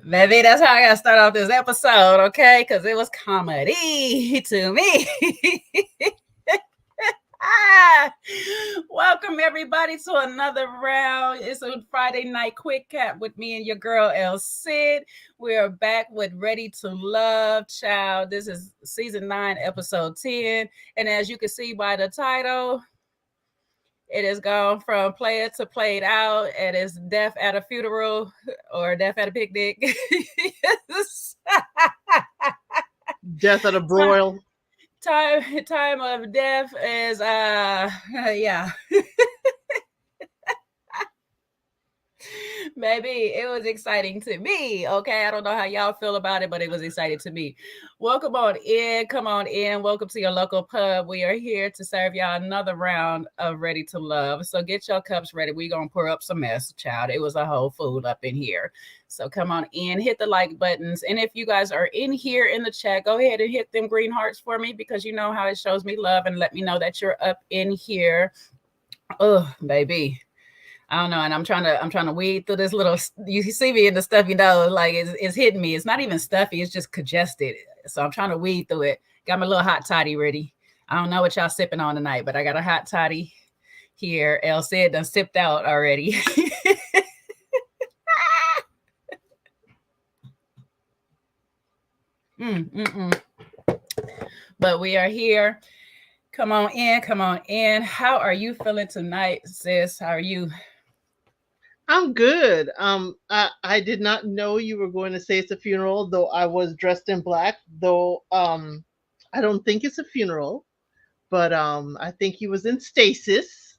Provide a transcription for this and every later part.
Maybe that's how I gotta start off this episode, okay? Because it was comedy to me. Ah, welcome everybody to another round. It's a Friday night quick cap with me and your girl El Cid. We are back with Ready to Love Child. This is season 9, episode 10. And as you can see by the title, it has gone from player to played out, and it's death at a funeral or death at a picnic. Death at a broil. Time of death is yeah. Maybe it was exciting to me. Okay, I don't know how y'all feel about it, but it was exciting to me. Welcome on in, come on in. Welcome to your local pub. We are here to serve y'all another round of Ready to Love. So get your cups ready. We're gonna pour up some mess, child. It was a whole food up in here. So come on in, hit the like buttons, and if you guys are in here in the chat, go ahead and hit them green hearts for me because you know how it shows me love and let me know that you're up in here. Oh, baby. I don't know, and I'm trying to weed through this little. You see me in the stuff, like it's hitting me. It's not even stuffy; it's just congested. So I'm trying to weed through it. Got my little hot toddy ready. I don't know what y'all sipping on tonight, but I got a hot toddy here. El said done sipped out already. But we are here. Come on in, come on in. How are you feeling tonight, sis? How are you? I'm good. I did not know you were going to say it's a funeral, though I was dressed in black. Though I don't think it's a funeral, but I think he was in stasis.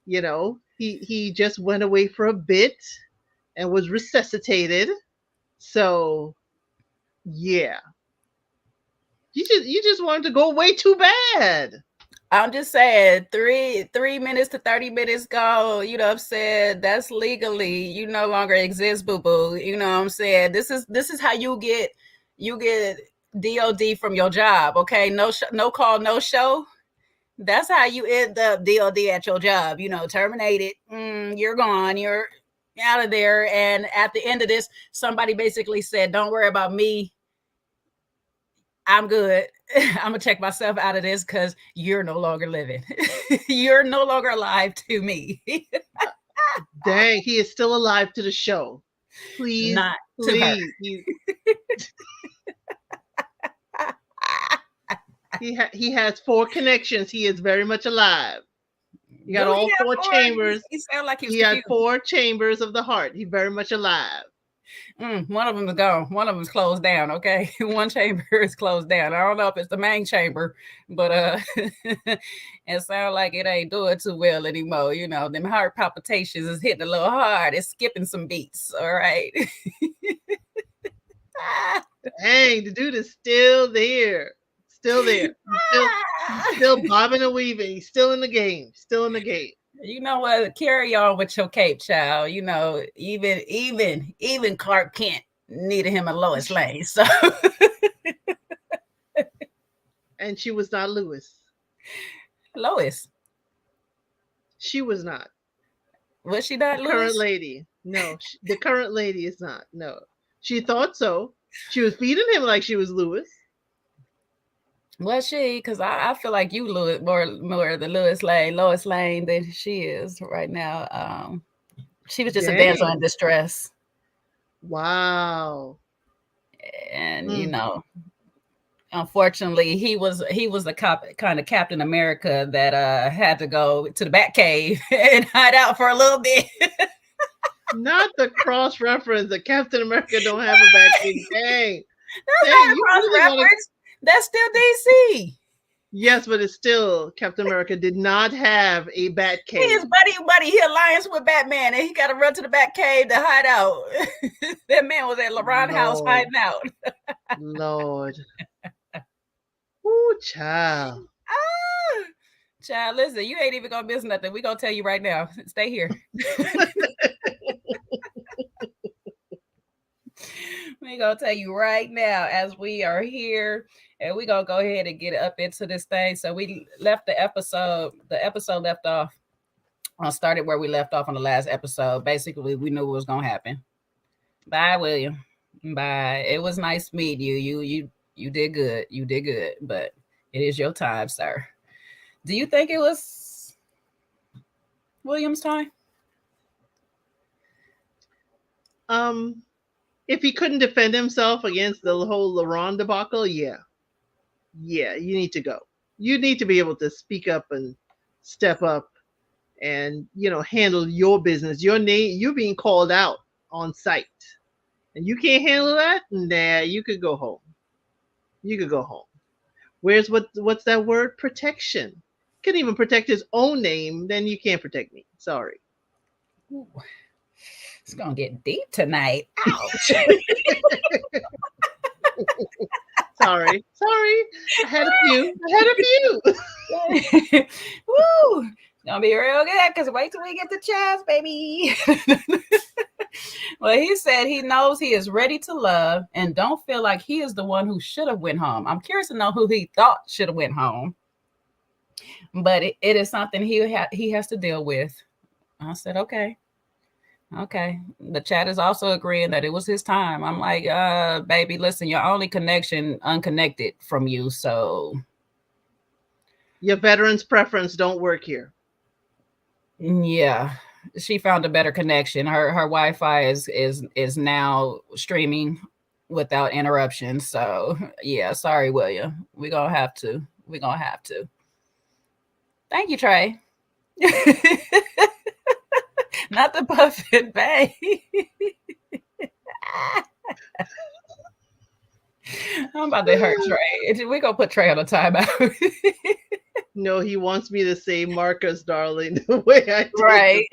He just went away for a bit and was resuscitated. So yeah, you just wanted to go away too bad. I'm just saying, three minutes to 30 minutes go. You know what I'm saying? That's legally you no longer exist, boo boo. You know what I'm saying? This is how you get DOD from your job. Okay, no call, no show. That's how you end up DOD at your job. Terminated. You're gone. You're out of there. And at the end of this, somebody basically said, "Don't worry about me. I'm good. I'm gonna check myself out of this because you're no longer living. You're no longer alive to me. Dang, he is still alive to the show. Please, Not to her." please. He has 4 connections. He is very much alive. He got Do he all have 4 four? chambers. He sounded like he was He had confused. 4 chambers of the heart. He very much alive. One of them is gone. One of them is closed down. Okay, one chamber is closed down. I don't know if it's the main chamber, but it sounds like it ain't doing too well anymore. Them heart palpitations is hitting a little hard. It's skipping some beats. All right. Dang, the dude is still there. Still there. He's still bobbing and weaving. He's still in the game. Still in the game. You know what? Carry on with your cape, child. Even Clark Kent needed him a Lois Lane. So And she was not Lewis. Lois, She was not. was she The not current Lois? lady. No, the current lady is not. No. She thought so. She was feeding him like she was Lewis. Was she? Because I feel like you Louis more the Lois Lane than she is right now. She was just a damsel in Dang. distress, Wow. and Mm. unfortunately, he was the kind of Captain America that had to go to the Batcave and hide out for a little bit. Not the cross reference that Captain America don't have a back cave. Dang. That's Dang, not a you cross really want to. reference. That's still DC. Yes, but it's still Captain America did not have a bat He is cave. buddy. He alliance with Batman, and he got to run to the Batcave to hide out. That man was at LeBron house Lord. hiding out. Lord. Ooh, child. Ah, child, listen, you ain't even gonna miss nothing. We gonna tell you right now. Stay here. We gonna tell you right now as we are here, and we gonna go ahead and get up into this thing. So we left the episode. The episode left off. Started where we left off on the last episode. Basically, we knew what was gonna happen. Bye, William. Bye. It was nice meeting you. You did good. You did good. But it is your time, sir. Do you think it was William's time? If he couldn't defend himself against the whole LaRon debacle, yeah, you need to go. You need to be able to speak up and step up and handle your business. Your name, you're being called out on site, and you can't handle that. Nah, you could go home. You could go home. Where's what's that word? Protection. Couldn't even protect his own name, then you can't protect me. Sorry. Ooh, it's gonna get deep tonight. Ouch. Sorry. I had a few. Woo! It's gonna be real good because wait till we get to Chaz, baby. Well, he said he knows he is ready to love and don't feel like he is the one who should have went home. I'm curious to know who he thought should have went home, but it is something he has to deal with. I said, okay. The chat is also agreeing that it was his time. I'm like, baby, listen, your only connection unconnected from you, so your veterans preference don't work here. Yeah, she found a better connection. Her Wi-Fi is now streaming without interruption. So yeah, sorry, William. We're gonna have to. Thank you, Trey. Not the Buffett Bay. I'm about to hurt Trey. We're gonna put Trey on a timeout. No, he wants me to say Marcus, darling, the way I did right.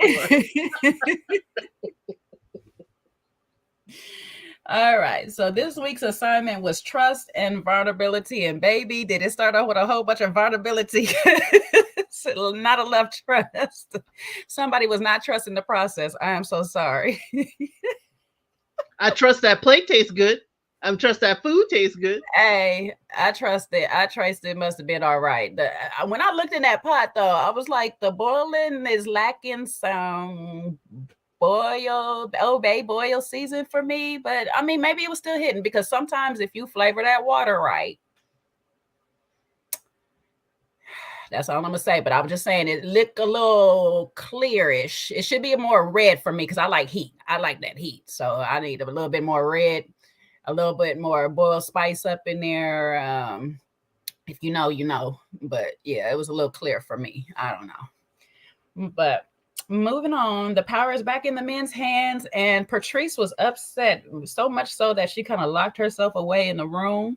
All right. So this week's assignment was trust and vulnerability. And baby, did it start off with a whole bunch of vulnerability? Not enough trust. Somebody was not trusting the process. I am so sorry. I trust that plate tastes good. I trust that food tastes good. Hey, I trust it. It must have been all right. When I looked in that pot, though, I was like, the boiling is lacking some boil season for me. But I mean, maybe it was still hidden because sometimes if you flavor that water right, that's all I'm gonna say. But I'm just saying it looked a little clearish. It should be more red for me because I like heat. I like that heat, so I need a little bit more red. A little bit more boiled spice up in there. If you know, you know. But yeah, it was a little clear for me. I don't know. But moving on, the power is back in the men's hands, and Patrice was upset so much so that she kind of locked herself away in the room.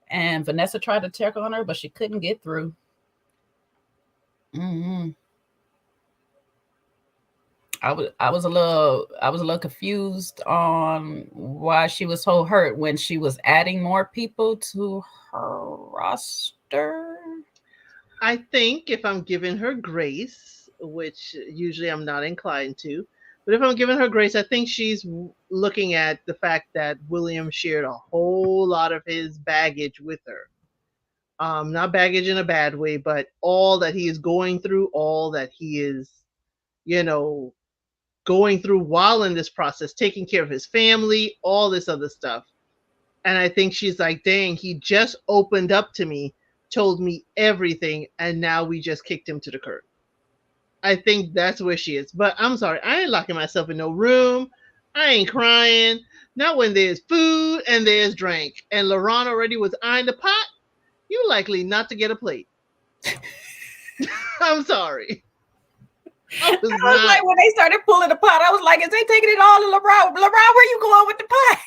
And Vanessa tried to check on her, but she couldn't get through. Mm-hmm. I was a little confused on why she was so hurt when she was adding more people to her roster. I think if I'm giving her grace, which usually I'm not inclined to, but if I'm giving her grace, I think she's looking at the fact that William shared a whole lot of his baggage with her. Not baggage in a bad way, but all that he is going through, all that he is, going through while in this process, taking care of his family, all this other stuff. And I think she's like, dang, he just opened up to me, told me everything, and now we just kicked him to the curb. I think that's where she is. But I'm sorry, I ain't locking myself in no room. I ain't crying. Not when there's food and there's drink. And LaRon already was eyeing the pot. You likely not to get a plate. I'm sorry. I was like, when they started pulling the pot, I was like, is they taking it all to LaRon? LaRon, where you going with the pot?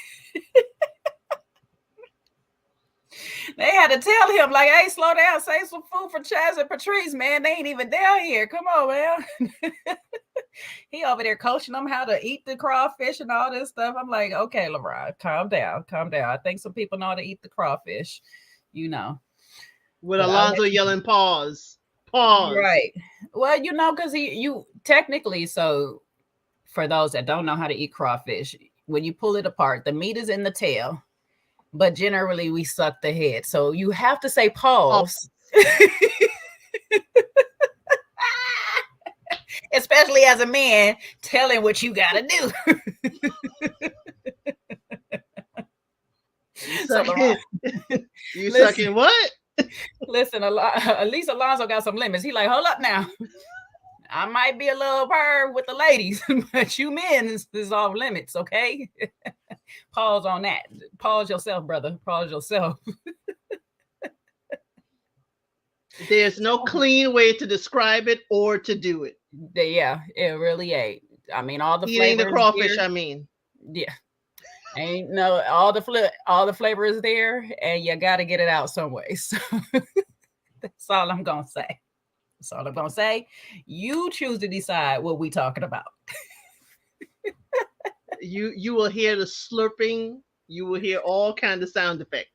They had to tell him, like, hey, slow down, save some food for Chaz and Patrice, man. They ain't even down here. Come on, man. He over there coaching them how to eat the crawfish and all this stuff. I'm like, okay, LaRon, calm down. I think some people know how to eat the crawfish, With Alonzo yelling, pause. Right. Well, because you technically, so for those that don't know how to eat crawfish, when you pull it apart, the meat is in the tail, but generally we suck the head. So you have to say pause. Especially especially as a man, telling what you gotta do. You So sucking, you listen, sucking what? listen, at least Alonzo got some limits. He like, hold up now. I might be a little perv with the ladies, but you men is off limits, okay? Pause on that. Pause yourself, brother. Pause yourself. There's no clean way to describe it or to do it. Yeah, it really ain't. I mean, all the Eating the flavors crawfish, there. I mean. Yeah, ain't no all the flavor is there, and you got to get it out some way. So that's all I'm gonna say. That's all I'm gonna say. You choose to decide what we talking about. You will hear the slurping. You will hear all kinds of sound effects.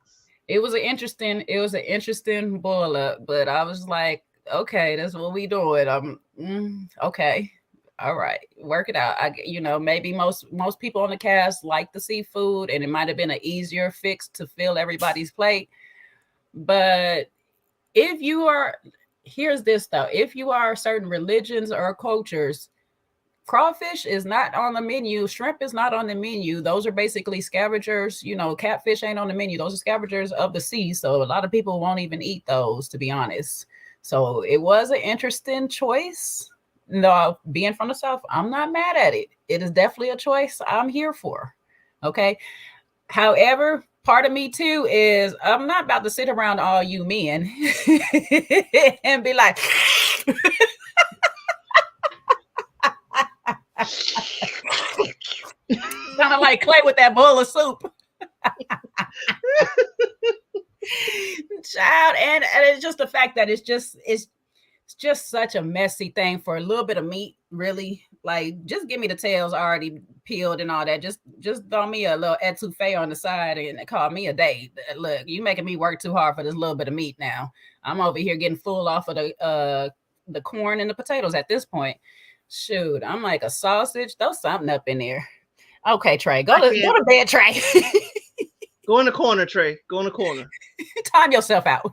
It was an interesting boil up, but I was like, okay, that's what we doing. Okay. All right, work it out. Maybe most people on the cast like the seafood, and it might have been an easier fix to fill everybody's plate. But if you are, here's this though: if you are certain religions or cultures, crawfish is not on the menu. Shrimp is not on the menu. Those are basically scavengers. Catfish ain't on the menu. Those are scavengers of the sea. So a lot of people won't even eat those, to be honest. So it was an interesting choice. No, being from the South, I'm not mad at it. It is definitely a choice I'm here for. Okay. However, part of me too is I'm not about to sit around all you men and be like, kind of like Clay with that bowl of soup. Child, and it's just the fact that it's just such a messy thing for a little bit of meat, really. Like, just give me the tails already peeled and all that. Just throw me a little etouffee on the side and call me a day. Look, you making me work too hard for this little bit of meat now. I'm over here getting full off of the corn and the potatoes at this point. Shoot, I'm like a sausage. Throw something up in there. Okay, Trey, go to bed, Trey. Go in the corner, Trey. Go in the corner. Time yourself out.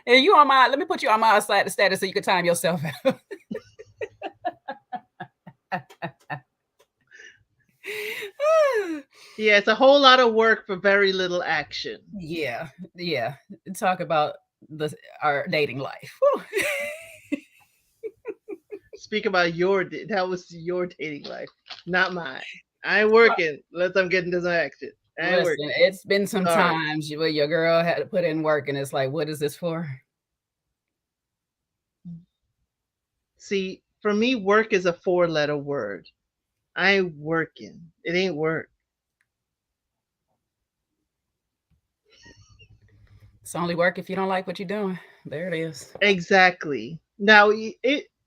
And you on my, let me put you on my side of status so you can time yourself out. Yeah, it's a whole lot of work for very little action. Yeah. Talk about our dating life. Speak about that was your dating life, not mine. I ain't working unless I'm getting this action. Listen, it's been some times where your girl had to put in work and it's like, what is this for? See, for me, work is a 4-letter word. I ain't working. It ain't work. It's only work if you don't like what you're doing. There it is. Exactly. Now,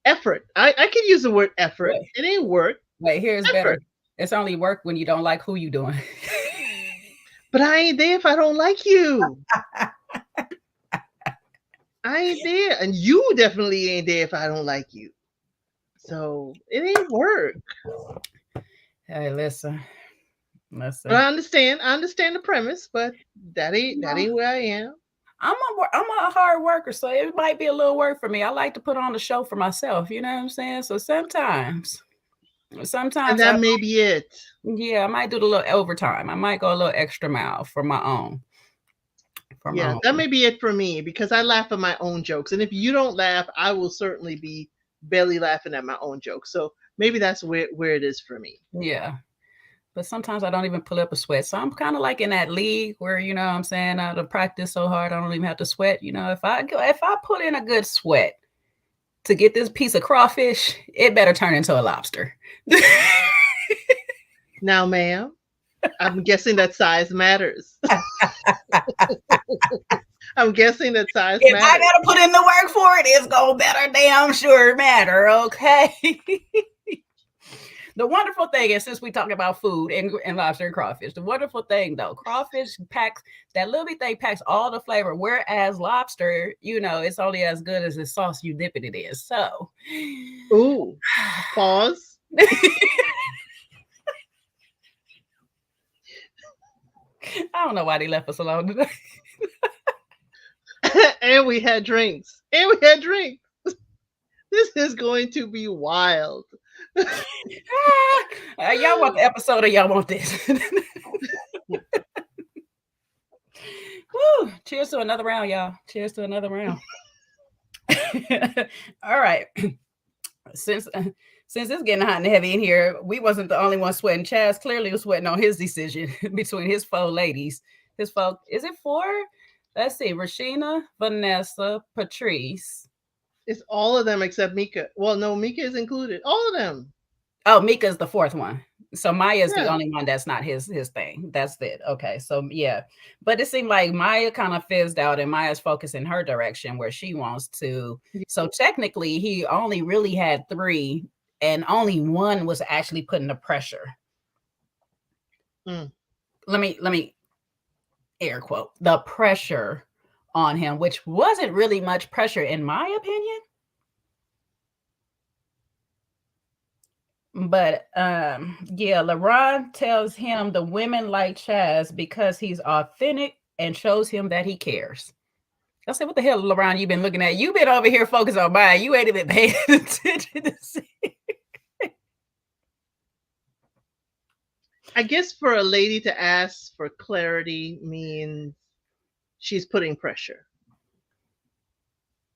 effort. I could use the word effort. Wait. It ain't work. Wait, here's effort. Better. It's only work when you don't like who you doing. But I ain't there if I don't like you. I ain't there. And you definitely ain't there if I don't like you. So it ain't work. Hey, listen. But I understand the premise, but that ain't where I am. I'm a hard worker, so it might be a little work for me. I like to put on a show for myself, you know what I'm saying? So sometimes and that may be it. Yeah, I might do a little overtime. I might go a little extra mile for my own. That may be it for me, because I laugh at my own jokes. And if you don't laugh, I will certainly be belly laughing at my own jokes. So maybe that's where it is for me. Yeah. But sometimes I don't even pull up a sweat. So I'm kind of like in that league where, you know what I'm saying, I don't practice so hard, I don't even have to sweat. You know, if I put in a good sweat to get this piece of crawfish, it better turn into a lobster. Now, ma'am, I'm guessing that size matters. I'm guessing that size matters. If I got to put in the work for it, it's going to better damn sure matter, okay? The wonderful thing is, since we talk about food and lobster and crawfish, the wonderful thing though, crawfish packs, that little thing packs all the flavor, whereas lobster, you know, it's only as good as the sauce you dip it in. So, ooh, pause. I don't know why they left us alone today. And we had drinks. This is going to be wild. Y'all want the episode or y'all want this? Woo! Cheers to another round, y'all. Cheers to another round. All right. Since it's getting hot and heavy in here, we wasn't the only one sweating. Chaz clearly was sweating on his decision between his four ladies. His four, is it four? Let's see, Rashina, Vanessa, Patrice. It's all of them except Mika. Well, no, Mika is included. All of them. Oh, Mika's the fourth one. So Maya's the Yeah. only one that's not his thing. That's it. Okay. So yeah. But it seemed like Maya kind of fizzed out and Maya's focusing her direction where she wants to. So technically he only really had 3 and only one was actually putting the pressure. Mm. Let me air quote the pressure on him, which wasn't really much pressure in my opinion. But yeah, LeBron tells him the women like Chaz because he's authentic and shows him that he cares. I said, what the hell, LeBron, you've been looking at? You've been over here focused on mine. You ain't even paying attention to see. I guess for a lady to ask for clarity means she's putting pressure.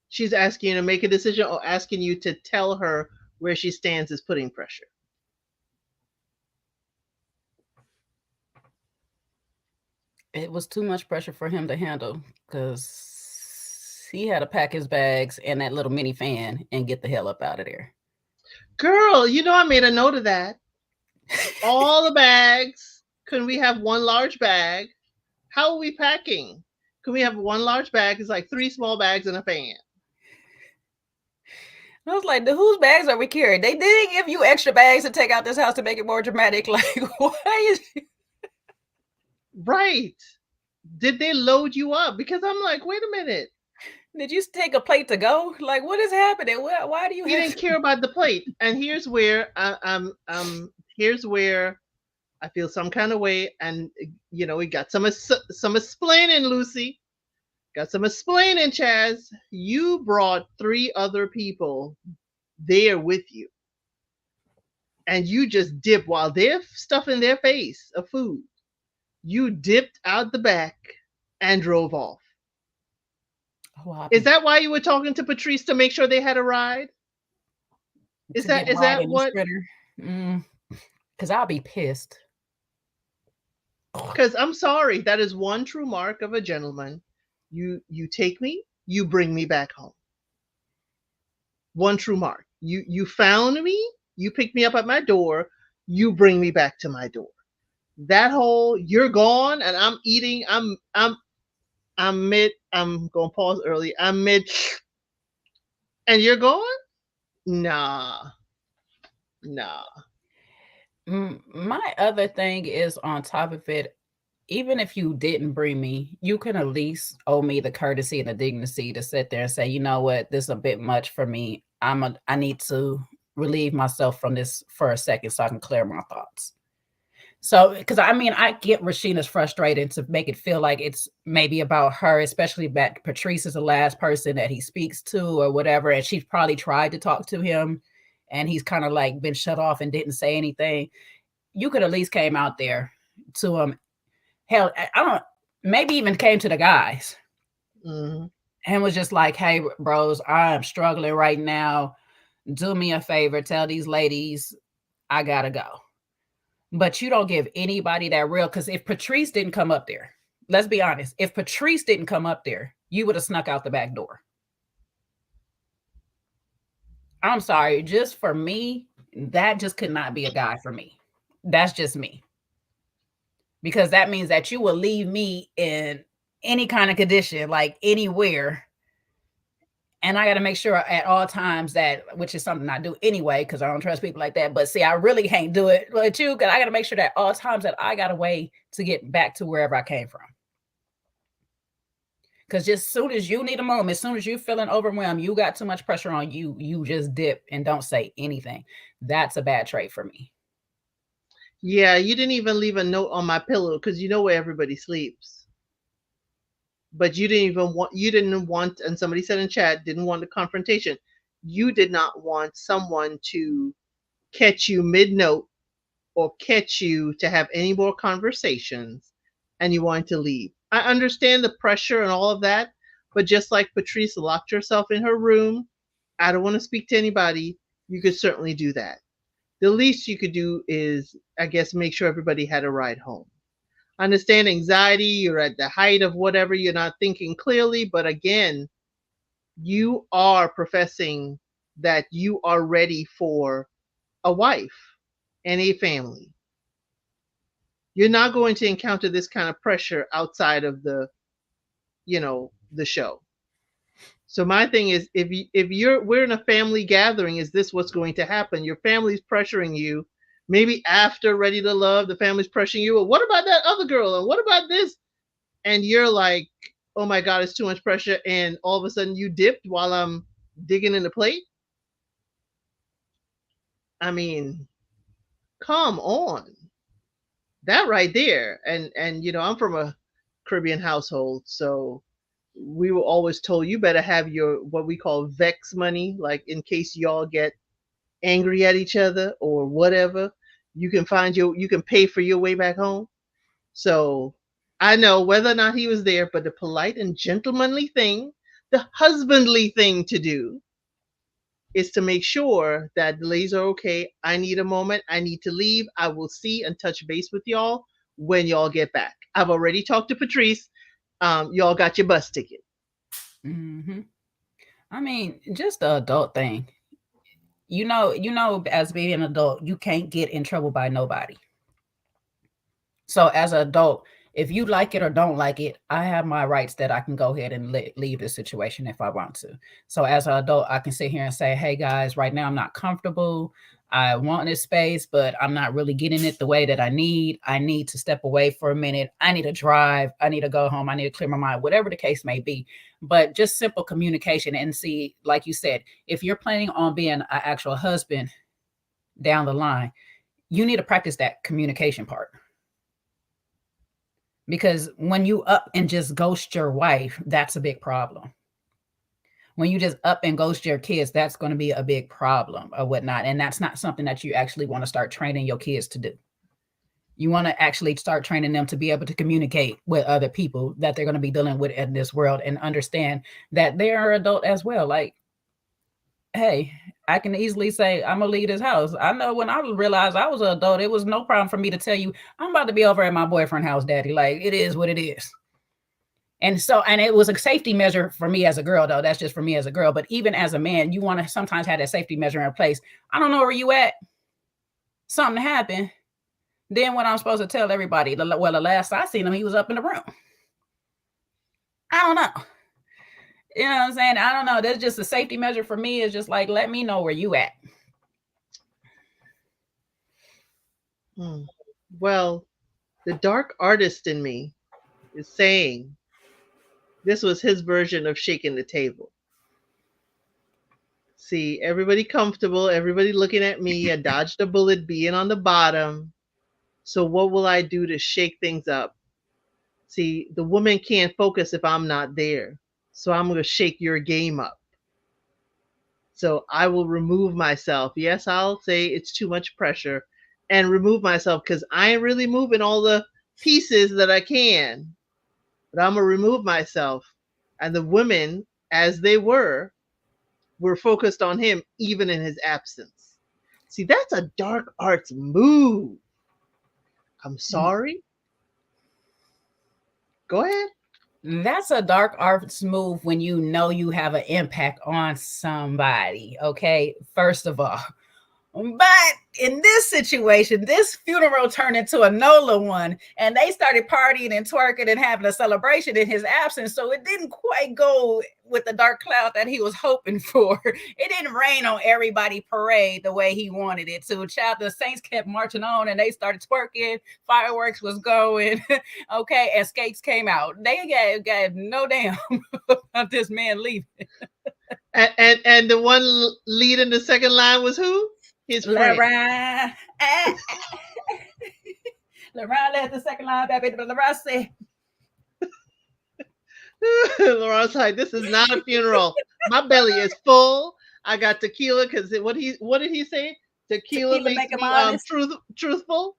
She's asking you to make a decision or asking you to tell her where she stands is putting pressure. It was too much pressure for him to handle because he had to pack his bags and that little mini fan and get the hell up out of there. Girl, you know I made a note of that. All the bags. Couldn't we have one large bag? How are we packing? Can we have one large bag? It's like 3 small bags and a fan. I was like, whose bags are we carrying? They didn't give you extra bags to take out this house to make it more dramatic. Like, why is right? Did they load you up? Because I'm like, wait a minute. Did you take a plate to go? Like, what is happening? Why do you? He didn't care about the plate. And here's where here's where I feel some kind of way. And you know, we got some explaining, Lucy. Got some explaining, Chaz. You brought 3 other people there with you. And you just dip while they're stuffing their face of food. You dipped out the back and drove off. Oh, is that why you were talking to Patrice to make sure they had a ride? Is that what? Because I'll be pissed. Because I'm sorry, that is one true mark of a gentleman. You take me, you bring me back home. One true mark. You found me, you picked me up at my door, you bring me back to my door. That whole you're gone and I'm eating, I'm gonna pause early. I'm mid and you're gone? Nah. My other thing is on top of it, even if you didn't bring me, you can at least owe me the courtesy and the dignity to sit there and say, you know what, this is a bit much for me. I need to relieve myself from this for a second so I can clear my thoughts. So, because I mean, I get Rashina's frustrated to make it feel like it's maybe about her, especially that Patrice is the last person that he speaks to or whatever. And she's probably tried to talk to him and he's kind of like been shut off and didn't say anything. You could at least came out there to him. Hell, I don't, maybe even came to the guys and was just like, hey, bros, I'm struggling right now. Do me a favor. Tell these ladies I gotta go. But you don't give anybody that real, because if Patrice didn't come up there, let's be honest, if Patrice didn't come up there, you would have snuck out the back door. I'm sorry, just for me, that just could not be a guy for me. That's just me. Because that means that you will leave me in any kind of condition, like anywhere. And I got to make sure at all times that, which is something I do anyway, because I don't trust people like that. But see, I really can't do it with you, because I got to make sure that all times that I got a way to get back to wherever I came from. Because just as soon as you need a moment, as soon as you're feeling overwhelmed, you got too much pressure on you, you just dip and don't say anything. That's a bad trait for me. Yeah, you didn't even leave a note on my pillow because you know where everybody sleeps. But you didn't want, and somebody said in chat, didn't want the confrontation. you did not want someone to catch you mid note or catch you to have any more conversations and you wanted to leave. I understand the pressure and all of that, but just like Patrice locked herself in her room, I don't want to speak to anybody, you could certainly do that. The least you could do is, I guess, make sure everybody had a ride home. I understand anxiety, you're at the height of whatever, you're not thinking clearly, but again, you are professing that you are ready for a wife and a family. You're not going to encounter this kind of pressure outside of the show. So my thing is, if we're in a family gathering, is this what's going to happen? Your family's pressuring you. Maybe after Ready to Love, the family's pressuring you. Well, what about that other girl? And what about this? And you're like, oh my God, it's too much pressure. And all of a sudden you dipped while I'm digging in the plate. I mean, come on. That right there. And I'm from a Caribbean household, so we were always told you better have your what we call vex money, like in case y'all get angry at each other or whatever, you can pay for your way back home. So I know whether or not he was there, but the polite and gentlemanly thing, the husbandly thing to do is to make sure that the ladies are okay. I need a moment. I need to leave. I will see and touch base with y'all when y'all get back. I've already talked to Patrice. Y'all got your bus ticket. Mm-hmm. I mean, just the adult thing. As being an adult, you can't get in trouble by nobody. So as an adult, if you like it or don't like it, I have my rights that I can go ahead and leave the situation if I want to. So as an adult, I can sit here and say, hey guys, right now I'm not comfortable. I want this space, but I'm not really getting it the way that I need. I need to step away for a minute. I need to drive. I need to go home. I need to clear my mind, whatever the case may be. But just simple communication and see, like you said, if you're planning on being an actual husband down the line, you need to practice that communication part. Because when you up and just ghost your wife, that's a big problem. When you just up and ghost your kids, that's going to be a big problem or whatnot. And that's not something that you actually want to start training your kids to do. You want to actually start training them to be able to communicate with other people that they're going to be dealing with in this world and understand that they are adult as well. Like, hey, I can easily say, I'm going to leave this house. I know when I realized I was an adult, it was no problem for me to tell you, I'm about to be over at my boyfriend's house, daddy. Like, it is what it is. And it was a safety measure for me as a girl, though. That's just for me as a girl. But even as a man, you want to sometimes have that safety measure in place. I don't know where you at. Something happened. Then when I'm supposed to tell everybody, the last I seen him, he was up in the room. I don't know. You know what I'm saying? I don't know. That's just a safety measure for me. Is just like, let me know where you at. Well, the dark artist in me is saying this was his version of shaking the table. See, everybody comfortable, everybody looking at me. I dodged a bullet being on the bottom. So what will I do to shake things up? See, the woman can't focus if I'm not there. So I'm going to shake your game up. So I will remove myself. Yes, I'll say it's too much pressure and remove myself because I ain't really moving all the pieces that I can. But I'm going to remove myself. And the women, as they were focused on him even in his absence. See, that's a dark arts move. I'm sorry. Go ahead. That's a dark arts move when you know you have an impact on somebody. Okay, first of all. But in this situation, this funeral turned into a NOLA one, and they started partying and twerking and having a celebration in his absence. So it didn't quite go with the dark cloud that he was hoping for. It didn't rain on everybody parade the way he wanted it to. Child, the Saints kept marching on and they started twerking. Fireworks was going. Okay, and skates came out. They got no damn about this man leaving. And the one leading the second line was who? His friend. Laurent. Laurent led the second line, baby. But Laurent said, Laurent's like, this is not a funeral. My belly is full. I got tequila because what did he say? Tequila Tequila makes make him me honest. truthful.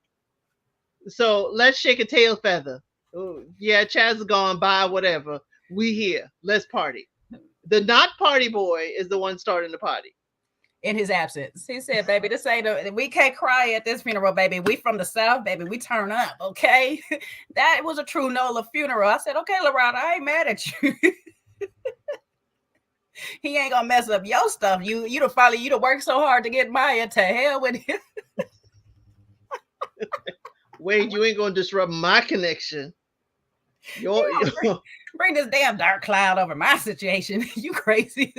So let's shake a tail feather. Oh, yeah, Chaz is gone. Bye, whatever. We here. Let's party. The not party boy is the one starting the party. In his absence, he said, "Baby, this ain't we can't cry at this funeral, baby. We from the South, baby. We turn up, okay?" That was a true Nola funeral. I said, "Okay, LaRon, I ain't mad at you. He ain't gonna mess up your stuff. You'd have worked so hard to get Maya to hell with him." Wade, you ain't gonna disrupt my connection. Your, Yeah, bring this damn dark cloud over my situation. You crazy.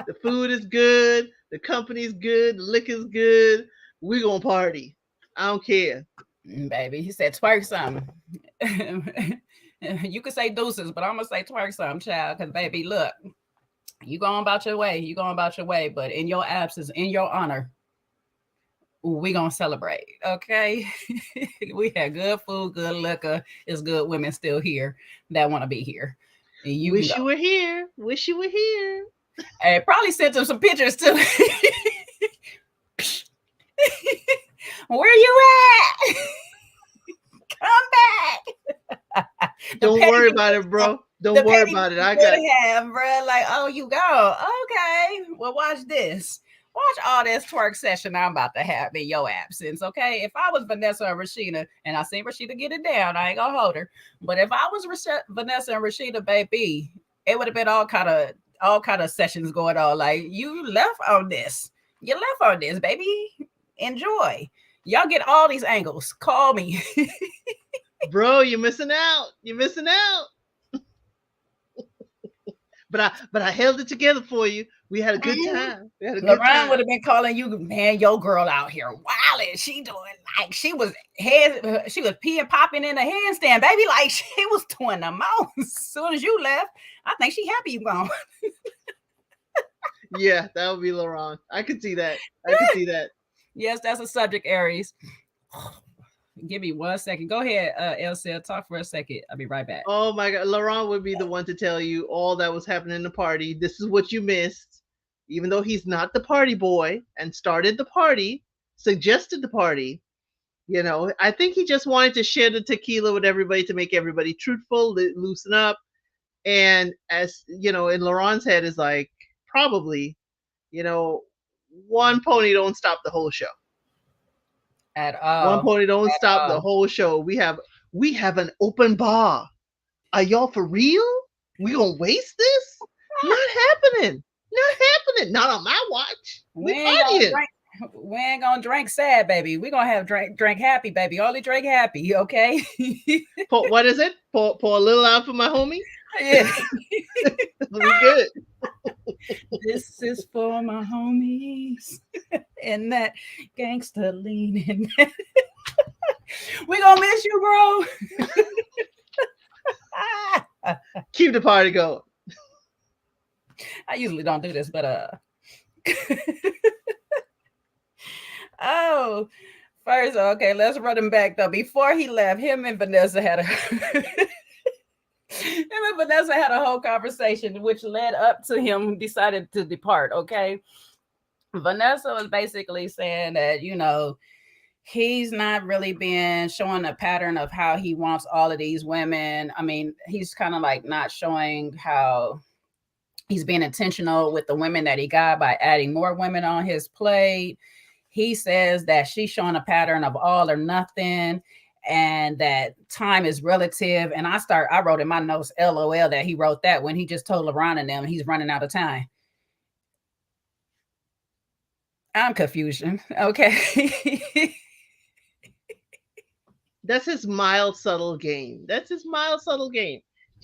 the food is good, the company's good, the liquor's good. We gonna party. I don't care. Baby, he said, "Twerk something." You could say deuces, but I'm gonna say twerk something, child. Because baby, look, you going about your way. You going about your way. But in your absence, in your honor, we gonna celebrate. Okay. We had good food, good liquor. It's good women still here that want to be here. And you can Wish go. you were here. Wish you were here. Hey, probably sent him some pictures too. Where you at? Come back. Don't worry about it, bro. Don't worry about it. I got it. Have, bro. Like, oh, you go. Okay. Well, watch this. Watch all this twerk session I'm about to have in your absence, okay? If I was Vanessa and Rashida, and I seen Rashida get it down, I ain't gonna hold her. But if I was Vanessa and Rashida, baby, it would have been all kind of sessions going on. Like, you left on this. You left on this, baby. Enjoy. Y'all get all these angles. Call me. Bro, you're missing out. You're missing out. But I held it together for you. We had a good time. We had a good LaRon time. would have been calling you, man, your girl out here wilding. She doing like she was peeing popping in a handstand, baby. Like she was doing the most. As soon as you left, I think she happy you gone. Yeah, that would be LaRon. I could see that. I could see that. Yes, that's a subject, Aries. Give me 1 second. Go ahead, Elsa. Talk for a second. I'll be right back. Oh my God, LaRon would be the one to tell you all that was happening in the party. This is what you missed. Even though he's not the party boy and started the party, suggested the party, I think he just wanted to share the tequila with everybody to make everybody truthful, loosen up. And as in LaRon's head is like, probably, one pony don't stop the whole show. At all. One pony don't stop the whole show. We have an open bar. Are y'all for real? We gonna waste this? Not happening. Not happening. Not on my watch. We partying. We ain't gonna drink sad, baby. We gonna have drink happy, baby. Only drink happy, okay? What is it? Pour a little out for my homie. Yeah. We good. This is for my homies and that gangster leaning. We gonna miss you, bro. Keep the party going. I usually don't do this, but oh, first, okay, let's run him back though. Before he left, him and Vanessa had a whole conversation, which led up to him decided to depart. Okay, Vanessa was basically saying that he's not really been showing a pattern of how he wants all of these women. I mean, he's kind of like not showing how he's being intentional with the women that he got by adding more women on his plate. He says that she's showing a pattern of all or nothing and that time is relative. And I wrote in my notes, LOL, that he wrote that when he just told LaRon and them he's running out of time. I'm confusion. Okay. That's his mild, subtle game.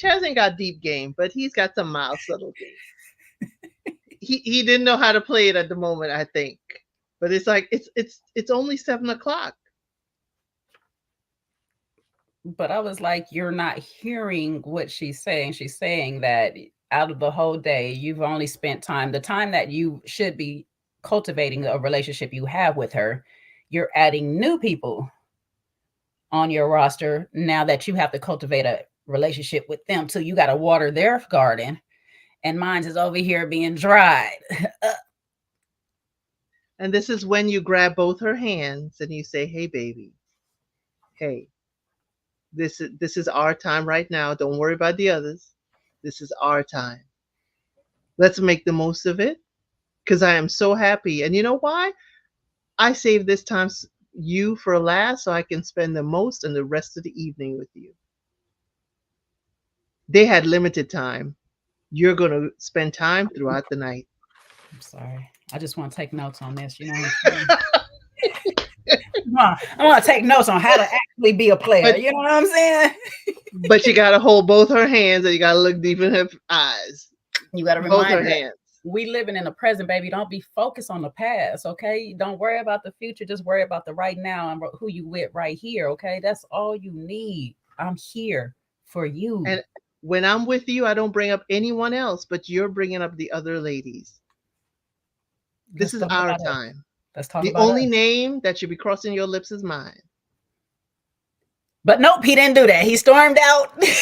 Chaz ain't got deep game, but he's got some mild, subtle game. He didn't know how to play it at the moment, I think. But it's like it's only 7:00. But I was like, you're not hearing what she's saying. She's saying that out of the whole day, you've only spent the time that you should be cultivating a relationship you have with her, you're adding new people on your roster now that you have to cultivate a relationship with them. So you got to water their garden. and mine is over here being dried. And this is when you grab both her hands and you say, "Hey, baby, hey, this is our time right now. Don't worry about the others. This is our time. Let's make the most of it because I am so happy. And you know why? I saved this time you for last so I can spend the most and the rest of the evening with you. They had limited time. You're going to spend time throughout the night." I'm sorry. I just want to take notes on this. You know what I'm saying? I want to take notes on how to actually be a player. But You know what I'm saying? but you got to hold both her hands and you got to look deep in her eyes. You got to Both remind her her hands. we living in the present, baby. Don't be focused on the past, okay? Don't worry about the future. Just worry about the right now and who you with right here, okay? That's all you need. I'm here for you. And when I'm with you, I don't bring up anyone else, but you're bringing up the other ladies. This Let's is talk our about us. time. Let's talk The about only us. name that should be crossing your lips is mine. But nope, he didn't do that. He stormed out and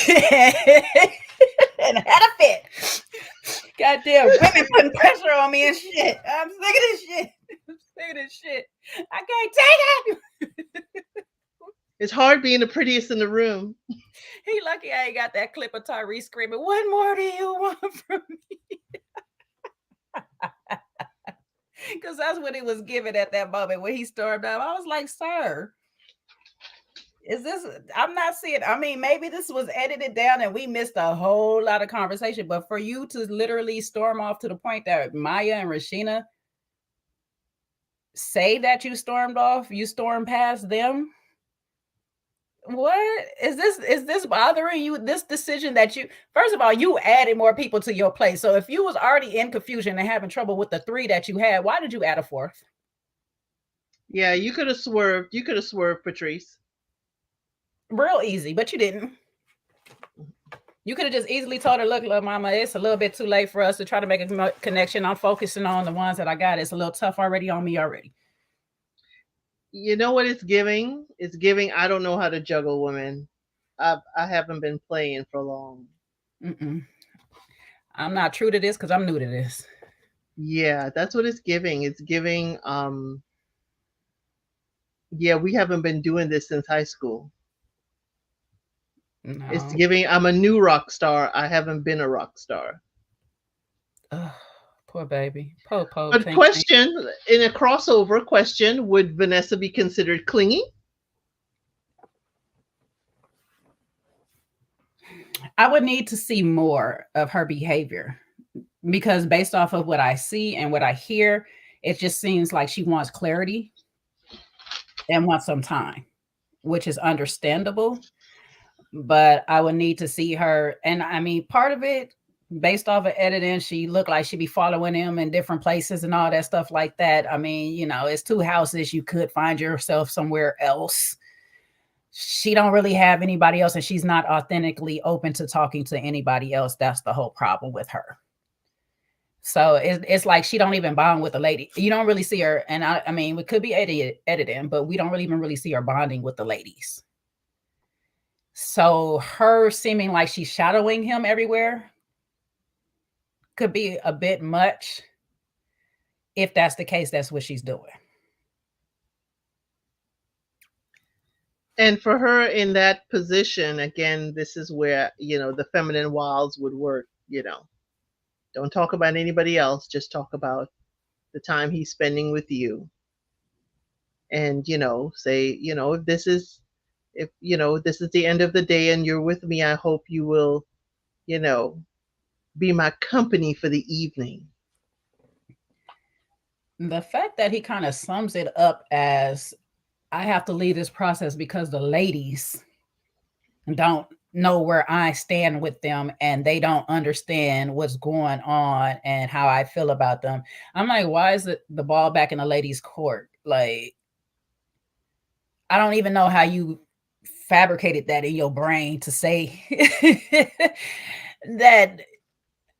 had a fit. Goddamn women putting pressure on me and shit. I'm sick of this shit. I'm sick of this shit. I can't take it. It's hard being the prettiest in the room. He lucky I ain't got that clip of Tyrese screaming, "What more do you want from me?" Because that's what he was giving at that moment when he stormed up. I was like, sir, is this? I'm not seeing. I mean, maybe this was edited down and we missed a whole lot of conversation. But for you to literally storm off to the point that Maya and Rashina say that you stormed off, you stormed past them. What is this bothering you? This decision that you, first of all, you added more people to your plate. So if you was already in confusion and having trouble with the three that you had, why did you add a fourth? Yeah, you could have swerved. You could have swerved, Patrice. Real easy, but you didn't. You could have just easily told her, "Look, little mama, it's a little bit too late for us to try to make a connection. I'm focusing on the ones that I got. It's a little tough already on me already." You know what it's giving? It's giving. I don't know how to juggle women. I haven't been playing for long. Mm-mm. I'm not true to this because I'm new to this. Yeah, that's what it's giving. It's giving. Yeah, we haven't been doing this since high school. It's No. giving. I'm a new rock star. I haven't been a rock star. Ugh, poor baby. Po, But tink, tink. question in a crossover question: would Vanessa be considered clingy? I would need to see more of her behavior because based off of what I see and what I hear, it just seems like she wants clarity and wants some time, which is understandable. But I would need to see her. And I mean, part of it, based off of editing, she looked like she'd be following him in different places and all that stuff like that. I mean, it's two houses. You could find yourself somewhere else. She don't really have anybody else, and she's not authentically open to talking to anybody else. That's the whole problem with her. So it's like she don't even bond with the lady. You don't really see her, and I mean, it could be editing, but we don't really even really see her bonding with the ladies. So her seeming like she's shadowing him everywhere could be a bit much. If that's the case, that's what she's doing. And for her in that position, again, this is where, the feminine wilds would work, Don't talk about anybody else, just talk about the time he's spending with you. And, say, if this is the end of the day and you're with me, I hope you will, you know, be my company for the evening. The fact that he kind of sums it up as I have to leave this process because the ladies don't know where I stand with them and they don't understand what's going on and how I feel about them. I'm like, why is it the ball back in the ladies' court? Like, I don't even know how you fabricated that in your brain to say that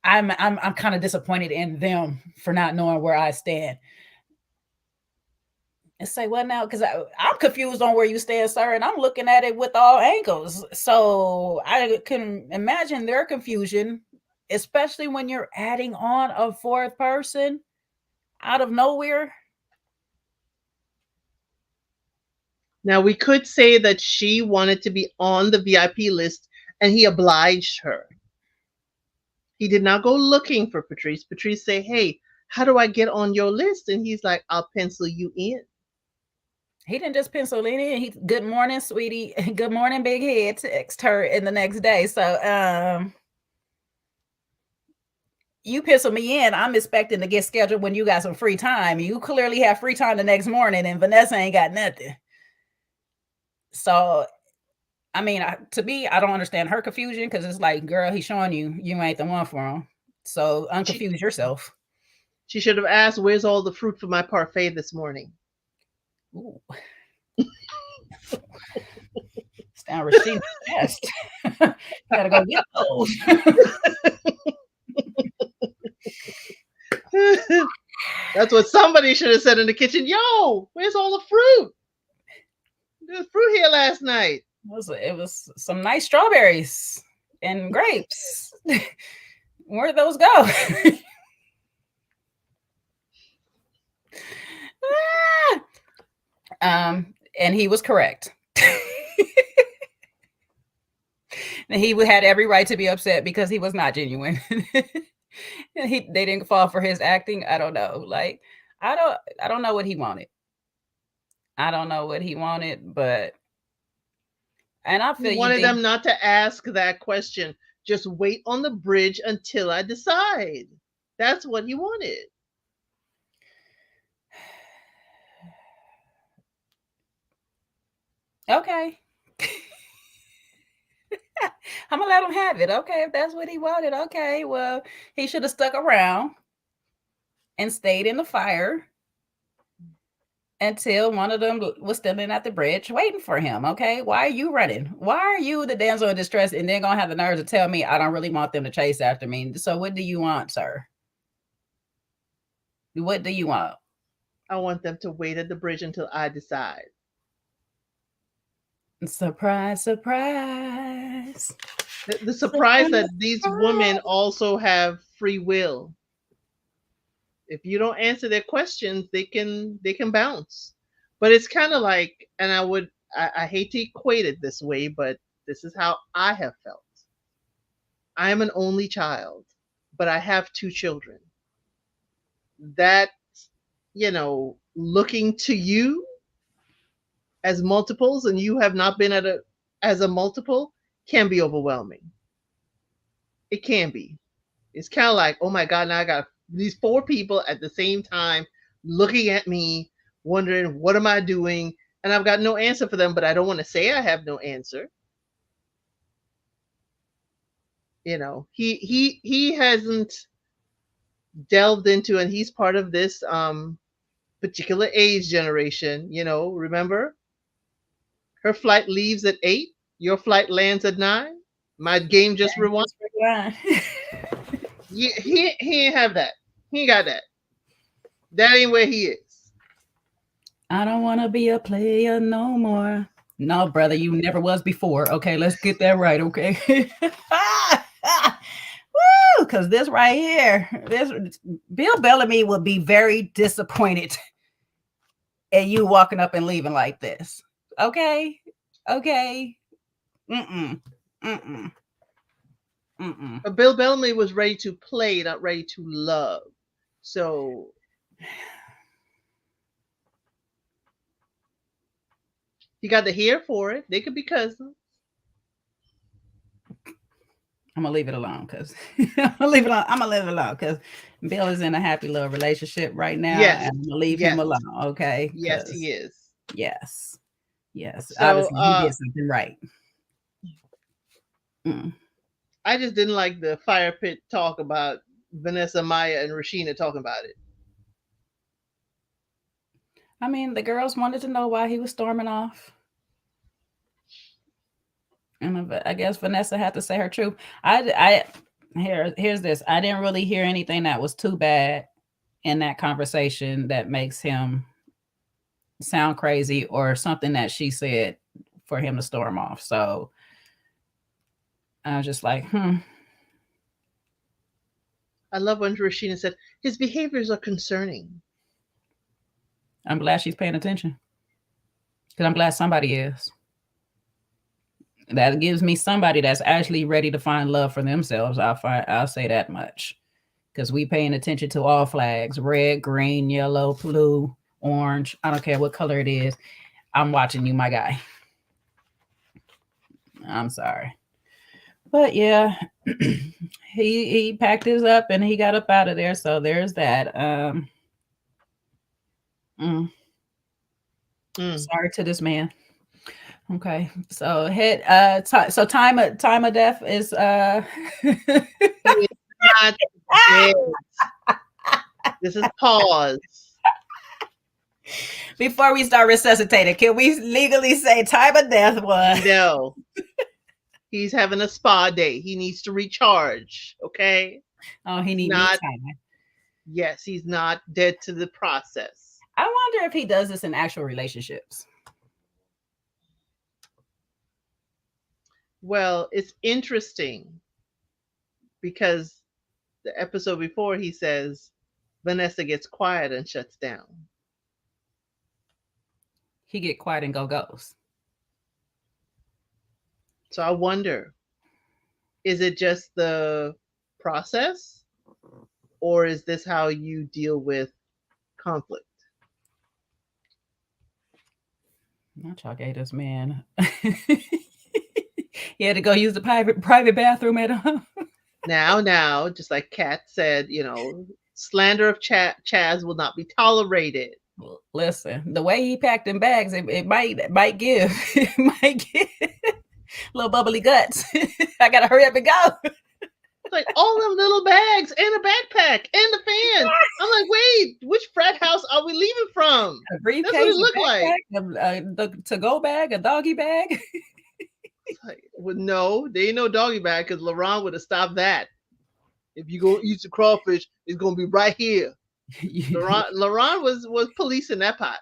I'm kind of disappointed in them for not knowing where I stand. And say, well, now, because I'm confused on where you stand, sir, and I'm looking at it with all angles. So I can imagine their confusion especially when you're adding on a fourth person out of nowhere. Now, we could say that she wanted to be on the VIP list and he obliged her. He did not go looking for Patrice. Patrice say, "Hey, how do I get on your list?" And he's like, "I'll pencil you in." He didn't just pencil it in. He, good morning, sweetie. Good morning, big head. Text her in the next day. So, you pencil me in. I'm expecting to get scheduled when you got some free time. You clearly have free time the next morning, and Vanessa ain't got nothing. So, I mean, to me, I don't understand her confusion because it's like, girl, he's showing you ain't the one for him. So, She unconfuse yourself. she should have asked, "Where's all the fruit for my parfait this morning?" Ooh. It's down Rasheen's chest. You gotta go get those. That's what somebody should have said in the kitchen. "Yo, where's all the fruit? There's fruit here last night." It was some nice strawberries and grapes. Where'd those go? And he was correct. He had every right to be upset because he was not genuine. They didn't fall for his acting. I don't know. Like, I don't know what he wanted. I don't know what he wanted, but and I He feel you wanted did. them not to ask that question. "Just wait on the bridge until I decide." That's what he wanted. Okay. I'm gonna let him have it. Okay, if that's what he wanted. Okay, well, he should have stuck around and stayed in the fire until one of them was standing at the bridge waiting for him. Okay, why are you running? Why are you the damsel in distress and then gonna have the nerve to tell me I don't really want them to chase after me? So what do you want, sir? What do you want? "I want them to wait at the bridge until I decide." Surprise, surprise. The surprise Surprise, that these women surprise. also have free will. If you don't answer their questions, they can bounce. But it's kind of like, and I hate to equate it this way, but this is how I have felt. I am an only child, but I have two children. That, looking to you as multiples and you have not been as a multiple can be overwhelming. It can be. It's kind of like, oh my God, now I got these four people at the same time looking at me, wondering, what am I doing? And I've got no answer for them, but I don't want to say I have no answer. He hasn't delved into, and he's part of this particular age generation. Remember, her flight leaves at 8, your flight lands at 9. My game just rewind. He ain't have that. He ain't got that. That ain't where he is. I don't want to be a player no more. No, brother, you never was before. Okay, let's get that right. Okay. Woo! Because this right here, this Bill Bellamy would be very disappointed at you walking up and leaving like this. Okay, okay. Mm-mm. Mm-mm. Mm-mm. But Bill Bellamy was ready to play, not ready to love. So he got the hair for it. They could be cousins. I'm gonna leave it alone because I'm gonna leave it alone. I'm gonna leave it alone because Bill is in a happy little relationship right now, Yes, and I'm gonna leave him yes, alone. Okay, yes, because he is. yes, yes, So obviously he did something right. Mm. I just didn't like the fire pit talk about Vanessa, Maya, and Rashina talking about it. I mean, the girls wanted to know why he was storming off, and I guess Vanessa had to say her truth. Here's this. I didn't really hear anything that was too bad in that conversation that makes him sound crazy or something that she said for him to storm off. So I was just like, I love when Rashina said his behaviors are concerning. I'm glad she's paying attention because I'm glad somebody is. That gives me somebody that's actually ready to find love for themselves. I'll say that much because we paying attention to all flags: red, green, yellow, blue, orange. I don't care what color it is. I'm watching you, my guy. I'm sorry, but yeah, he packed his up and he got up out of there. So there's that. Mm, sorry to this man. Okay, so so time of death is It's not dead. This is pause. Before we start resuscitating, can we legally say time of death was? No. He's having a spa day. He needs to recharge. Okay. Oh, he needs time. Yes, he's not dead to the process. I wonder if he does this in actual relationships. Well, it's interesting because the episode before he says Vanessa gets quiet and shuts down. He get quiet and goes. So I wonder, is it just the process, or is this how you deal with conflict? Not y'all gave this man. He had to go use the private bathroom at home. Now, just like Kat said, slander of Chaz will not be tolerated. Listen, the way he packed in bags, it might give. It might give little bubbly guts. I gotta hurry up and go. It's like all them little bags and a backpack and the fan. I'm like, wait, which frat house are we leaving from? A briefcase, that's what it looked like. The to-go bag, a doggy bag. Like, well, no, there ain't no doggy bag because LaRon would have stopped that. If you go eat the crawfish, it's gonna be right here. LaRon was policing that pot.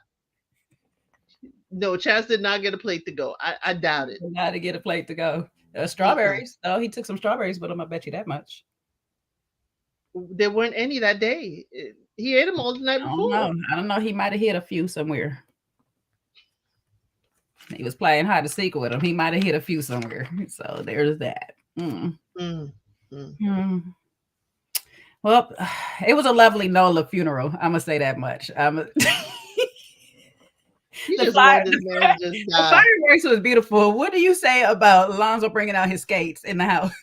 No, Chaz did not get a plate to go. I doubt it. Not to get a plate to go. Strawberries. Oh, he took some strawberries with him. I bet you that much. There weren't any that day. He ate them all the night before. I don't know. He might have hit a few somewhere. He was playing hide and seek with him. He might have hit a few somewhere. So there's that. Well, it was a lovely NOLA funeral. I'm gonna say that much. The fireworks was beautiful. What do you say about Lonzo bringing out his skates in the house?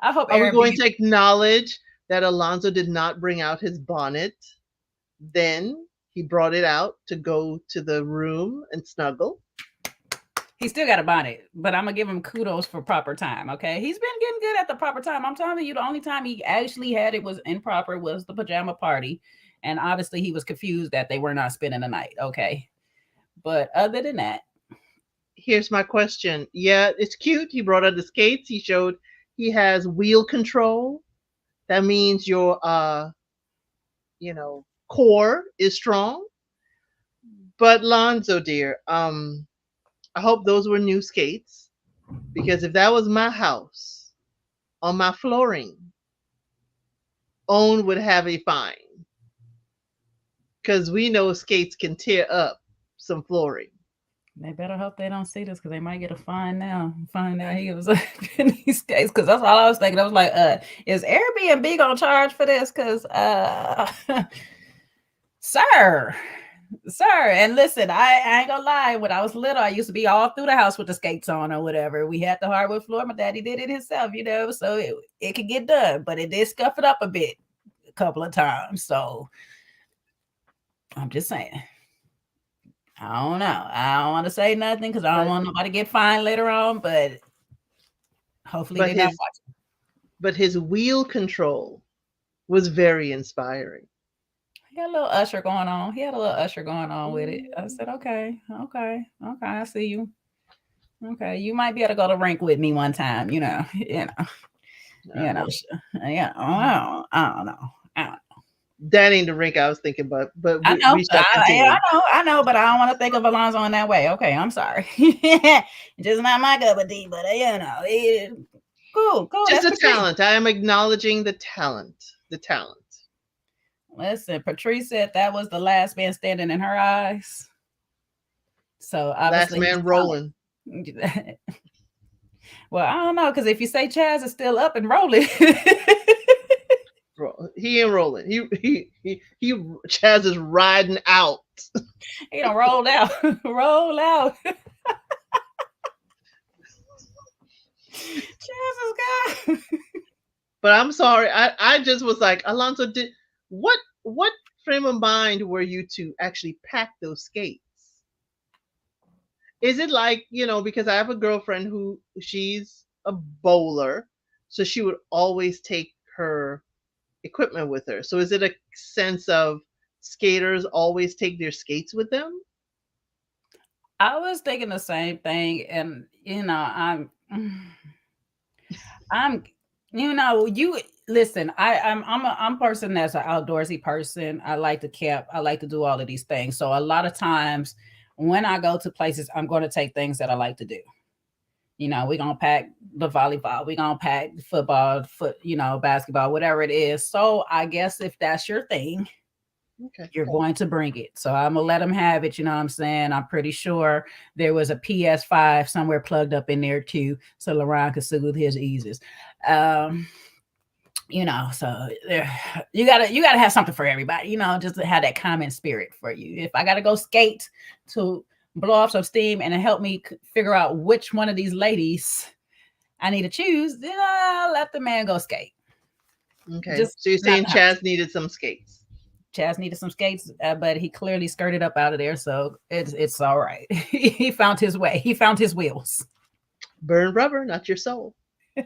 I hope. Are we going to acknowledge that Alonzo did not bring out his bonnet? Then he brought it out to go to the room and snuggle. He still got a bonnet, but I'm gonna give him kudos for proper time. Okay, he's been getting good at the proper time. I'm telling you, the only time he actually had it was improper was the pajama party. And obviously he was confused that they were not spending the night. Okay. But other than that. Here's my question. Yeah, it's cute. He brought out the skates. He showed he has wheel control. That means your core is strong. But Lonzo, dear, I hope those were new skates. Because if that was my house, on my flooring, Owen would have a fine. Because we know skates can tear up some flooring. They better hope they don't see this because they might get a fine now. Find out he was in these skates because that's all I was thinking. I was like, is Airbnb gonna charge for this? Because sir. And listen, I ain't gonna lie. When I was little, I used to be all through the house with the skates on or whatever. We had the hardwood floor. My daddy did it himself, so it could get done, but it did scuff it up a bit a couple of times. So I'm just saying. I don't know. I don't want to say nothing because I don't want nobody to get fined later on, but hopefully they're not watching. But his wheel control was very inspiring. He had a little usher going on. With it. I said, okay, I see you. Okay, you might be able to go to rink with me one time, I don't know. That ain't the rink I was thinking about, but I know, but I don't want to think of Alonzo in that way. Okay, I'm sorry. Just not my cup of tea, but Cool, cool. Just That's the Patrice. talent. I am acknowledging the talent. The talent. Listen, Patrice said that was the last man standing in her eyes. So Last obviously he's man rolling. talented. Well, I don't know, because if you say Chaz is still up and rolling, He ain't rolling. He Chaz is riding out. he don't roll out, roll out. Chaz is gone. But I'm sorry. I just was like, Alonso, did what frame of mind were you to actually pack those skates? Is it like, because I have a girlfriend who she's a bowler, so she would always take her equipment with her. So is it a sense of skaters always take their skates with them? I was thinking the same thing, and I'm, you listen. I'm a person that's an outdoorsy person. I like to camp. I like to do all of these things. So a lot of times when I go to places, I'm going to take things that I like to do. We're gonna pack the volleyball, we're gonna pack the football, basketball, whatever it is. So I guess if that's your thing, Okay. you're going to bring it. So I'm gonna let them have it. You know what I'm saying? I'm pretty sure there was a PS5 somewhere plugged up in there too, so LeRon could soothe his eases. Um, so you gotta have something for everybody. Just to have that common spirit for you. If I gotta go skate to blow off some steam and help me figure out which one of these ladies I need to choose, then I'll let the man go skate. Okay. Just So you're not saying the house. Chaz needed some skates. Chaz needed some skates, but he clearly skirted up out of there, so it's all right. He found his way. He found his wheels. Burn rubber, not your soul. Yeah,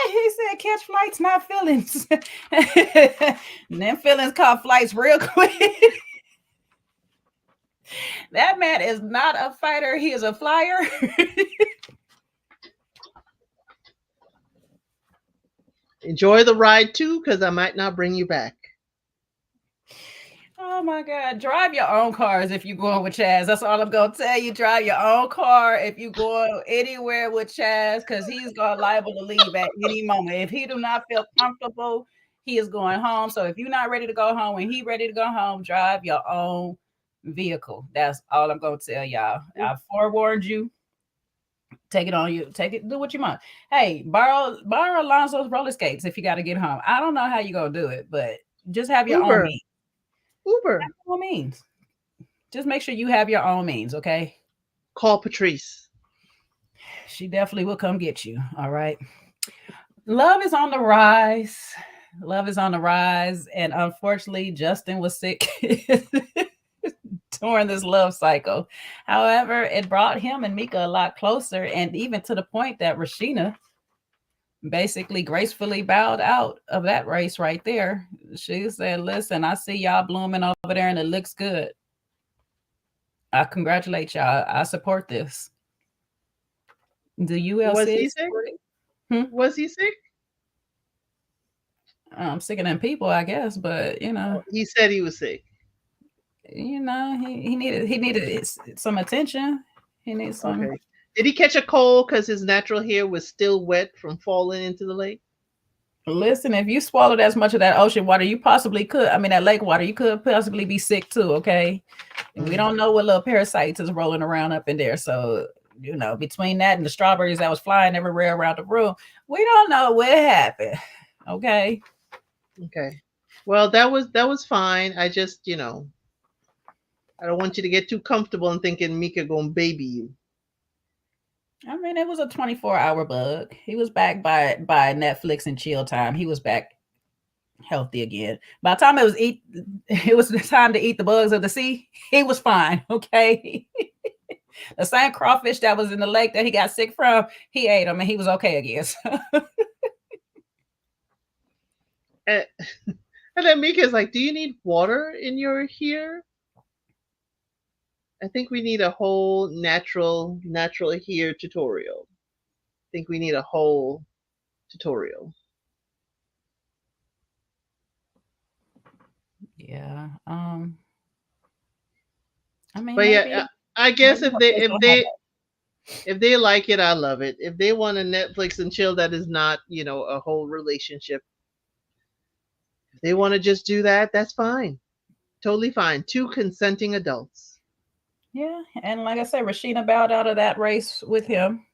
he said catch flights, not feelings. And then feelings caught flights real quick. That man is not a fighter. He is a flyer. Enjoy the ride too, because I might not bring you back. Oh my God. Drive your own cars if you're going with Chaz. That's all I'm going to tell you. Drive your own car if you go anywhere with Chaz, because he's going liable to leave at any moment. If he do not feel comfortable, he is going home. So if you're not ready to go home and he ready to go home, drive your own vehicle. That's all I'm going to tell y'all. I forewarned you. Take it on you. Take it. Do what you want. Hey, borrow Alonso's roller skates if you got to get home. I don't know how you gonna do it, but just have your own Uber. means. Uber. Have your own means. Just make sure you have your own means, okay? Call Patrice. She definitely will come get you. All right. Love is on the rise. Love is on the rise. And unfortunately, Justin was sick during this love cycle. However, it brought him and Mika a lot closer, and even to the point that Rashina basically gracefully bowed out of that race right there. She said, listen, I see y'all blooming over there and it looks good. I congratulate y'all. I support this. Do Was ULC he sick? support it? Was he sick? I'm sicker than people, I guess, but He said he was sick. he needed some attention. He needs some. Okay. Did he catch a cold because his natural hair was still wet from falling into the lake? Listen, if you swallowed as much of that ocean water, you possibly could. I mean, that lake water, you could possibly be sick too. Okay, and we don't know what little parasites is rolling around up in there. So between that and the strawberries that was flying everywhere around the room, we don't know what happened. Okay. Okay. Well, that was fine. I just, I don't want you to get too comfortable and thinking Mika gonna baby you. I mean, it was a 24-hour bug. He was back by Netflix and chill time. He was back healthy again. By the time it was the time to eat the bugs of the sea, he was fine. Okay. The same crawfish that was in the lake that he got sick from, he ate them and he was okay again. And, and then Mika's like, "Do you need water in your hair?" I think we need a whole natural hair tutorial. I think we need a whole tutorial. Yeah. I mean, But maybe yeah, I guess maybe if one they day if he'll have they that. If they like it, I love it. If they want to Netflix and chill, that is not, a whole relationship. If they want to just do that, that's fine. Totally fine. Two consenting adults. Yeah, and like I said, Rashina bowed out of that race with him.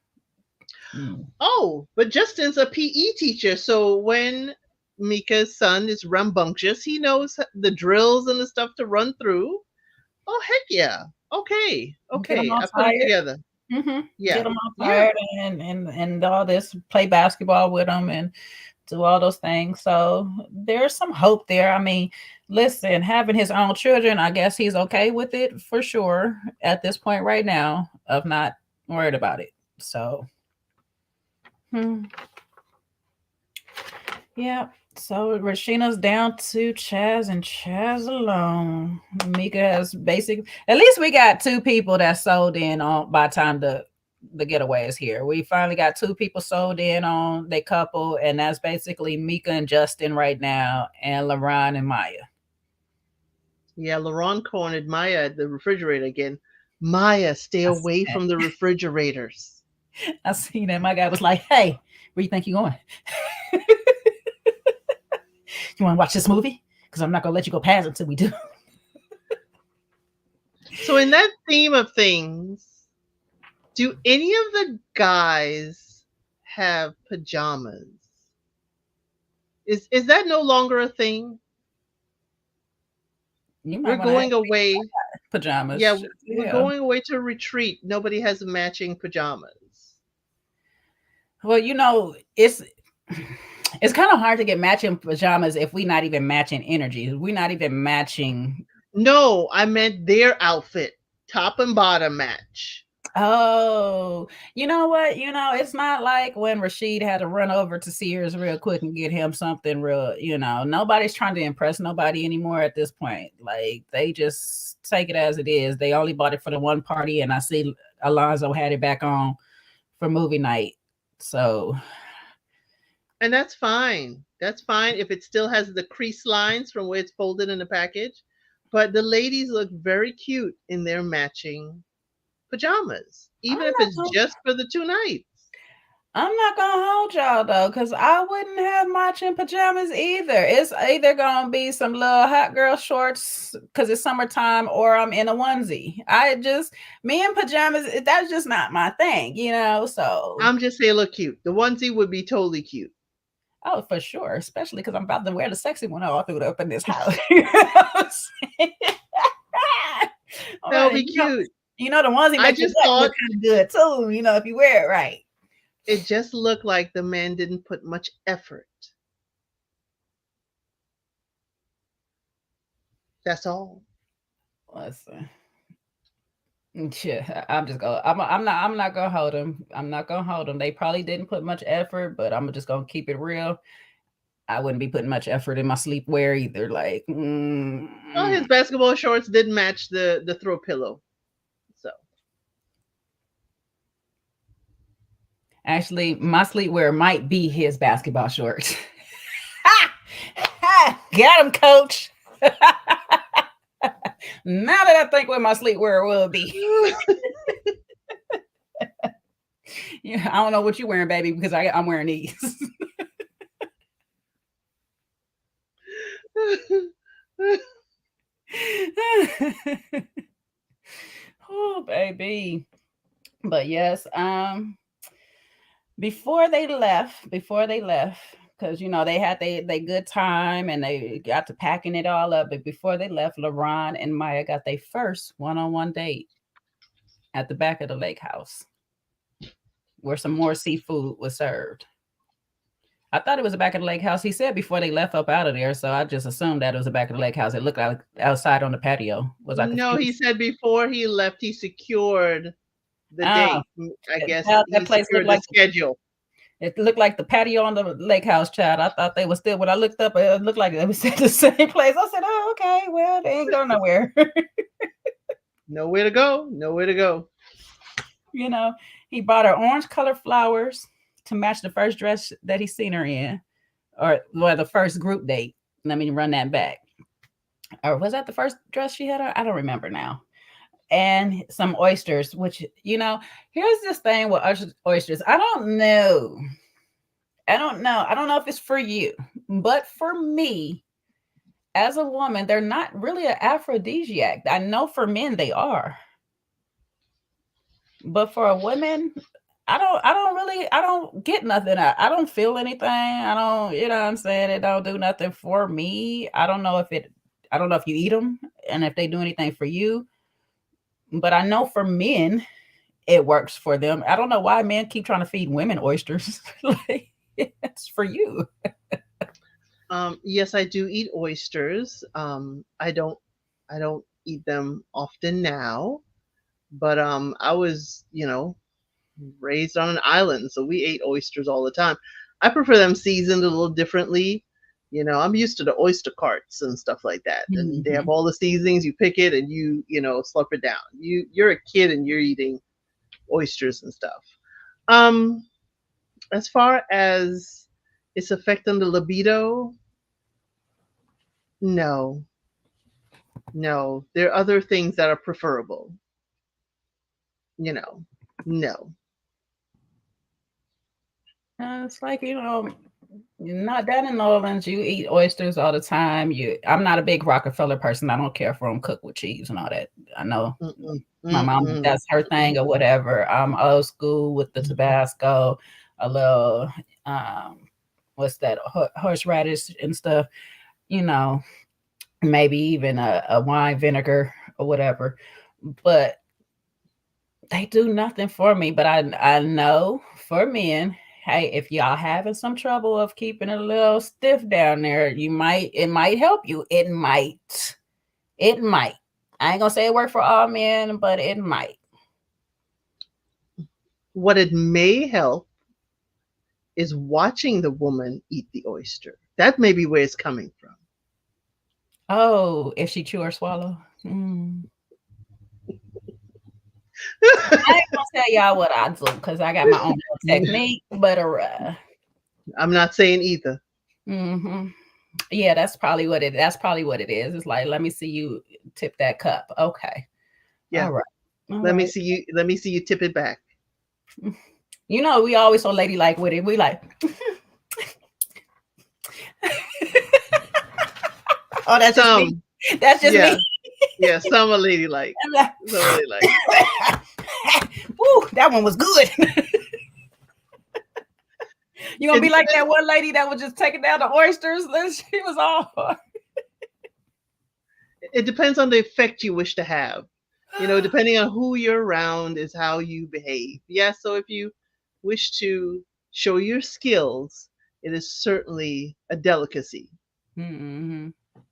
Oh, but Justin's a PE teacher, so when Mika's son is rambunctious, he knows the drills and the stuff to run through. Oh, heck yeah. Okay. Get them Okay. all I put it tired. together. Get Yeah. them all Yeah. tired and all this. Play basketball with them and do all those things. So there's some hope there. I mean, listen, having his own children, I guess he's okay with it for sure at this point right now of not worried about it. So, yeah. So Rashina's down to Chaz and Chaz alone. Mika has at least we got two people that sold in on by the time the getaway is here. We finally got two people sold in on their couple, and that's basically Mika and Justin right now, and LaRon and Maya. Yeah. LaRon cornered Maya at the refrigerator again. Maya, stay away from the refrigerators. I seen that. My guy was like, "Hey, where you think you going? You want to watch this movie? Because I'm not gonna let you go past it until we do." So, in that theme of things, do any of the guys have pajamas? Is that no longer a thing? You might We're want to have going away. pajamas. Yeah, we're Yeah. going away to a retreat. Nobody has matching pajamas. Well, it's kind of hard to get matching pajamas if we're not even matching energies. We're not even matching. No, I meant their outfit, top and bottom match. Oh, you know what? It's not like when Rashid had to run over to Sears real quick and get him something real, nobody's trying to impress nobody anymore at this point. Like they just take it as it is. They only bought it for the one party, and I see Alonzo had it back on for movie night. So, And that's fine. That's fine if it still has the crease lines from where it's folded in the package. But the ladies look very cute in their matching pajamas, even if it's just for the 2 nights. I'm not gonna hold y'all though, because I wouldn't have matching pajamas either. It's either gonna be some little hot girl shorts because it's summertime, or I'm in a onesie. Me and pajamas, that's just not my thing, so. I'm just saying, look cute. The onesie would be totally cute. Oh, for sure, especially because I'm about to wear the sexy one all through up in this house. That would be cute. The onesie I makes your just butt look thought kind of good too, if you wear it right. it just looked like the man didn't put much effort. That's all. Listen. Yeah, I'm not gonna hold them. I'm not gonna hold them. They probably didn't put much effort, but I'm just gonna keep it real. I wouldn't be putting much effort in my sleepwear either. Like, Well, his basketball shorts didn't match the throw pillow. So actually, my sleepwear might be his basketball shorts. Got him, coach. Now that I think what my sleepwear will be. Yeah, I don't know what you're wearing, baby, because I'm wearing these. Oh, baby. But yes, before they left, because they had they good time and they got to packing it all up. But before they left, LaRon and Maya got their first one-on-one date at the back of the lake house, where some more seafood was served. I thought it was the back of the lake house. He said before they left up out of there, so I just assumed that it was the back of the lake house. It looked like outside on the patio. Was I confused? No, he said before he left, he secured the date. I guess he secured the schedule. It looked like the patio on the lake house, Chad. I thought they were still. When I looked up, it looked like they was at the same place. I said, "Oh, okay. Well, they ain't going nowhere." Nowhere to go. Nowhere to go. He bought her orange-colored flowers to match the first dress that he seen her in, or the first group date. Let me run that back. Or was that the first dress she had on? I don't remember now. and some oysters, which, here's this thing with oysters. I don't know. I don't know. I don't know if it's for you, but for me, as a woman, they're not really an aphrodisiac. I know for men they are, but for a woman, I don't get nothing. I don't feel anything. I don't, you know what I'm saying? It don't do nothing for me. I don't know if you eat them and if they do anything for you, but I know for men, it works for them. I don't know why men keep trying to feed women oysters. Like, it's for you. Yes, I do eat oysters. I don't eat them often now, but I was, raised on an island, so we ate oysters all the time. I prefer them seasoned a little differently. I'm used to the oyster carts and stuff like that, and they have Mhm. all the seasonings. You pick it and slurp it down. You're a kid and you're eating oysters and stuff. Um, as far as its effect on the libido, no, no. There are other things that are preferable. You know, no. It's like, not down in New Orleans, you eat oysters all the time. I'm not a big Rockefeller person. I don't care for them cooked with cheese and all that. I know Mm-mm, my mom, mm-mm. that's her thing or whatever. I'm old school with the Tabasco, a little, what's that, horseradish and stuff, you know, maybe even a wine vinegar or whatever. But they do nothing for me. But I know for men, hey, if y'all having some trouble of keeping it a little stiff down there, it might help you. It might. It might. I ain't gonna say it worked for all men, but it might. What it may help is watching the woman eat the oyster. That may be where it's coming from. Oh, if she chew or swallow. I ain't gonna tell y'all what I do because I got my own little technique, but I'm not saying either. hmm yeah, that's probably what it is. It's like, let me see you tip that cup. Okay. Yeah. All right. All right. Let me see you tip it back. We always so ladylike with it. We like, oh, that's just me. Some, That's just me. yeah, yeah, some are ladylike. I'm like, Some are ladylike. ooh, that one was good. You gonna It be like depends, that one lady that was just taking down the oysters? She was all. it depends on the effect you wish to have. Depending on who you're around is how you behave. Yeah, so if you wish to show your skills, it is certainly a delicacy. Mm-hmm.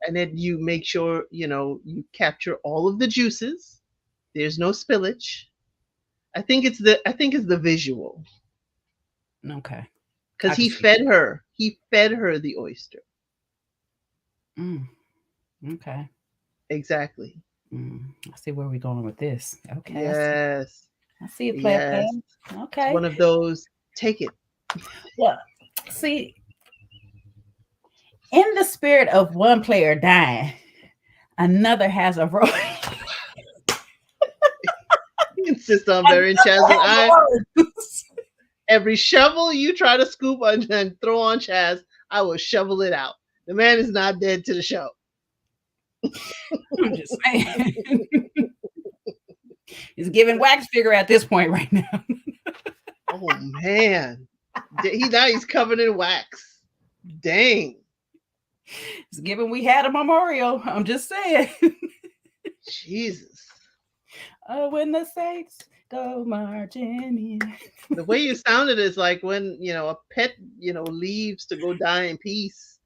And then you make sure, you capture all of the juices. There's no spillage. I think it's the visual. Okay, Because I can he see. fed her. He fed her the oyster. Mm, okay. Exactly. I see where we're going with this. Okay, Yes. I see it, player, player. Yes. It's Okay. one of those take it. Well, see, in the spirit of one player dying, another has a role. You insist on burying Chaz Another and has I. a role. Every shovel you try to scoop on and throw on Chaz, I will shovel it out. The man is not dead to the show. I'm just saying. He's giving wax figure at this point right now. Oh man. He's covered in wax. Dang. It's given we had a memorial. I'm just saying. Jesus. Oh, when the saints go marching in. The way you sounded is like when, a pet, leaves to go die in peace.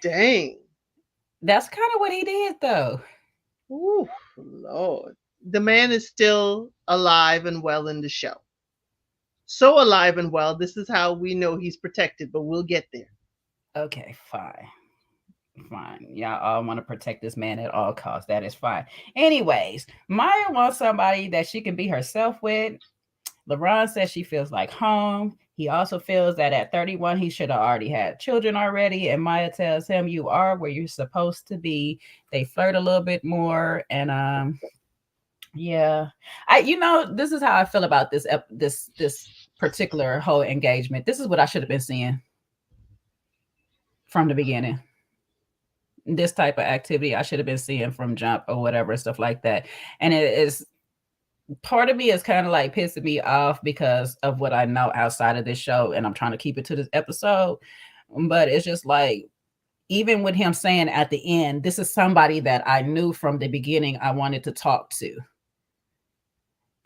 Dang. That's kind of what he did, though. Ooh, Lord. The man is still alive and well in the show. So alive and well, this is how we know he's protected, but we'll get there. Okay, fine. Fine. Y'all all want to protect this man at all costs. That is fine. Anyways, Maya wants somebody that she can be herself with. LeBron says she feels like home. He also feels that at 31, he should have already had children already. And Maya tells him, you are where you're supposed to be. They flirt a little bit more. And Yeah. This is how I feel about this particular whole engagement. This is what I should have been seeing from the beginning. This type of activity I should have been seeing from jump or whatever, stuff like that. And it is part of me is kind of like pissing me off because of what I know outside of this show, and I'm trying to keep it to this episode. But it's just like, even with him saying at the end, this is somebody that I knew from the beginning I wanted to talk to.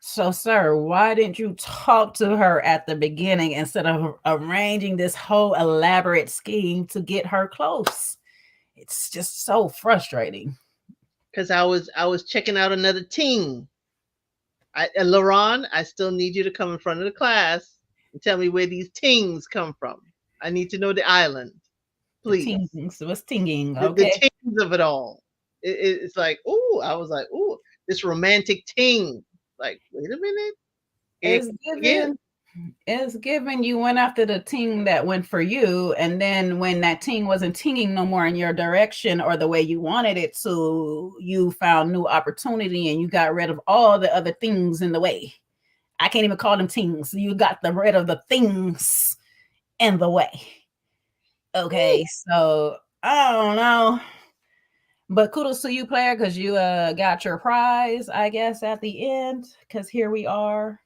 So, sir, why didn't you talk to her at the beginning instead of arranging this whole elaborate scheme to get her close? It's just so frustrating. Because I was checking out another ting. LaRon, I still need you to come in front of the class and tell me where these tings come from. I need to know the island, The please. tinging, what's tinging? The Okay, tings of it all. It's like, ooh, I was like, ooh, this romantic ting. Like, wait a minute. It, it's again, given. It's given you went after the ting that went for you, and then when that ting wasn't tinging no more in your direction or the way you wanted it to, you found new opportunity and you got rid of all the other things in the way. I can't even call them tings. You got rid of the things in the way. Okay, so I don't know. But kudos to you, player, because you got your prize, I guess, at the end. Because here we are.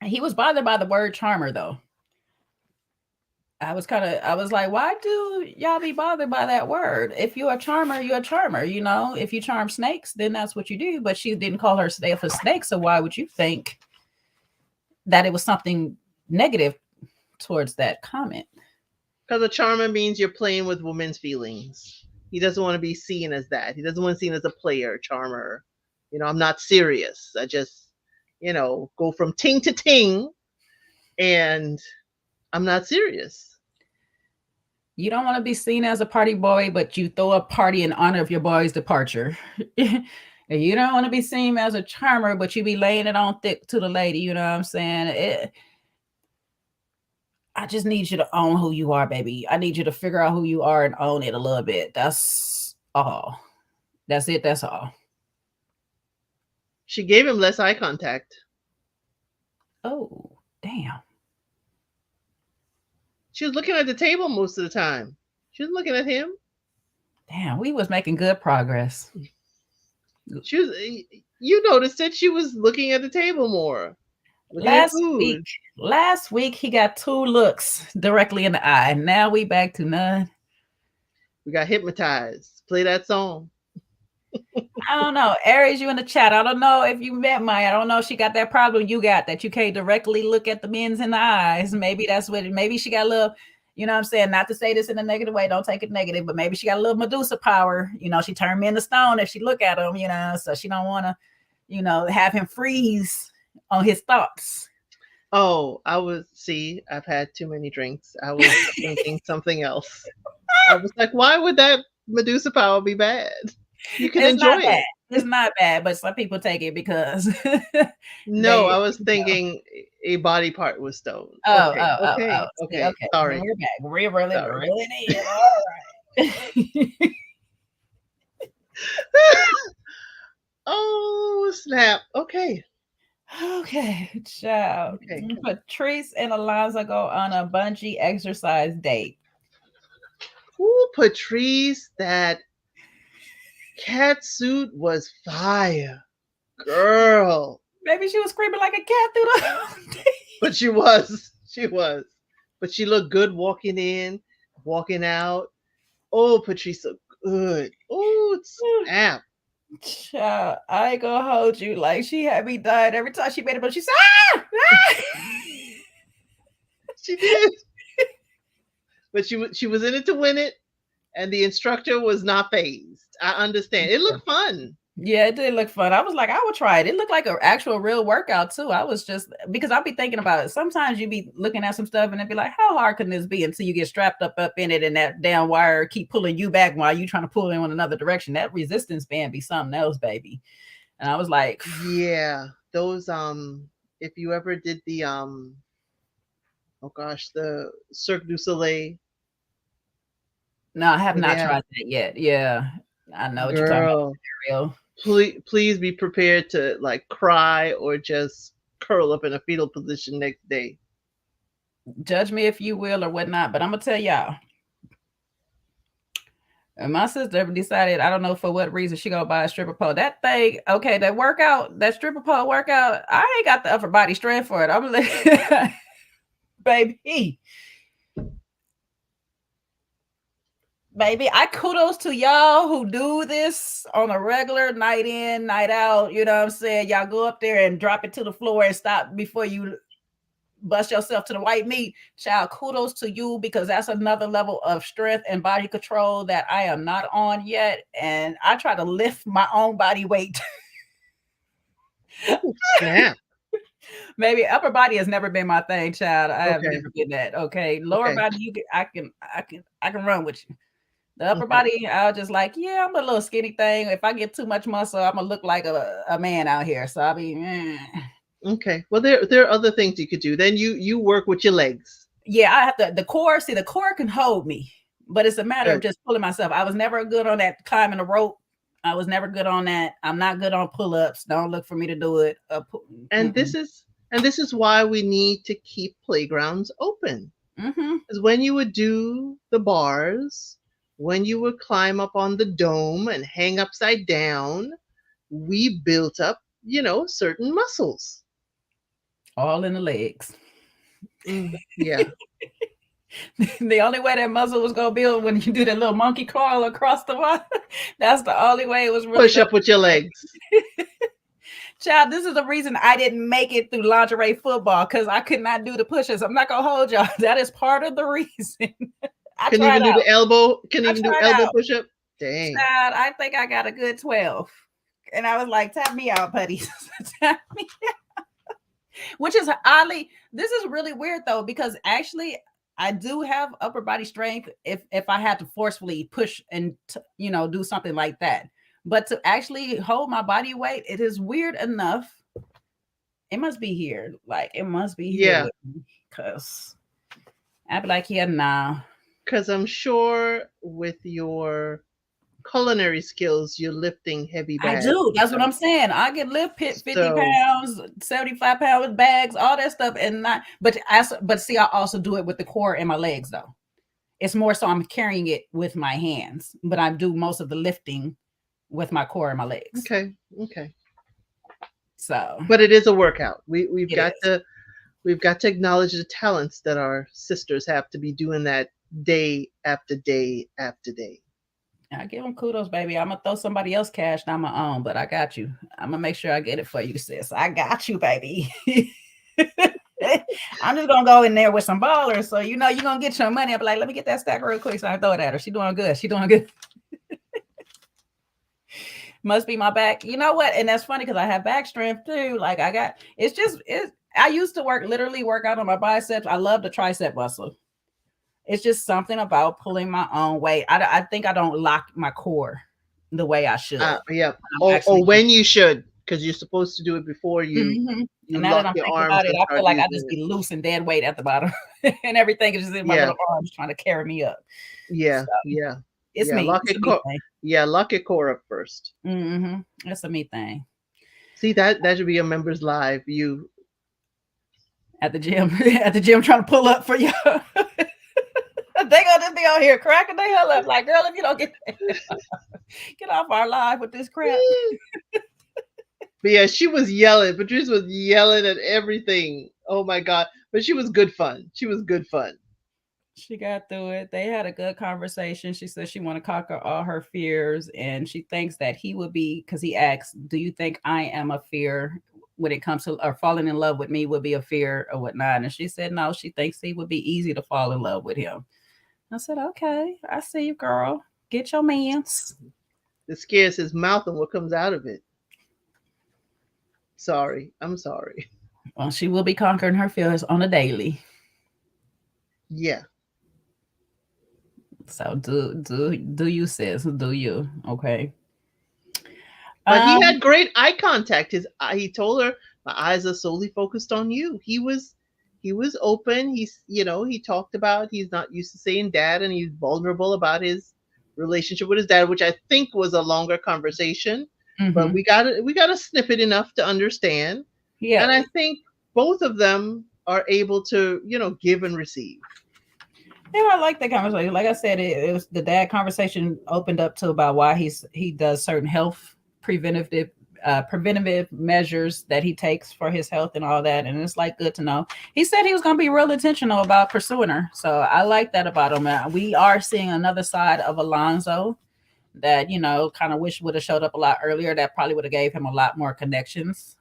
He was bothered by the word charmer, though. I was like, why do y'all be bothered by that word? If you're a charmer, you're a charmer. If you charm snakes, then that's what you do. But she didn't call herself a snake. So why would you think that it was something negative towards that comment? because a charmer means you're playing with women's feelings. He doesn't want to be seen as that. He doesn't want to be seen as a player, charmer. I'm not serious. I just, go from ting to ting, and I'm not serious. You don't want to be seen as a party boy, but you throw a party in honor of your boy's departure. You don't want to be seen as a charmer, but you be laying it on thick to the lady. You know what I'm saying? I just need you to own who you are, baby. I need you to figure out who you are and own it a little bit. That's all. That's it. That's all. She gave him less eye contact. Oh, damn. She was looking at the table most of the time. She was looking at him. Damn, we was making good progress. She was. You noticed that she was looking at the table more, looking at Last week, food. last week he got 2 looks directly in the eye. Now we back to none. We got hypnotized. Play that song. I don't know. Aries, you in the chat. I don't know if you met Maya. I don't know if she got that problem you got that you can't directly look at the men's in the eyes. Maybe that's what maybe she got a little, you know what I'm saying? Not to say this in a negative way, don't take it negative, but maybe she got a little Medusa power. She turned men to stone if she look at him, so she don't want to, have him freeze on his thoughts. Oh, I've had too many drinks. I was thinking something else. I was like, why would that Medusa power be bad? You can It's enjoy not bad. it. It's not bad, but some people take it because No, they, I was thinking a body part was stoned. oh, Okay, oh, oh, oh. okay, See, okay. okay. Sorry, We're back. We really, sorry. really need. All right. Oh, snap. Okay, Okay, ciao. okay. Patrice and Eliza go on a bungee exercise date. Ooh, Patrice, that cat suit was fire. Girl. Maybe she was screaming like a cat through the whole thing. But she was. She was. But she looked good walking in, walking out. Oh, Patrice looked good. Oh, snap. Child, I ain't gonna hold you. Like, she had me dying every time she made it, but she said, ah! She did. But she was in it to win it, and the instructor was not phased. I understand. It looked fun. Yeah, it did look fun. I was like, I would try it. It looked like an actual real workout too. I was just because I'll be thinking about it. Sometimes you be looking at some stuff and it'd be like, how hard can this be until you get strapped up in it and that damn wire keep pulling you back while you trying to pull in another direction. That resistance band be something else, baby. And I was like, Yeah, those if you ever did the oh gosh, the Cirque du Soleil, no, I have where they not have tried that yet. Yeah, I know what you're talking girl, about. Real. please be prepared to like cry or just curl up in a fetal position next day. Judge me if you will or whatnot, but I'm gonna tell y'all. And my sister decided, I don't know for what reason, she gonna buy a stripper pole. That thing, okay, that workout, that stripper pole workout, I ain't got the upper body strength for it. I'm like, baby, baby, I kudos to y'all who do this on a regular night in, night out. You know what I'm saying? Y'all go up there and drop it to the floor and stop before you bust yourself to the white meat. Child, kudos to you, because that's another level of strength and body control that I am not on yet. And I try to lift my own body weight. Ooh, snap. Maybe upper body has never been my thing, child. I have Okay. never been that. Okay. Lower Okay. body, I can run with you. The upper Okay. body, I was just like, yeah, I'm a little skinny thing. If I get too much muscle, I'm gonna look like a man out here. So I'll be Okay. Well, there are other things you could do. Then you work with your legs. yeah, I have to the core. See, the core can hold me, but it's a matter of Good. just pulling myself. I was never good on that climbing the rope. I was never good on that. I'm not good on pull-ups. Don't look for me to do it. And this is why we need to keep playgrounds open. Mm-hmm. Because when you would do the bars, when you would climb up on the dome and hang upside down, we built up, certain muscles. All in the legs. Yeah. The only way that muscle was gonna build when you do that little monkey crawl across the water. That's the only way it was really Push gonna. up with your legs. Child, this is the reason I didn't make it through lingerie football, because I could not do the pushes. I'm not gonna hold y'all. That is part of the reason. I Can tried even do out. the elbow. Can I even do tried elbow out. push up. Dang. Child, I think I got a good 12. And I was like, tap me out, buddy. Tap me. Which is oddly, this is really weird though, because actually I do have upper body strength if I had to forcefully push and do something like that. But to actually hold my body weight, it is weird enough. It must be here. Like it must be here Yeah. with me. Cause I'd be like, yeah, nah. Because I'm sure with your culinary skills, you're lifting heavy I bags do. and That's what stuff. I'm saying. I can lift 50 So, pounds, 75 pound bags, all that stuff. And not, but see, I also do it with the core and my legs though. It's more so I'm carrying it with my hands, but I do most of the lifting with my core and my legs. okay. Okay. So But it is a workout. We've it got is. to acknowledge the talents that our sisters have to be doing that day after day after day. I give them kudos, baby. I'm gonna throw somebody else cash, not my own, but I got you. I'm gonna make sure I get it for you, sis. I got you, baby. I'm just gonna go in there with some ballers, so you're gonna get your money. I'll be like, let me get that stack real quick, so I throw it at her. She doing good. She doing good. Must be my back. You know what? And that's funny because I have back strength too. Like I got. It's. I used to literally work out on my biceps. I love the tricep muscle. It's just something about pulling my own weight. I think I don't lock my core the way I should. Yeah. I'm Or actually. when you should, because you're supposed to do it before you Mhm. you And now that lock I'm your thinking arms about it, and I feel start like I using just it. be loose and dead weight at the bottom, and everything is just in my Yeah. little arms trying to carry me up. Yeah. So Yeah. it's Yeah. me. Lock It's a it me core. thing. Yeah. Lock your core up first. It's a me thing. See that should be a members live. You At the gym, at the gym, trying to pull up for you. They gonna just be on here cracking their hell up, like, girl, if you don't get off our live with this crap. But yeah, she was yelling. Patrice was yelling at everything. Oh my god! But she was good fun. She was good fun. She got through it. They had a good conversation. She said she want to conquer all her fears, and she thinks that he would be, because he asked, "Do you think I am a fear when it comes to or falling in love with me would be a fear or whatnot?" And she said no. She thinks he would be easy to fall in love with him. I said, "Okay, I see you, girl. Get your mans." It scares his mouth and what comes out of it. Sorry, I'm sorry. Well, she will be conquering her fears on a daily. Yeah, So do you, sis? Do you? Okay. but he Um, had great eye contact. He told her, "My eyes are solely focused on you." He was open. He talked about he's not used to saying dad, and he's vulnerable about his relationship with his dad, which I think was a longer conversation. but we got a snippet enough to understand. Yeah. And I think both of them are able to, give and receive. Yeah, I like that conversation. Like I said, it was the dad conversation opened up to about why he does certain health preventative preventative measures that he takes for his health and all that, and it's like good to know. He said he was going to be real intentional about pursuing her, so I like that about him. We are seeing another side of Alonzo that kind of wish would have showed up a lot earlier. That probably would have gave him a lot more connections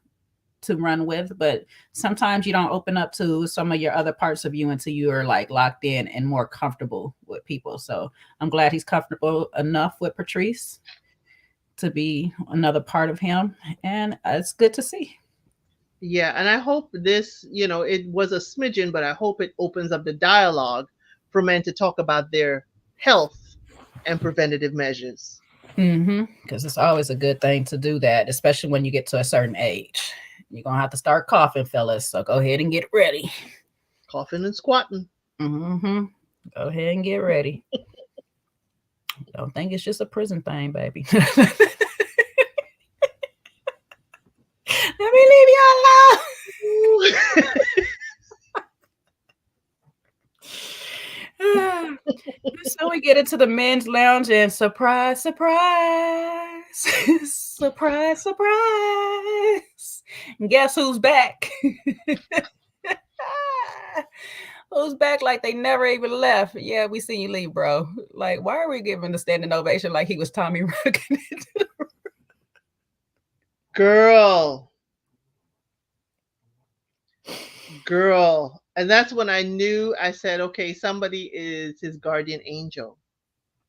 to run with, but sometimes you don't open up to some of your other parts of you until you are like locked in and more comfortable with people. So I'm glad he's comfortable enough with Patrice to be another part of him, and it's good to see. Yeah, and I hope this, it was a smidgen, but I hope it opens up the dialogue for men to talk about their health and preventative measures. Because it's always a good thing to do that, especially when you get to a certain age. You're gonna have to start coughing, fellas, so go ahead and get ready. Coughing and squatting. Go ahead and get ready. Don't think it's just a prison thing, baby. Let me leave you alone. So we get into the men's lounge, and surprise, surprise, surprise, surprise. And guess who's back? Who's back like they never even left? Yeah, we seen you leave, bro. Like, why are we giving the standing ovation like he was Tommy Rookin? Girl. And that's when I knew, I said, okay, somebody is his guardian angel.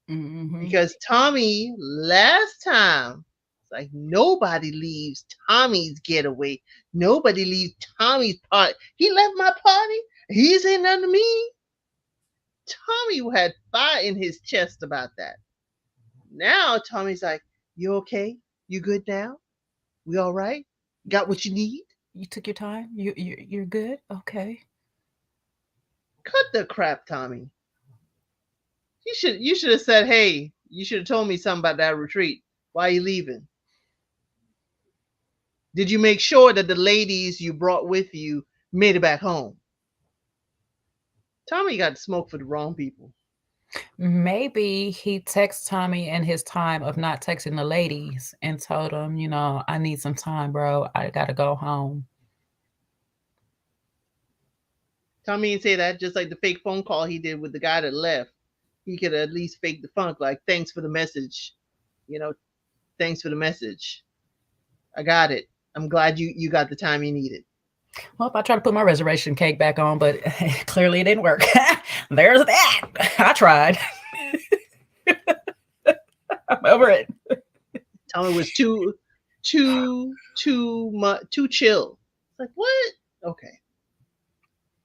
Because Tommy, last time, it's like nobody leaves Tommy's getaway. Nobody leaves Tommy's party. He left my party. He ain't nothing to me. Tommy had fire in his chest about that. Now Tommy's like, you okay? You good now? We all right? Got what you need? You took your time? You're good? Okay. Cut the crap, Tommy. You should have said, hey, you should have told me something about that retreat. Why are you leaving? Did you make sure that the ladies you brought with you made it back home? Tommy got smoke for the wrong people. Maybe he texted Tommy in his time of not texting the ladies and told him, I need some time, bro. I gotta go home. Tommy didn't say that, just like the fake phone call he did with the guy that left. He could at least fake the funk, like, thanks for the message. Thanks for the message. I got it. I'm glad you got the time you needed. Well, I tried to put my reservation cake back on, but clearly it didn't work. There's that. I tried. I'm over it. Tommy was too chill. Like, what? Okay.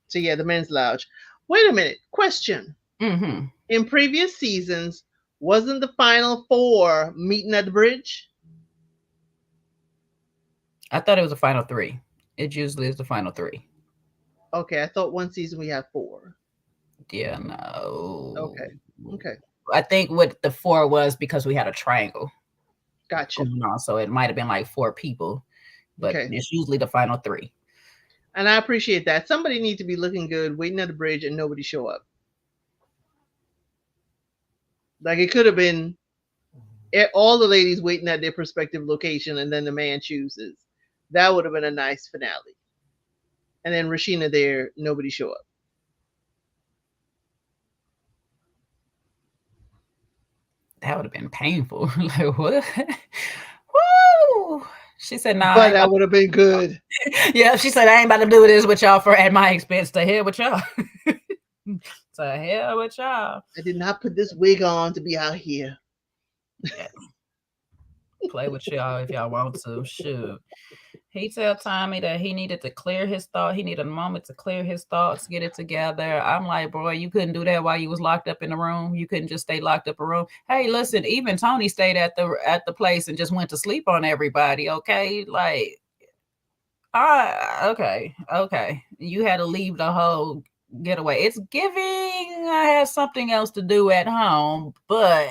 So yeah, the men's lounge. Wait a minute. Question. In previous seasons, wasn't the final four meeting at the bridge? I thought it was the final three. It usually is the final three. Okay, I thought one season we had four. Yeah, no. Okay. I think what the four was because we had a triangle. Gotcha. Going on, so it might have been like four people, but it's usually the final three. And I appreciate that. Somebody needs to be looking good, waiting at the bridge, and nobody show up. Like, it could have been all the ladies waiting at their prospective location, and then the man chooses. That would have been a nice finale. And then Rashina there, nobody show up. That would have been painful. Like, what? Woo! She said, "Nah." But that would have been good. Yeah, she said, "I ain't about to do this with y'all at my expense. To hell with y'all." To hell with y'all. I did not put this wig on to be out here. Yeah. Play with y'all if y'all want to. Shoot. He told Tommy that he needed to clear his thought. He needed a moment to clear his thoughts, get it together. I'm like, boy, you couldn't do that while you was locked up in the room. You couldn't just stay locked up in a room. Hey, listen, even Tony stayed at the place and just went to sleep on everybody. Okay, like, okay. You had to leave the whole getaway. It's giving. I have something else to do at home, but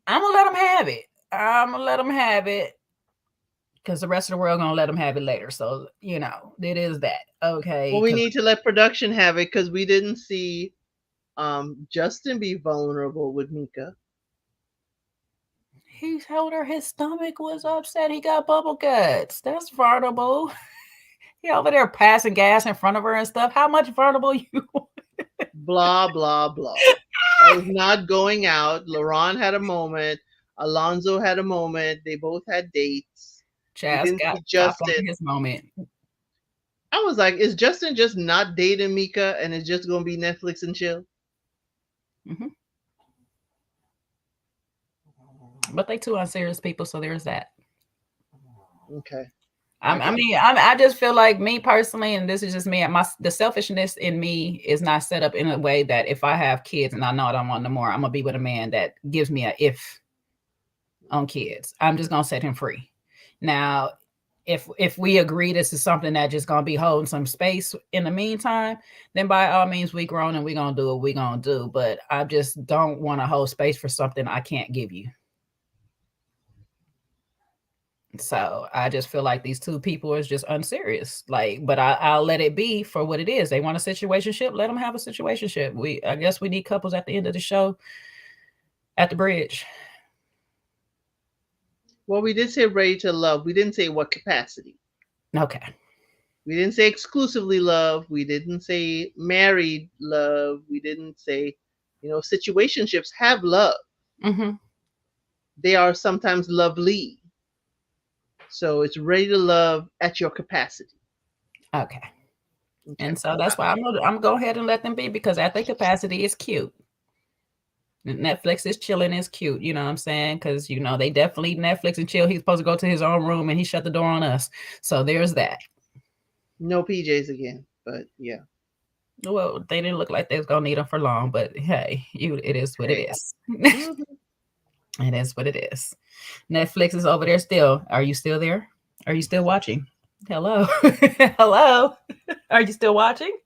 I'm gonna let him have it. I'm gonna let them have it because the rest of the world gonna let them have it later. So it is that Well, okay? we Because need to let production have it because we didn't see Justin be vulnerable with Mika. he told her his stomach was upset. He got bubble guts. That's vulnerable. He over there passing gas in front of her and stuff. How much vulnerable you? Blah blah blah. That was not going out. LaRon had a moment. Alonzo had a moment. They both had dates. We Chaz didn't got see stopped on Justin. his moment. I was like, is Justin just not dating Mika and it's just gonna be Netflix and chill? Hmm. But they two unserious people, so there's that. Okay, I, I I got mean, I just feel like me personally, and this is just me. The selfishness in me is not set up in a way that if I have kids and I know I don't want no more, I'm gonna be with a man that gives me a if on kids. I'm just gonna set him free. Now, if we agree this is something that just gonna be holding some space in the meantime, then by all means we grown and we gonna do what we gonna do. But I just don't want to hold space for something I can't give you. So I just feel like these two people is just unserious. Like, but I'll let it be for what it is. They want a situationship, let them have a situationship. I guess we need couples at the end of the show at the bridge. Well, we did say ready to love. We didn't say what capacity. Okay. We didn't say exclusively love. We didn't say married love. We didn't say, situationships have love. Mm-hmm. They are sometimes lovely. So it's ready to love at your capacity. Okay. Okay. And so that's why I'm gonna go ahead and let them be because at their capacity it's cute. Netflix is chilling is cute, you know what I'm saying? Because they definitely Netflix and chill. He's supposed to go to his own room and he shut the door on us. So there's that. No PJs again, but yeah. Well, they didn't look like they was gonna need them for long, but hey, it is what it Hey. is. Mhm. It is what it is. Netflix is over there still. Are you still there? Are you still watching? Hello. Hello. Are you still watching?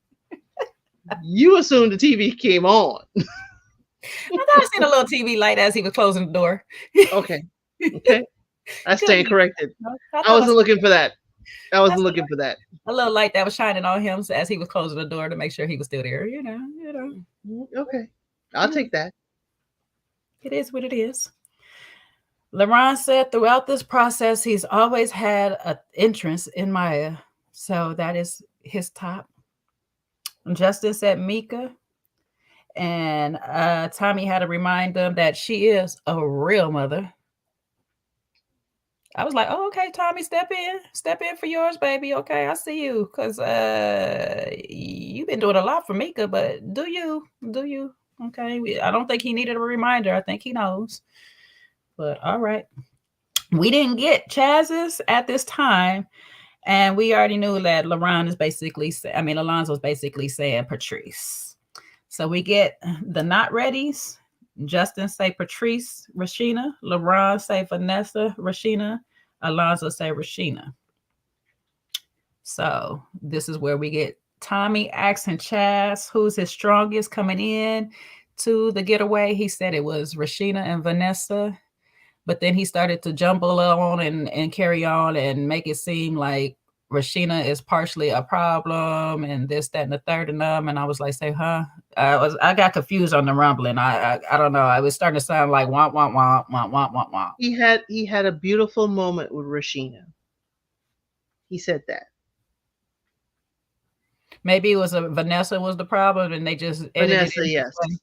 You assumed the TV came on. I thought I seen a little TV light as he was closing the door. Okay. Okay. I Could stand be. corrected. I I thought wasn't looking for that. I I wasn't saw looking for that. a little light that was shining on him as he was closing the door to make sure he was still there. Okay. I'll You know, take that. it is what it is. LaRon said throughout this process, he's always had an interest in Maya. So that is his top. Justin said Mika. And Tommy had to remind them that she is a real mother. I was like, oh, okay, Tommy, step in for yours, baby. Okay, I see you, cause you've been doing a lot for Mika, but do you? Okay, I don't think he needed a reminder. I think he knows. But all right, we didn't get Chaz's at this time, and we already knew that LaRon is basically, Alonzo's basically saying Patrice. So we get the not readies. Justin say Patrice, Rashina. LaRon say Vanessa, Rashina. Alonzo say Rashina. So this is where we get Tommy asking Chaz who's his strongest coming in to the getaway. He said it was Rashina and Vanessa, but then he started to jumble on and carry on and make it seem like Rashina is partially a problem and this, that, and the third and them. And I was like, say, huh? I got confused on the rumbling. I don't know. I was starting to sound like womp womp womp womp womp womp womp. He had a beautiful moment with Rashina. He said that. Maybe it was Vanessa was the problem and they just edited Vanessa, it this yes. way.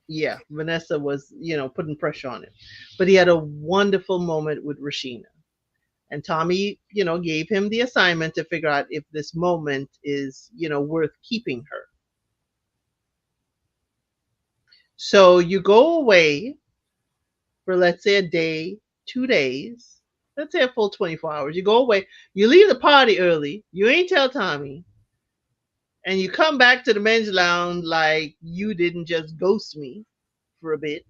Yeah, Vanessa was, putting pressure on him. But he had a wonderful moment with Rashina. And Tommy, gave him the assignment to figure out if this moment is, worth keeping her. So you go away for, let's say, a day, 2 days, let's say a full 24 hours. You go away, you leave the party early, you ain't tell Tommy, and you come back to the men's lounge like you didn't just ghost me for a bit.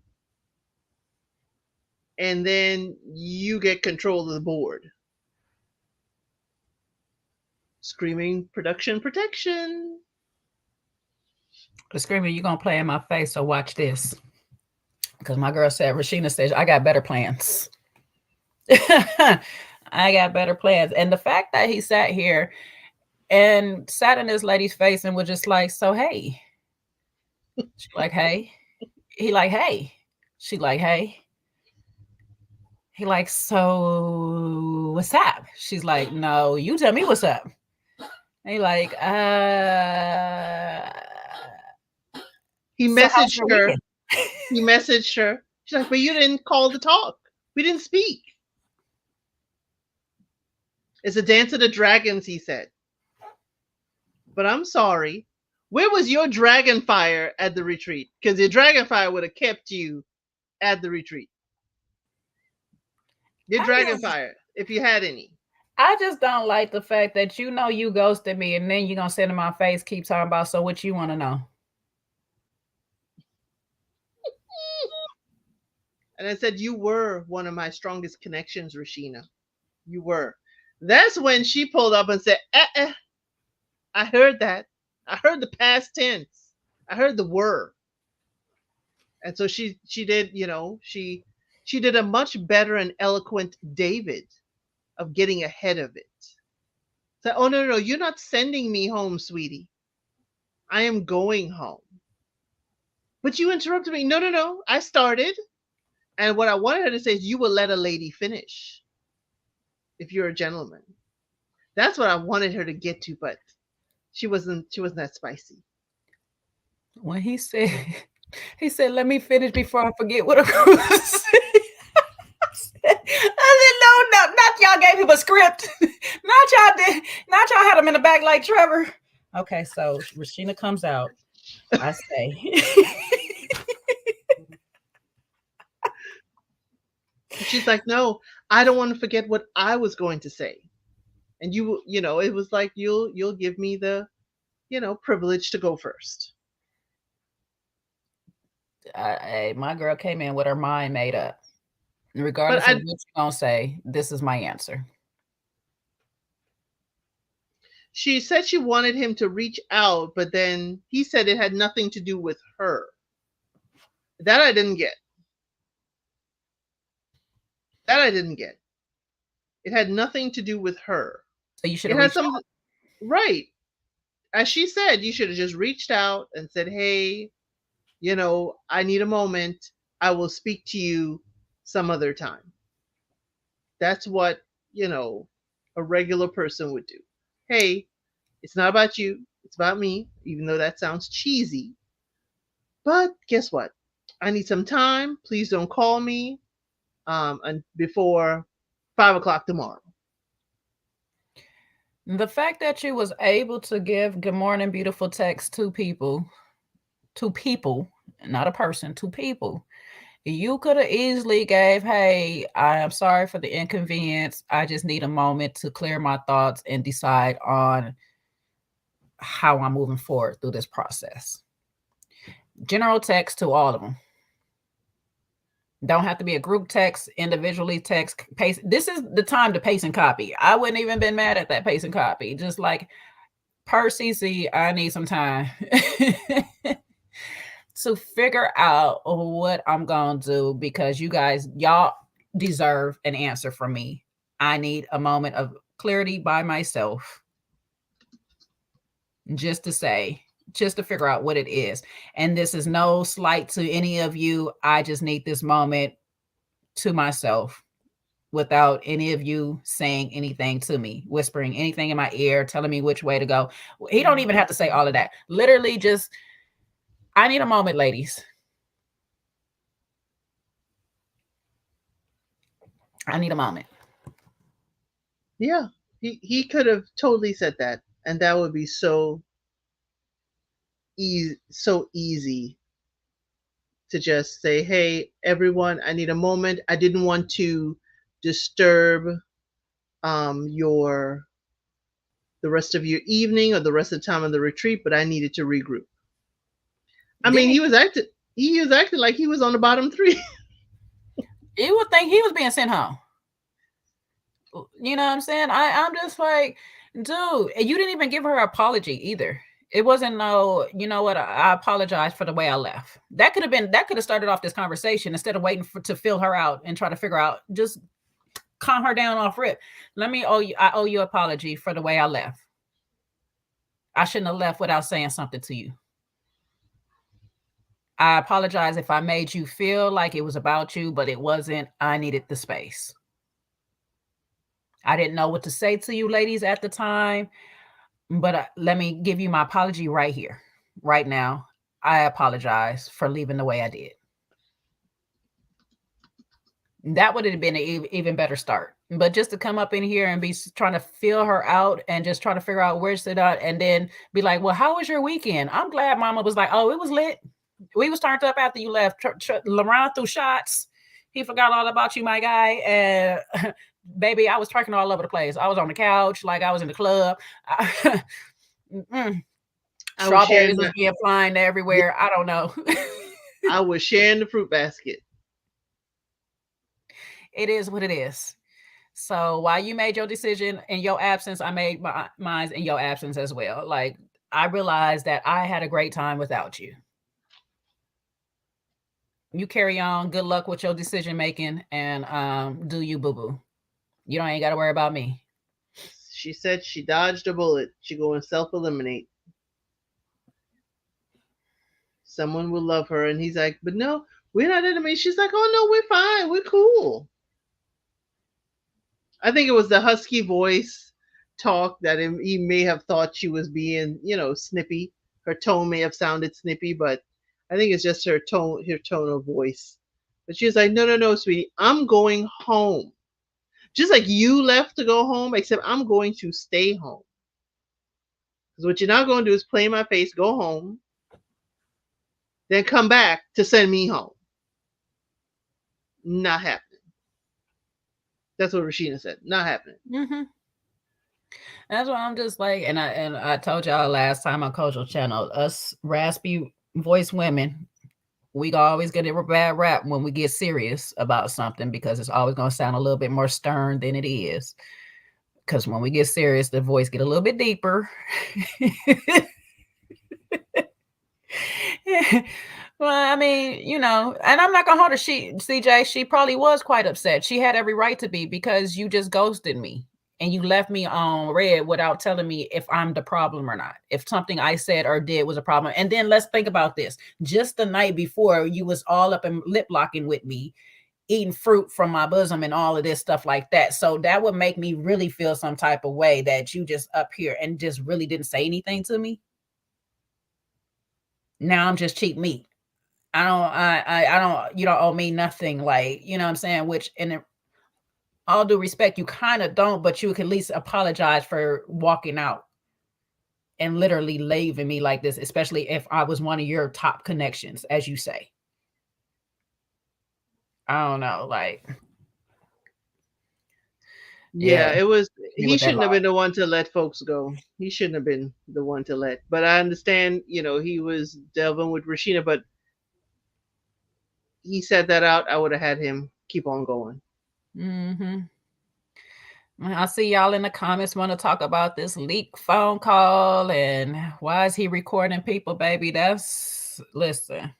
And then you get control of the board. Screaming production protection. The screaming, you're gonna play in my face, so watch this. Because my girl said, Rashina says, I got better plans. I got better plans. And the fact that he sat here and sat in this lady's face and was just like, so hey. She like, hey. He like, hey. She like, hey. He like, so what's up? She's like, no, you tell me what's up. And he like, He so how's messaged your her. weekend? He messaged her. She's like, but you didn't call to talk. We didn't speak. It's a dance of the dragons, he said. But I'm sorry. Where was your dragon fire at the retreat? Because your dragon fire would have kept you at the retreat. Your I dragon just fire, if you had any. I just don't like the fact that you know you ghosted me and then you're gonna sit in my face, keep talking about so what you want to know. And I said, you were one of my strongest connections, Rashina. You were. That's when she pulled up and said, I heard that. I heard the past tense. I heard the were. And so she did, she did a much better and eloquent David of getting ahead of it. So, oh no, you're not sending me home, sweetie. I am going home. But you interrupted me. No. I started. And what I wanted her to say is you will let a lady finish if you're a gentleman. That's what I wanted her to get to, but she wasn't that spicy. When he said he said, let me finish before I forget what I'm going to say. I said, no, not y'all gave him a script. Not y'all did. Not y'all had him in the back like Trevor. Okay, so Rashina comes out. I say, She's like, no, I don't want to forget what I was going to say. And it was like you'll give me the, privilege to go first. hey, my girl came in with her mind made up. But Regardless of what you're gonna say, this is my answer. she said she wanted him to reach out, but then he said it had nothing to do with her. That I didn't get. That I didn't get. It had nothing to do with her. So you should It have had reached some right. As she said, you should have just reached out and said, "Hey, I need a moment. I will speak to you some other time." That's what, a regular person would do. Hey, it's not about you. It's about me, even though that sounds cheesy. But guess what? I need some time. Please don't call me and before 5 o'clock tomorrow. the fact that you was able to give good morning beautiful text to people, not a person, to people. You could have easily gave, hey, I am sorry for the inconvenience. I just need a moment to clear my thoughts and decide on how I'm moving forward through this process. General text to all of them. Don't have to be a group text, individually text, paste. This is the time to paste and copy. I wouldn't even been mad at that paste and copy. Just like per CC, I need some time to figure out what I'm gonna do because y'all deserve an answer from me. I need a moment of clarity by myself just to figure out what it is. And this is no slight to any of you. I just need this moment to myself without any of you saying anything to me, whispering anything in my ear, telling me which way to go. He don't even have to say all of that. Literally just, I need a moment, ladies. I need a moment. Yeah, he could have totally said that, and that would be so easy to just say, "Hey, everyone, I need a moment. I didn't want to disturb your the rest of your evening or the rest of the time of the retreat, but I needed to regroup." I Then mean, he was acting like he was on the bottom three. you would think he was being sent home. You know what I'm saying? I'm just like, dude, you didn't even give her an apology either. It wasn't no, you know what? I apologize for the way I left. That could have started off this conversation instead of waiting to fill her out and try to figure out. Just calm her down off rip. I owe you apology for the way I left. I shouldn't have left without saying something to you. I apologize if I made you feel like it was about you, but it wasn't. I needed the space. I didn't know what to say to you ladies at the time, but let me give you my apology right here, right now. I apologize for leaving the way I did. That would have been an even better start. But just to come up in here and be trying to feel her out and just trying to figure out where's it at, and then be like, well, how was your weekend? I'm glad Mama was like, oh, it was lit. We was turned up after you left. LaRon threw shots. He forgot all about you, my guy. And baby, I was twerking all over the place. I was on the couch like I was in the club. Strawberries was being flying everywhere. I don't know. I was sharing the fruit basket. It is what it is. So while you made your decision in your absence, I made mine in your absence as well. Like, I realized that I had a great time without you. You carry on. Good luck with your decision making, and do you, boo boo. You ain't got to worry about me. She said she dodged a bullet. She go and self-eliminate. Someone will love her, and he's like, but no, we're not enemies. She's like, oh no, we're fine. We're cool. I think it was the husky voice talk that he may have thought she was being, snippy. Her tone may have sounded snippy, but I think it's just her tone of voice. But she was like, no, no, no, sweetie, I'm going home. Just like you left to go home, except I'm going to stay home. Because what you're not going to do is play in my face, go home, then come back to send me home. Not happening. That's what Rashina said. Not happening. Mm-hmm. That's why I'm just like, and I told y'all last time on Cultural Channel, us raspy voice women, we always get a bad rap when we get serious about something, because it's always going to sound a little bit more stern than it is. Because when we get serious, the voice get a little bit deeper. Well, I mean, and I'm not gonna hold her. CJ, she probably was quite upset. She had every right to be, because you just ghosted me and you left me on red without telling me if I'm the problem or not, if something I said or did was a problem. And then let's think about this. Just the night before, you was all up and lip locking with me, eating fruit from my bosom and all of this stuff like that. So that would make me really feel some type of way, that you just up here and just really didn't say anything to me. Now I'm just cheap meat. I don't, you don't owe me nothing. Like, you know what I'm saying? Which, in all due respect, you kind of don't, but you can at least apologize for walking out and literally leaving me like this, especially if I was one of your top connections, as you say. I don't know. Like, yeah, it was, he shouldn't have been the one to let folks go. He shouldn't have been the one to let, but I understand, he was delving with Rashina, but he said that out, I would have had him keep on going. Mm-hmm. I see y'all in the comments want to talk about this leak phone call and why is he recording people, baby? Listen,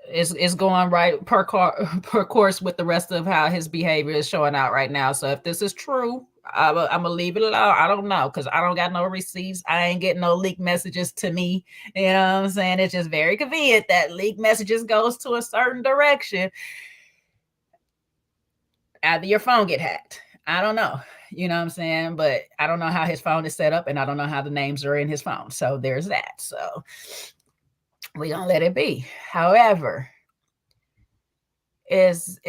it's going right per course with the rest of how his behavior is showing out right now. So if this is true, I'm gonna leave it alone. I don't know, because I don't got no receipts. I ain't getting no leak messages to me. You know what I'm saying? It's just very convenient that leak messages goes to a certain direction. Either your phone get hacked. I don't know. You know what I'm saying? But I don't know how his phone is set up, and I don't know how the names are in his phone. So there's that. So we gonna let it be. However, it's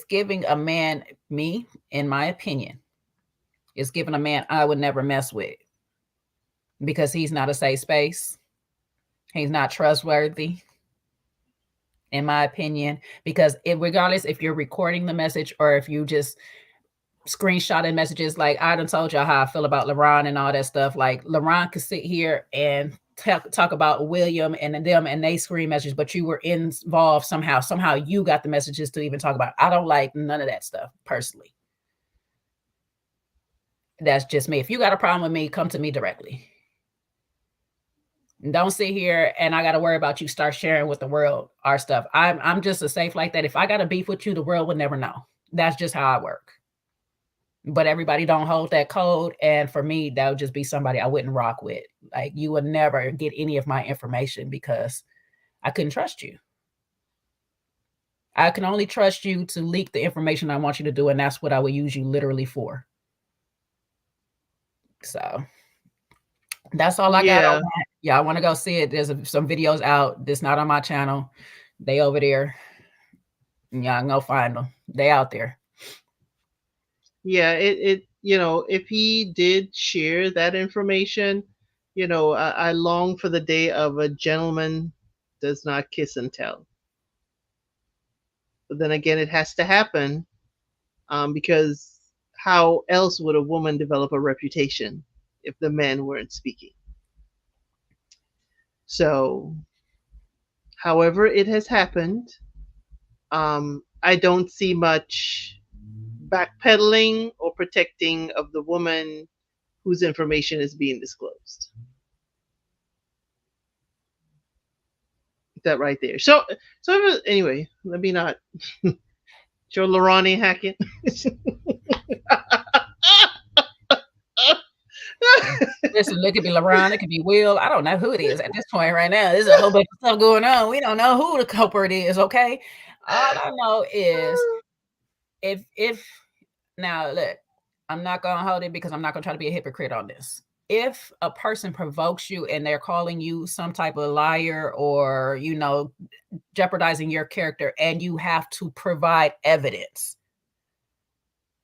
giving a man, me, in my opinion, it's giving a man I would never mess with, because he's not a safe space. He's not trustworthy, in my opinion, because regardless if you're recording the message or if you just screenshotting messages, like I done told y'all how I feel about LaRon and all that stuff. Like, LaRon could sit here and talk about William and them and they screen messages, but you were involved somehow you got the messages to even talk about it. I don't like none of that stuff personally. That's just me. If you got a problem with me, come to me directly. Don't sit here and I got to worry about you start sharing with the world our stuff. I'm just a safe like that. If I got a beef with you, the world would never know. That's just how I work. But everybody don't hold that code, and for me, that would just be somebody I wouldn't rock with. Like, you would never get any of my information because I couldn't trust you. I can only trust you to leak the information I want you to do, and that's what I would use you literally for. So that's all I got on that. Yeah, I want to go see it. There's some videos out. That's not on my channel. They over there. Yeah, I can go find them. They out there. Yeah, it if he did share that information, I long for the day of a gentleman does not kiss and tell. But then again, it has to happen, because how else would a woman develop a reputation if the men weren't speaking? So, however it has happened, I don't see much backpedaling or protecting of the woman whose information is being disclosed. That right there. So anyway, let me not show Lorani hacking. Listen, it could be LeBron, it could be Will. I don't know who it is at this point right now. There's a whole bunch of stuff going on. We don't know who the culprit is, okay? All I know is if now look, I'm not gonna hold it because I'm not gonna try to be a hypocrite on this. If a person provokes you and they're calling you some type of liar or jeopardizing your character, and you have to provide evidence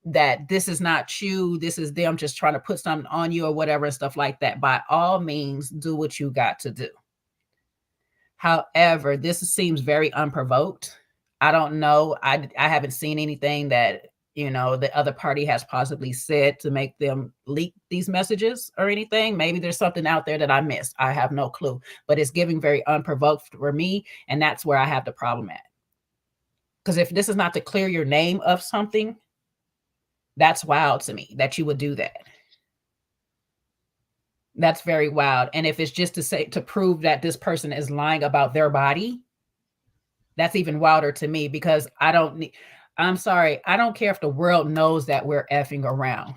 that this is not you, this is them just trying to put something on you or whatever and stuff like that, by all means, do what you got to do. However, this seems very unprovoked. I don't know. I haven't seen anything that, the other party has possibly said to make them leak these messages or anything. Maybe there's something out there that I missed. I have no clue, but it's giving very unprovoked for me. And that's where I have the problem at. Because if this is not to clear your name of something, that's wild to me that you would do that. That's very wild. And if it's just to prove that this person is lying about their body, that's even wilder to me, because I'm sorry, I don't care if the world knows that we're effing around.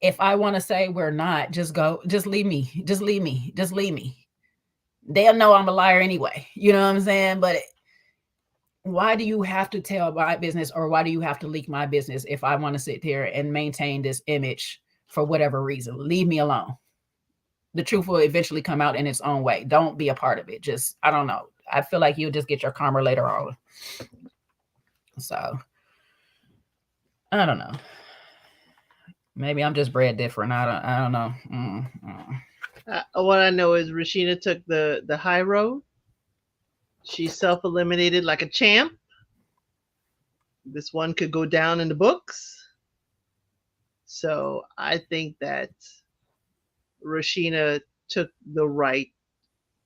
If I want to say we're not, just leave me. Just leave me. They'll know I'm a liar anyway. You know what I'm saying? But why do you have to tell my business, or why do you have to leak my business if I want to sit here and maintain this image for whatever reason? Leave me alone. The truth will eventually come out in its own way. Don't be a part of it. Just, I don't know. I feel like you'll just get your karma later on. So, I don't know. Maybe I'm just bred different. I don't know. What I know is Rashina took the high road. She self-eliminated like a champ. This one could go down in the books. So I think that Rashina took the right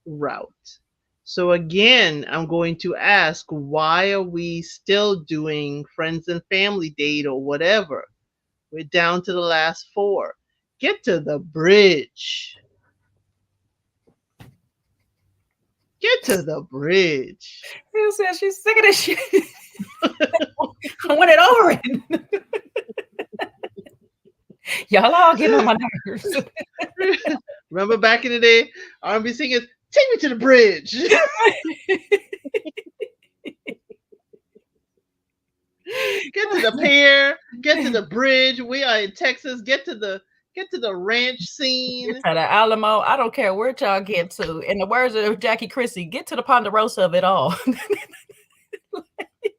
route. So again, I'm going to ask, why are we still doing friends and family date or whatever? We're down to the last 4. Get to the bridge. Get to the bridge. Who says she's sick of this shit? I want it over it. Y'all all getting on my nerves. Remember back in the day, R&B singers, take me to the bridge. Get to the pier. Get to the bridge. We are in Texas. Get to the ranch scene. Get to the Alamo. I don't care where y'all get to. In the words of Jackie Christie, get to the Ponderosa of it all.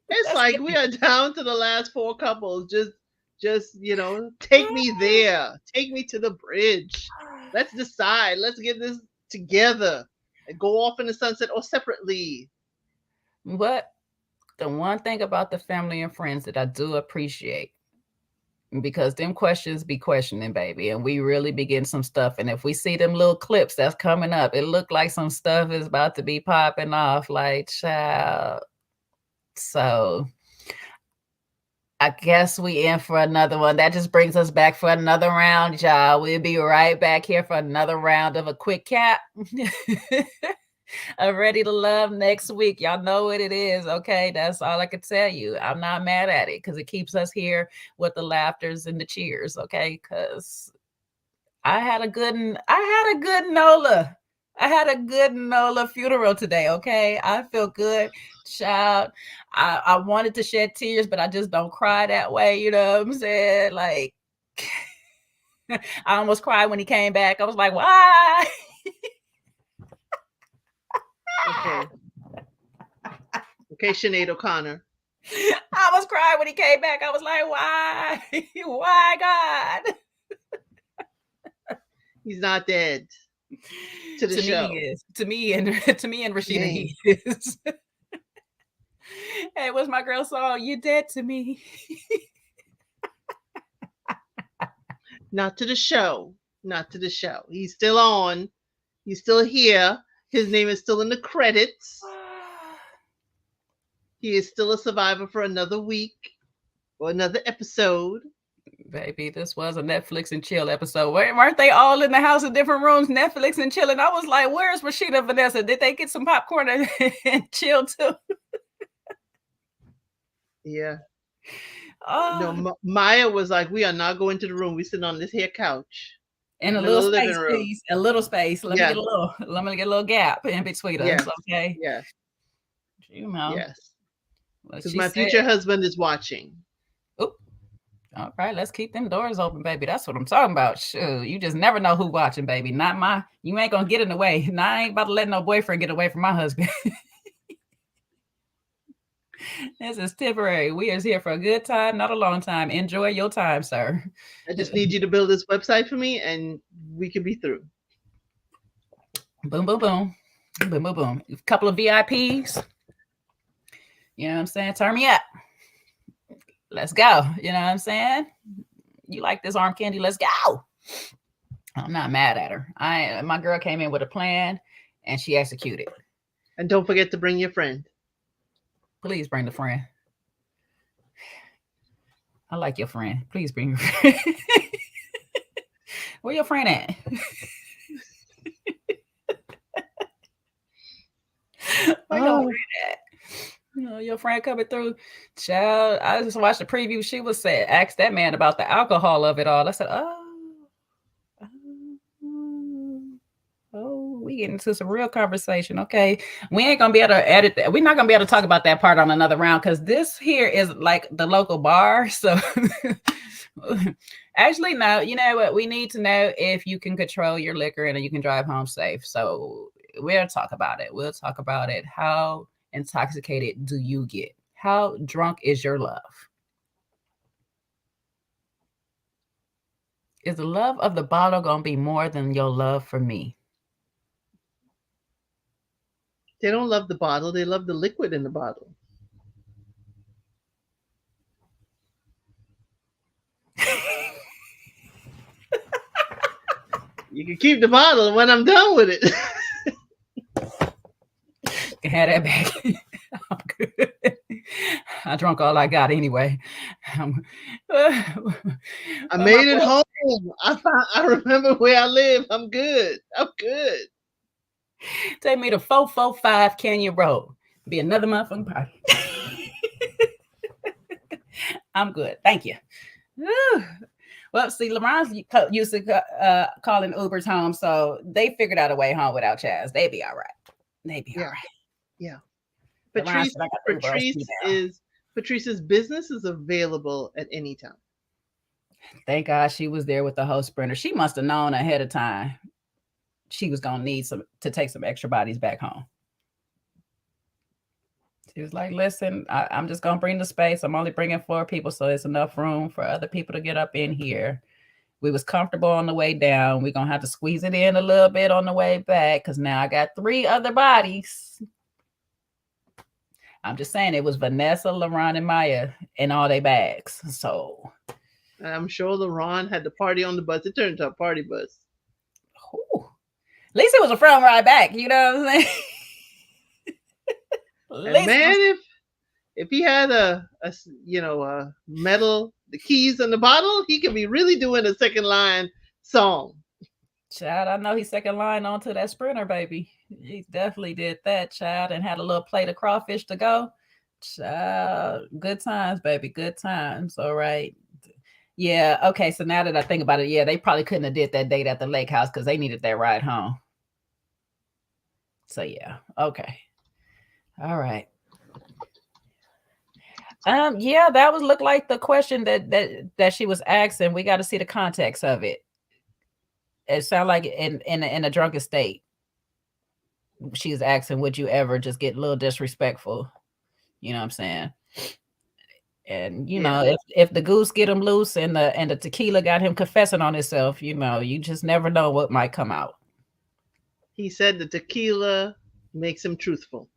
It's like we are down to the last 4 couples. Just take me there. Take me to the bridge. Let's decide. Let's get this together and go off in the sunset or separately. But the one thing about the family and friends that I do appreciate, because them questions be questioning, baby, and we really begin some stuff. And if we see them little clips that's coming up, it look like some stuff is about to be popping off, like, child. So I guess we in for another one. That just brings us back for another round, y'all. We'll be right back here for another round of a quick cap. I'm ready to love next week. Y'all know what it is. Okay. That's all I can tell you. I'm not mad at it because it keeps us here with the laughters and the cheers. Okay. Because I had a good Nola. I had a good Nola funeral today. Okay. I feel good. Child. I wanted to shed tears, but I just don't cry that way. You know what I'm saying? Like, I almost cried when he came back. I was like, why? Okay. Okay, Sinead O'Connor. I was crying when he came back. I was like, why? Why, God? He's not dead. To the show. Me, he is. To me and Rashida, Dang. he is. Hey, what's my girl song? You dead to me. Not to the show. Not to the show. He's still on. He's still here. His name is still in the credits. He is still a survivor for another week or another episode. Baby, this was a Netflix and chill episode. Weren't they all in the house in different rooms, Netflix and chilling? I was like, where's Rashida and Vanessa? Did they get some popcorn and chill too? Yeah. No, Maya was like, we are not going to the room. We sitting on this here couch. In a little space, please. A little space. Let me get a little gap in between us. Okay. Yeah. You know. Yes. Because my future husband is watching. Oop. All right, let's keep them doors open, baby. That's what I'm talking about. Shoot, you just never know who watching, baby. You ain't gonna get in the way. I ain't about to let no boyfriend get away from my husband. This is temporary. We are here for a good time, not a long time. Enjoy your time, sir. I just need you to build this website for me and we can be through. Boom, boom, boom. Boom, boom, boom. A couple of VIPs. You know what I'm saying? Turn me up. Let's go. You know what I'm saying? You like this arm candy? Let's go. I'm not mad at her. My girl came in with a plan and she executed. And don't forget to bring your friend. Please bring the friend. I like your friend. Please bring your friend. Where your friend at? Where your friend at? You know, your friend coming through. Child, I just watched the preview. She was saying, asked that man about the alcohol of it all. I said, we getting into some real conversation. Okay. We ain't gonna be able to edit that. We're not gonna be able to talk about that part on another round because this here is like the local bar. So actually, no, you know what? We need to know if you can control your liquor and you can drive home safe. So we'll talk about it. We'll talk about it. How intoxicated do you get? How drunk is your love? Is the love of the bottle gonna be more than your love for me? They don't love the bottle. They love the liquid in the bottle. You can keep the bottle when I'm done with it. Can have that back. I'm good. I drunk all I got anyway. I made it home. I remember where I live. I'm good. Take me to 445 Canyon Road. Be another motherfucking party. I'm good. Thank you. Well, see, LeBron used to calling Ubers home, so they figured out a way home without Chaz. They'd be all right. Yeah. Patrice's business is available at any time. Thank God she was there with the whole sprinter. She must have known ahead of time she was gonna need to take some extra bodies back home. She was like, listen, I'm just gonna bring the space. I'm only bringing 4 people, so there's enough room for other people to get up in here. We was comfortable on the way down. We're gonna have to squeeze it in a little bit on the way back because now I got 3 other bodies. I'm just saying it was Vanessa, LaRon, and Maya in all their bags. So I'm sure LaRon had the party on the bus. It turned into a party bus. Ooh. At least it was a front ride back. You know what I'm saying? Man, if he had a metal the keys in the bottle, he could be really doing a second line song. Child, I know he's second line onto that sprinter, baby. He definitely did that, child, and had a little plate of crawfish to go. Child, good times, baby, good times. All right. Yeah, okay. So now that I think about it, yeah, they probably couldn't have did that date at the lake house because they needed that ride home. So yeah, okay. All right. Yeah, that was look like the question that she was asking. We got to see the context of it. It sounded like in a drunken state. She was asking, would you ever just get a little disrespectful? You know what I'm saying? And Yeah. if the goose get him loose and the tequila got him confessing on himself, you just never know what might come out. He said the tequila makes him truthful.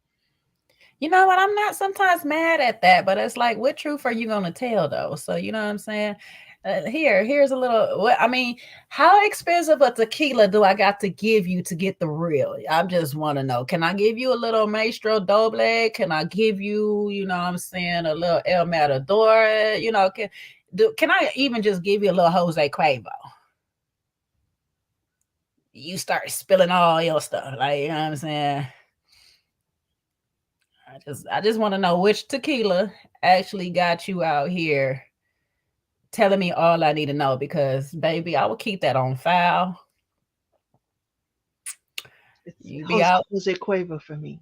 You know what? I'm not sometimes mad at that, but it's like, what truth are you gonna tell though? So you know what I'm saying? Here's a little. What I mean, how expensive a tequila do I got to give you to get the real? I just want to know. Can I give you a little Maestro Doble? Can I give you, you know what I'm saying, a little El Matador? Can I even just give you a little Jose Cuervo? You start spilling all your stuff, like you know what I'm saying. I just want to know which tequila actually got you out here telling me all I need to know because baby, I will keep that on file. It's You be out. Jose Cuervo for me.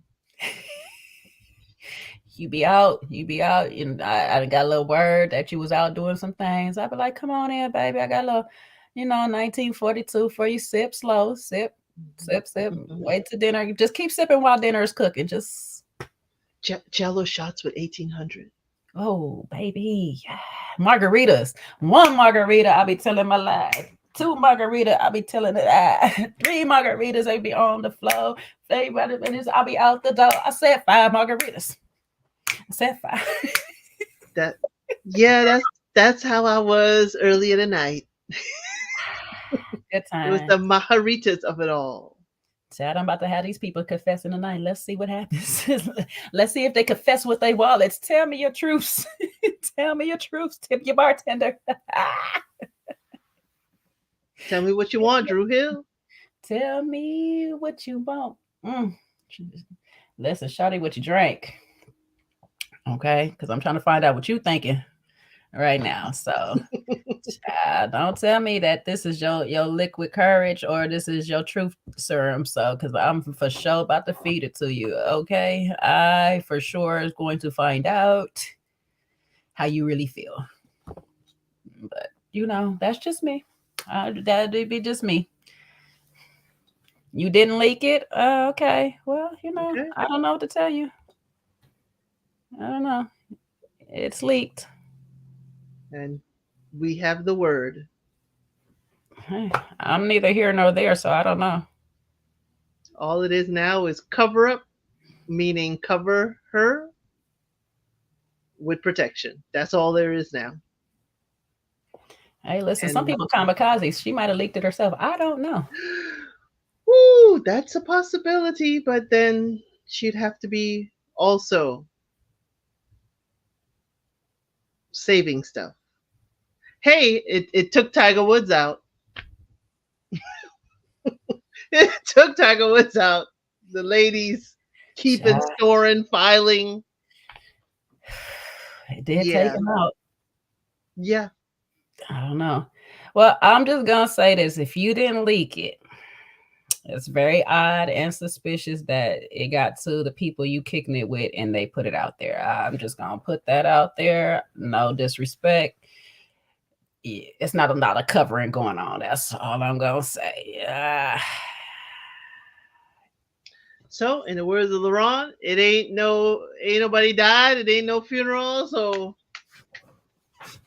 You be out. You be out. And I got a little word that you was out doing some things. I'd be like, come on in, baby. I got a little, 1942 for you. Sip slow. Sip, sip, sip. Wait till dinner. Just keep sipping while dinner is cooking. Just Jello shots with 1800. Oh, baby. Margaritas. One margarita, I'll be telling my lies. Two margarita, I'll be telling it. Three margaritas, they be on the floor. 30 minutes, I'll be out the door. I said 5 margaritas. I said 5. That's how I was earlier tonight. Good It was time. the maharitas of it all. Chad, I'm about to have these people confessing tonight. Let's see what happens. Let's see if they confess with their wallets. Tell me your truths. Tell me your truths. Tip your bartender. Tell me what you want, Drew Hill. Tell me what you want. Listen, shawty, what you drank. Okay, because I'm trying to find out what you thinking right now. So don't tell me that this is your liquid courage or this is your truth serum. So because I'm for sure about to feed it to you. Okay, I for sure is going to find out how you really feel. But that's just me. That'd be just me. You didn't leak it. Okay. Well, Okay. I don't know what to tell you. I don't know. It's leaked. And we have the word. Hey, I'm neither here nor there, so I don't know. All it is now is cover up, meaning cover her with protection. That's all there is now. Hey, listen, some people kamikazes. She might have leaked it herself. I don't know. Woo, that's a possibility, but then she'd have to be also saving stuff. Hey, it took Tiger Woods out. It took Tiger Woods out. The ladies keeping, storing, filing. It did take him out. Yeah. I don't know. Well, I'm just gonna say this: if you didn't leak it, it's very odd and suspicious that it got to the people you kicking it with and they put it out there. I'm just gonna put that out there. No disrespect. It's not a lot of covering going on. That's all I'm gonna say. So, in the words of LaRon, it ain't nobody died. It ain't no funeral. So,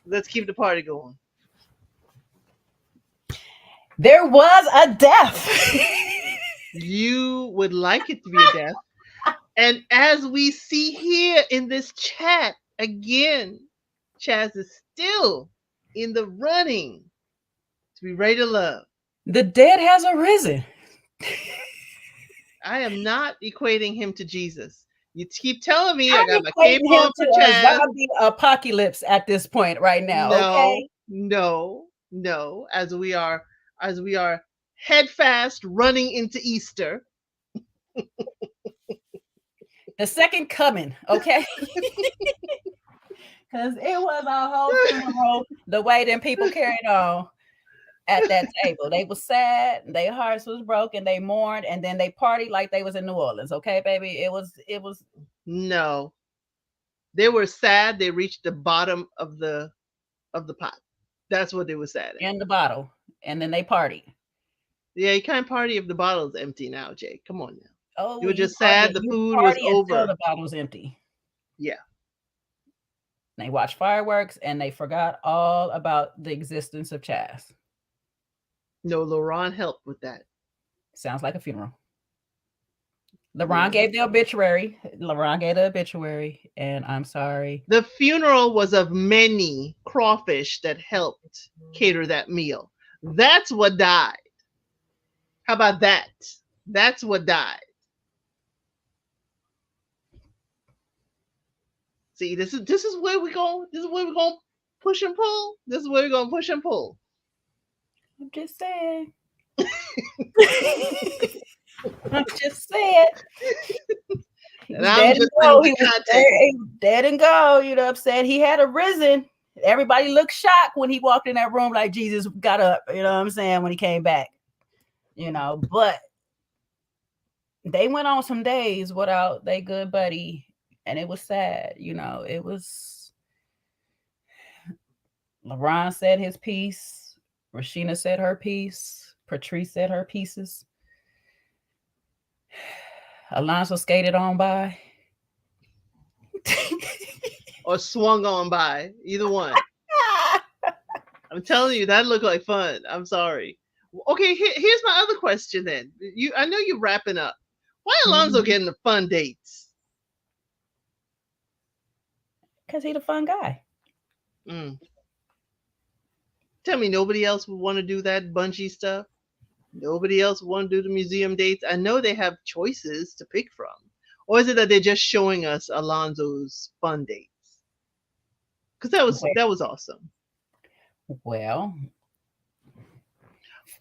let's keep the party going. There was a death. You would like it to be a death. And as we see here in this chat, again, Chaz is still in the running to be ready to love. The dead has arisen. I am not equating him to Jesus. You keep telling me I I'm got my cape equating him on to for a Chaz. zombie apocalypse at this point right now. No, Okay. no, no. As we are head fast running into Easter. The second coming. Okay. Because it was a whole funeral the way them people carried on at that table. They was sad, their hearts was broken, they mourned, and then they partied like they was in New Orleans. Okay, baby. It was No, they were sad. They reached the bottom of the pot. That's what they were sad at. in the bottle. And then they partied. Yeah, you can't party if the bottle's empty now, Jay. Come on now. You Oh, were you just party, sad the you food was party until over. the bottle's empty. Yeah. They watched fireworks and they forgot all about the existence of Chaz. No, Laurent helped with that. Sounds like a funeral. Yeah. LeBron gave the obituary. LeBron gave the obituary, and I'm sorry. The funeral was of many crawfish that helped cater that meal. That's what died. How about that? That's what died. See, this is where we go. This is where we're going to push and pull. This is where we're going to push and pull. I'm just saying. I'm just saying. And I'm just saying the context. Dead and go. You know what I'm saying? He had arisen. Everybody looked shocked when he walked in that room like Jesus got up. You know what I'm saying? When he came back. You know, but they went on some days without their good buddy. And it was sad. You know, it was. LeBron said his piece. Rashina said her piece. Patrice said her pieces. Alonzo skated on by. Or swung on by. Either one. I'm telling you, that looked like fun. I'm sorry. Okay, here's my other question then. I know you're wrapping up. Why Alonzo getting the fun dates? Because he's a fun guy. Tell me nobody else would want to do that bungee stuff? Nobody else want to do the museum dates? I know they have choices to pick from. Or is it that they're just showing us Alonzo's fun dates? Because that was awesome. Well,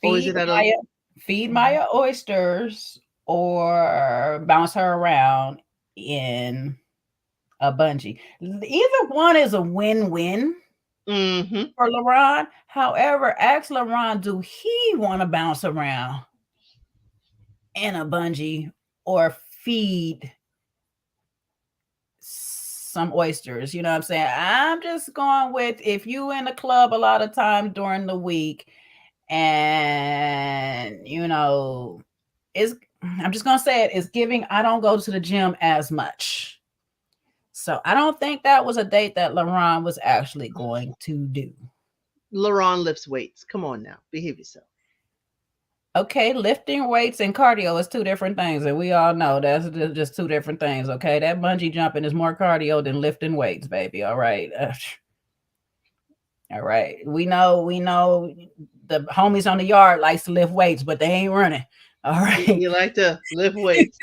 feed Maya oysters or bounce her around in a bungee. Either one is a win-win for Laurent. However, ask Laurent, do he want to bounce around in a bungee or feed some oysters? You know what I'm saying? I'm just going with, if you in the club a lot of time during the week and you know, I'm just gonna say it's giving I don't go to the gym as much. So I don't think that was a date that Laurent was actually going to do. Laurent lifts weights. Come on now, behave yourself. Okay, lifting weights and cardio is two different things, and we all know that's just two different things. Okay, that bungee jumping is more cardio than lifting weights, baby. All right. All right. We know the homies on the yard likes to lift weights, but they ain't running. All right. You like to lift weights.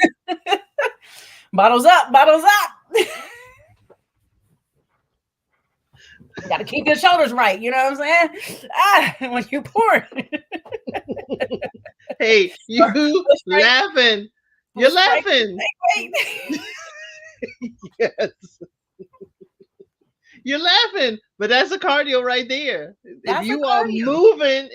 Bottles up. You got to keep your shoulders right. You know what I'm saying? When you pour. Hey, you laughing. You're laughing. Yes. You're laughing, but that's a cardio right there. If you are moving,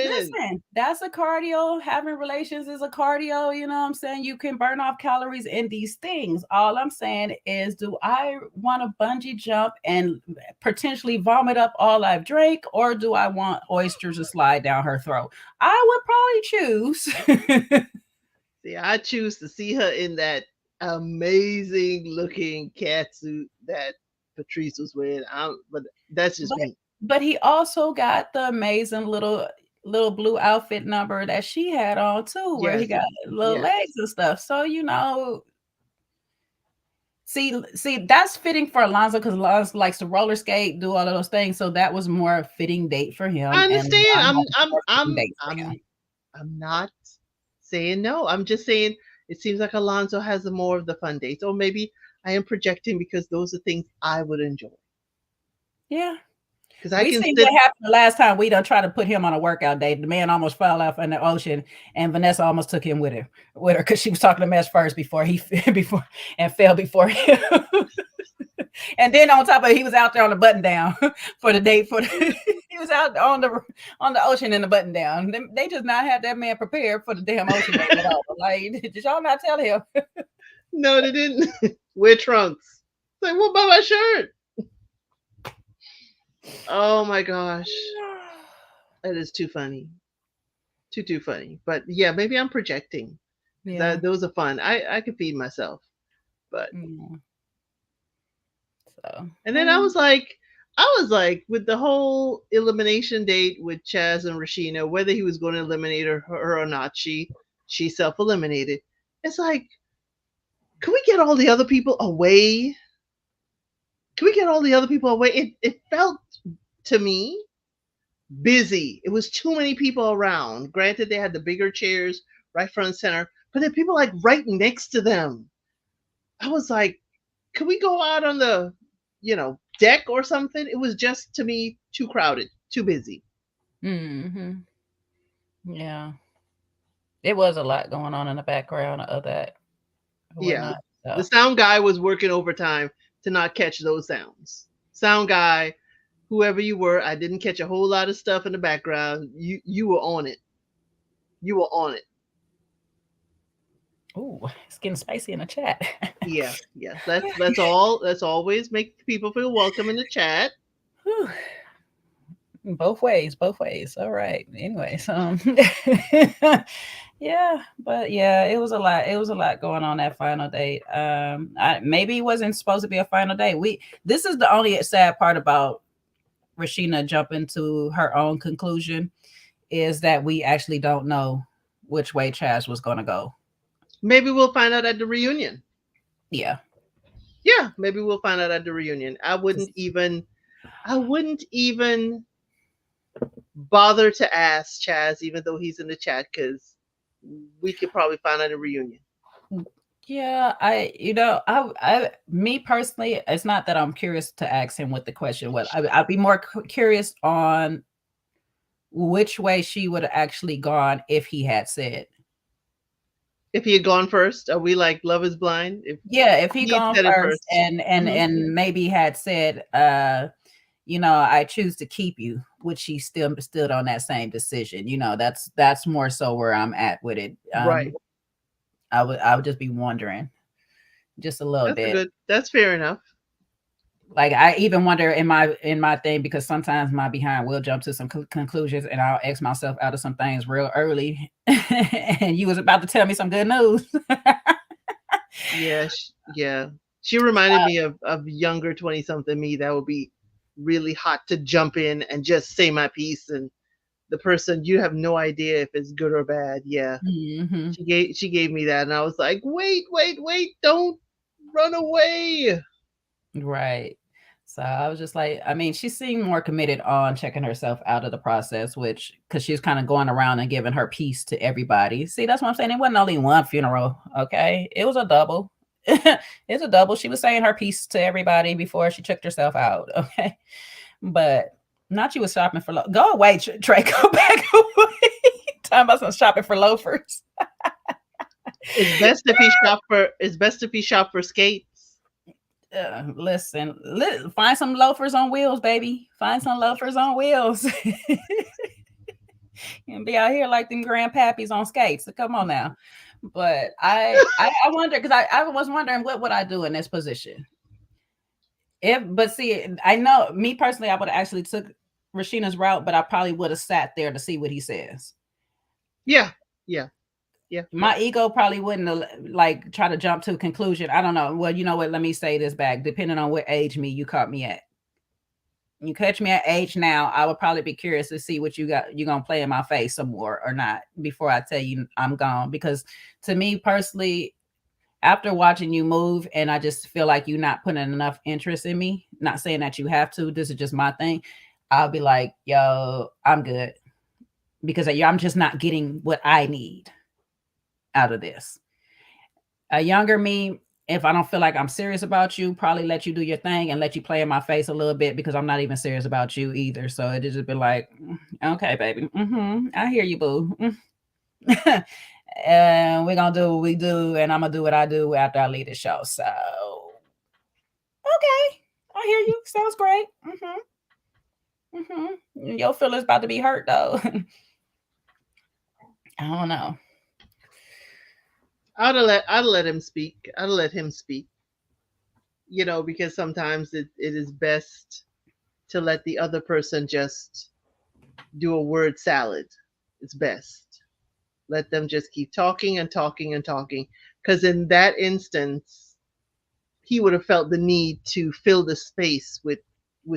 listen, that's a cardio. Having relations is a cardio. You know what I'm saying? You can burn off calories in these things. All I'm saying is, do I want to bungee jump and potentially vomit up all I've drank, or do I want oysters to slide down her throat? I would probably choose. See, I choose to see her in that amazing looking catsuit that Patrice was wearing. But that's just me. But he also got the amazing little blue outfit number that she had on too, where he got little legs and stuff. So you know, see, that's fitting for Alonzo because Alonzo likes to roller skate, do all of those things. So that was more a fitting date for him. I understand. I'm not saying no. I'm just saying It seems like Alonso has the more of the fun dates. Or maybe I am projecting because those are things I would enjoy. Yeah. Because I We can seen sit. what happened the last time we done tried to put him on a workout date. The man almost fell off in the ocean, and Vanessa almost took him with her because she was talking to Mesh first before he before and fell before him. And then on top of it, he was out there on the button down for the date. He was out on the ocean in the button down. They just not had that man prepared for the damn ocean date at all. Like, did y'all not tell him? No, they didn't. Wear trunks. It's like, what about my shirt? Oh my gosh. That is too funny. Too funny. But yeah, maybe I'm projecting. Yeah. Those are fun. I could feed myself. But Mm. So and then I was like, with the whole elimination date with Chaz and Rashina, whether he was going to eliminate her or not, she self eliminated. It's like, can we get all the other people away? Can we get all the other people away? It felt to me busy. It was too many people around. Granted, they had the bigger chairs right front and center, but there are people like right next to them. I was like, could we go out on the, deck or something? It was just, to me, too crowded, too busy. mm-hmm. Yeah. It was a lot going on in the background of that Yeah. whatnot. The So sound guy was working overtime to not catch those sounds. Sound guy, whoever you were, I didn't catch a whole lot of stuff in the background. You were on it. You were on it. ooh, it's getting spicy in the chat. Yeah, yes. Let's always make people feel welcome in the chat. Both ways, both ways. All right. Anyways, yeah, but yeah, it was a lot. It was a lot going on that final date. Maybe it wasn't supposed to be a final date. This is the only sad part about Rashina jumping to her own conclusion is that we actually don't know which way Chaz was going to go. Maybe we'll find out at the reunion. Yeah. Yeah, maybe we'll find out at the reunion. I wouldn't even bother to ask Chaz, even though he's in the chat, because we could probably find out a reunion. Yeah, me personally, it's not that I'm curious to ask him what the question was. I'd be more curious on which way she would have actually gone if he had said. If he had gone first, are we like Love Is Blind? If he he had gone said it first first. and maybe had said, I choose to keep you, which she still stood on that same decision. That's more so where I'm at with it. Right. I would just be wondering just a little bit. That's fair enough. Like I even wonder in my thing, because sometimes my behind will jump to some conclusions and I'll X myself out of some things real early. And you was about to tell me some good news. Yeah. She reminded me of younger 20-something me that would be really hot to jump in and just say my piece, and the person, you have no idea if it's good or bad. Yeah. Mm-hmm. She gave me that, and I was like, wait, don't run away. Right. So I was just like, she seemed more committed on checking herself out of the process, because she was kind of going around and giving her piece to everybody. See, that's what I'm saying. It wasn't only one funeral. Okay. It was a double. It's a double. She was saying her piece to everybody before she checked herself out. Okay. But not you was shopping for go away, Trey. Go back away. Talking about some shopping for loafers. It's best if he shop for skates. Listen, find some loafers on wheels, baby. Find some loafers on wheels. And be out here like them grandpappies on skates. So come on now. But I wonder, because I was wondering what would I do in this position. But see, I know me personally, I would have actually took Rashina's route, but I probably would have sat there to see what he says. Yeah. My ego probably wouldn't have, try to jump to a conclusion. I don't know. Well, you know what? Let me say this back. Depending on what age you caught me at. You catch me at age now, I would probably be curious to see what you're gonna play in my face some more or not before I tell you I'm gone. Because to me personally, after watching you move, and I just feel like you're not putting enough interest in me. Not saying that you have to. This is just my thing. I'll be like, yo, I'm good, because I'm just not getting what I need out of this. A younger me, if I don't feel like I'm serious about you, probably let you do your thing and let you play in my face a little bit because I'm not even serious about you either. So it just be like, okay, baby, I hear you, boo. And we're gonna do what we do, and I'm gonna do what I do after I leave the show. So okay, I hear you. Sounds great. Your feelings about to be hurt though. I don't know. I'd let him speak. I'd let him speak. Because sometimes it is best to let the other person just do a word salad. It's best. Let them just keep talking and talking and talking. Because in that instance, he would have felt the need to fill the space with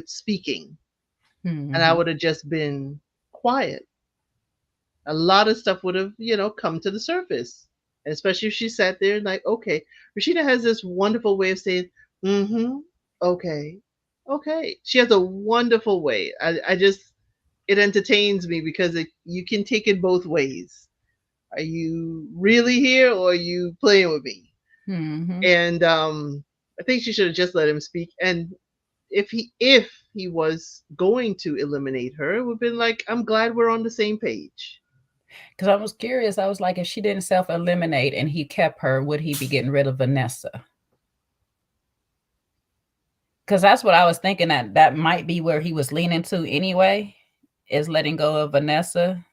speaking, and I Mm-hmm. would have just been quiet. A lot of stuff would have, come to the surface. And especially if she sat there and like, okay. Rashida has this wonderful way of saying, mm-hmm, okay, okay. She has a wonderful way. I just, it entertains me because you can take it both ways. Are you really here or are you playing with me? Mm-hmm. And I think she should have just let him speak. And if he was going to eliminate her, it would have been like, I'm glad we're on the same page. Because I was curious. I was like, if she didn't self eliminate and he kept her, would he be getting rid of Vanessa? Because that's what I was thinking that might be where he was leaning to anyway, is letting go of Vanessa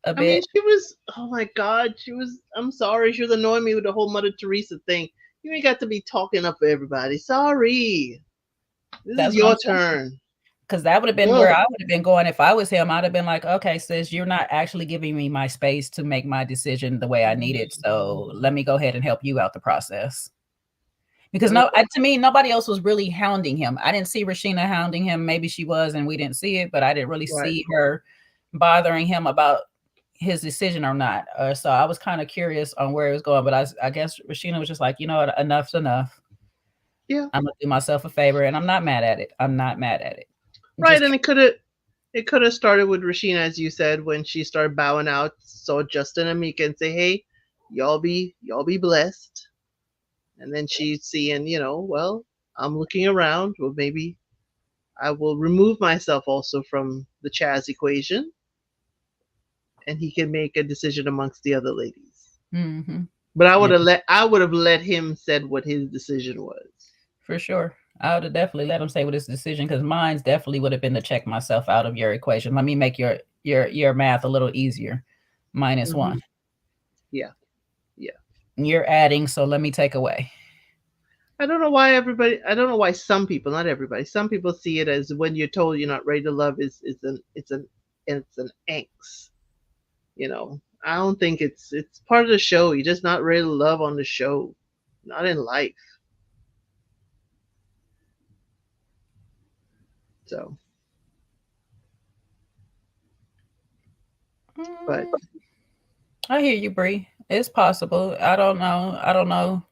a I mean, bit. she was, oh my God, she was, I'm sorry, she was annoying me with the whole Mother Teresa thing. You ain't got to be talking up for everybody. Sorry. This is That's what I'm your saying. turn. Because that would have been where Ugh. I would have been going if I was him. I'd have been like, okay, sis, you're not actually giving me my space to make my decision the way I need it. So let me go ahead and help you out the process. Because Ugh. to me, nobody else was really hounding him. I didn't see Rashina hounding him. Maybe she was, and we didn't see it, but I didn't really Right. see her bothering him about his decision or not. So I was kind of curious on where it was going, but I guess Rashina was just like, you know what, enough's enough. Yeah. I'm gonna do myself a favor, and I'm not mad at it. I'm not mad at it. Right. Just And it could have started with Rashina, as you said, when she started bowing out, saw Justin and Mika and say, hey, y'all be blessed. And then she's seeing, well, I'm looking around. Well, maybe I will remove myself also from the Chaz equation, and he can make a decision amongst the other ladies. mm-hmm. But I would Yeah, have let him said what his decision was. for sure. I would have definitely let him say what his decision because mine's definitely would have been to check myself out of your equation. Let me make your math a little easier. Minus Hmm. one. Yeah, yeah. You're adding, so let me take away. I don't know why some people, not everybody, some people see it as when you're told you're not ready to love it's an angst. I don't think it's part of the show. You're just not ready to love on the show, not in life. So, but Mm, I hear you, Bree. It's possible. I don't know. I don't know.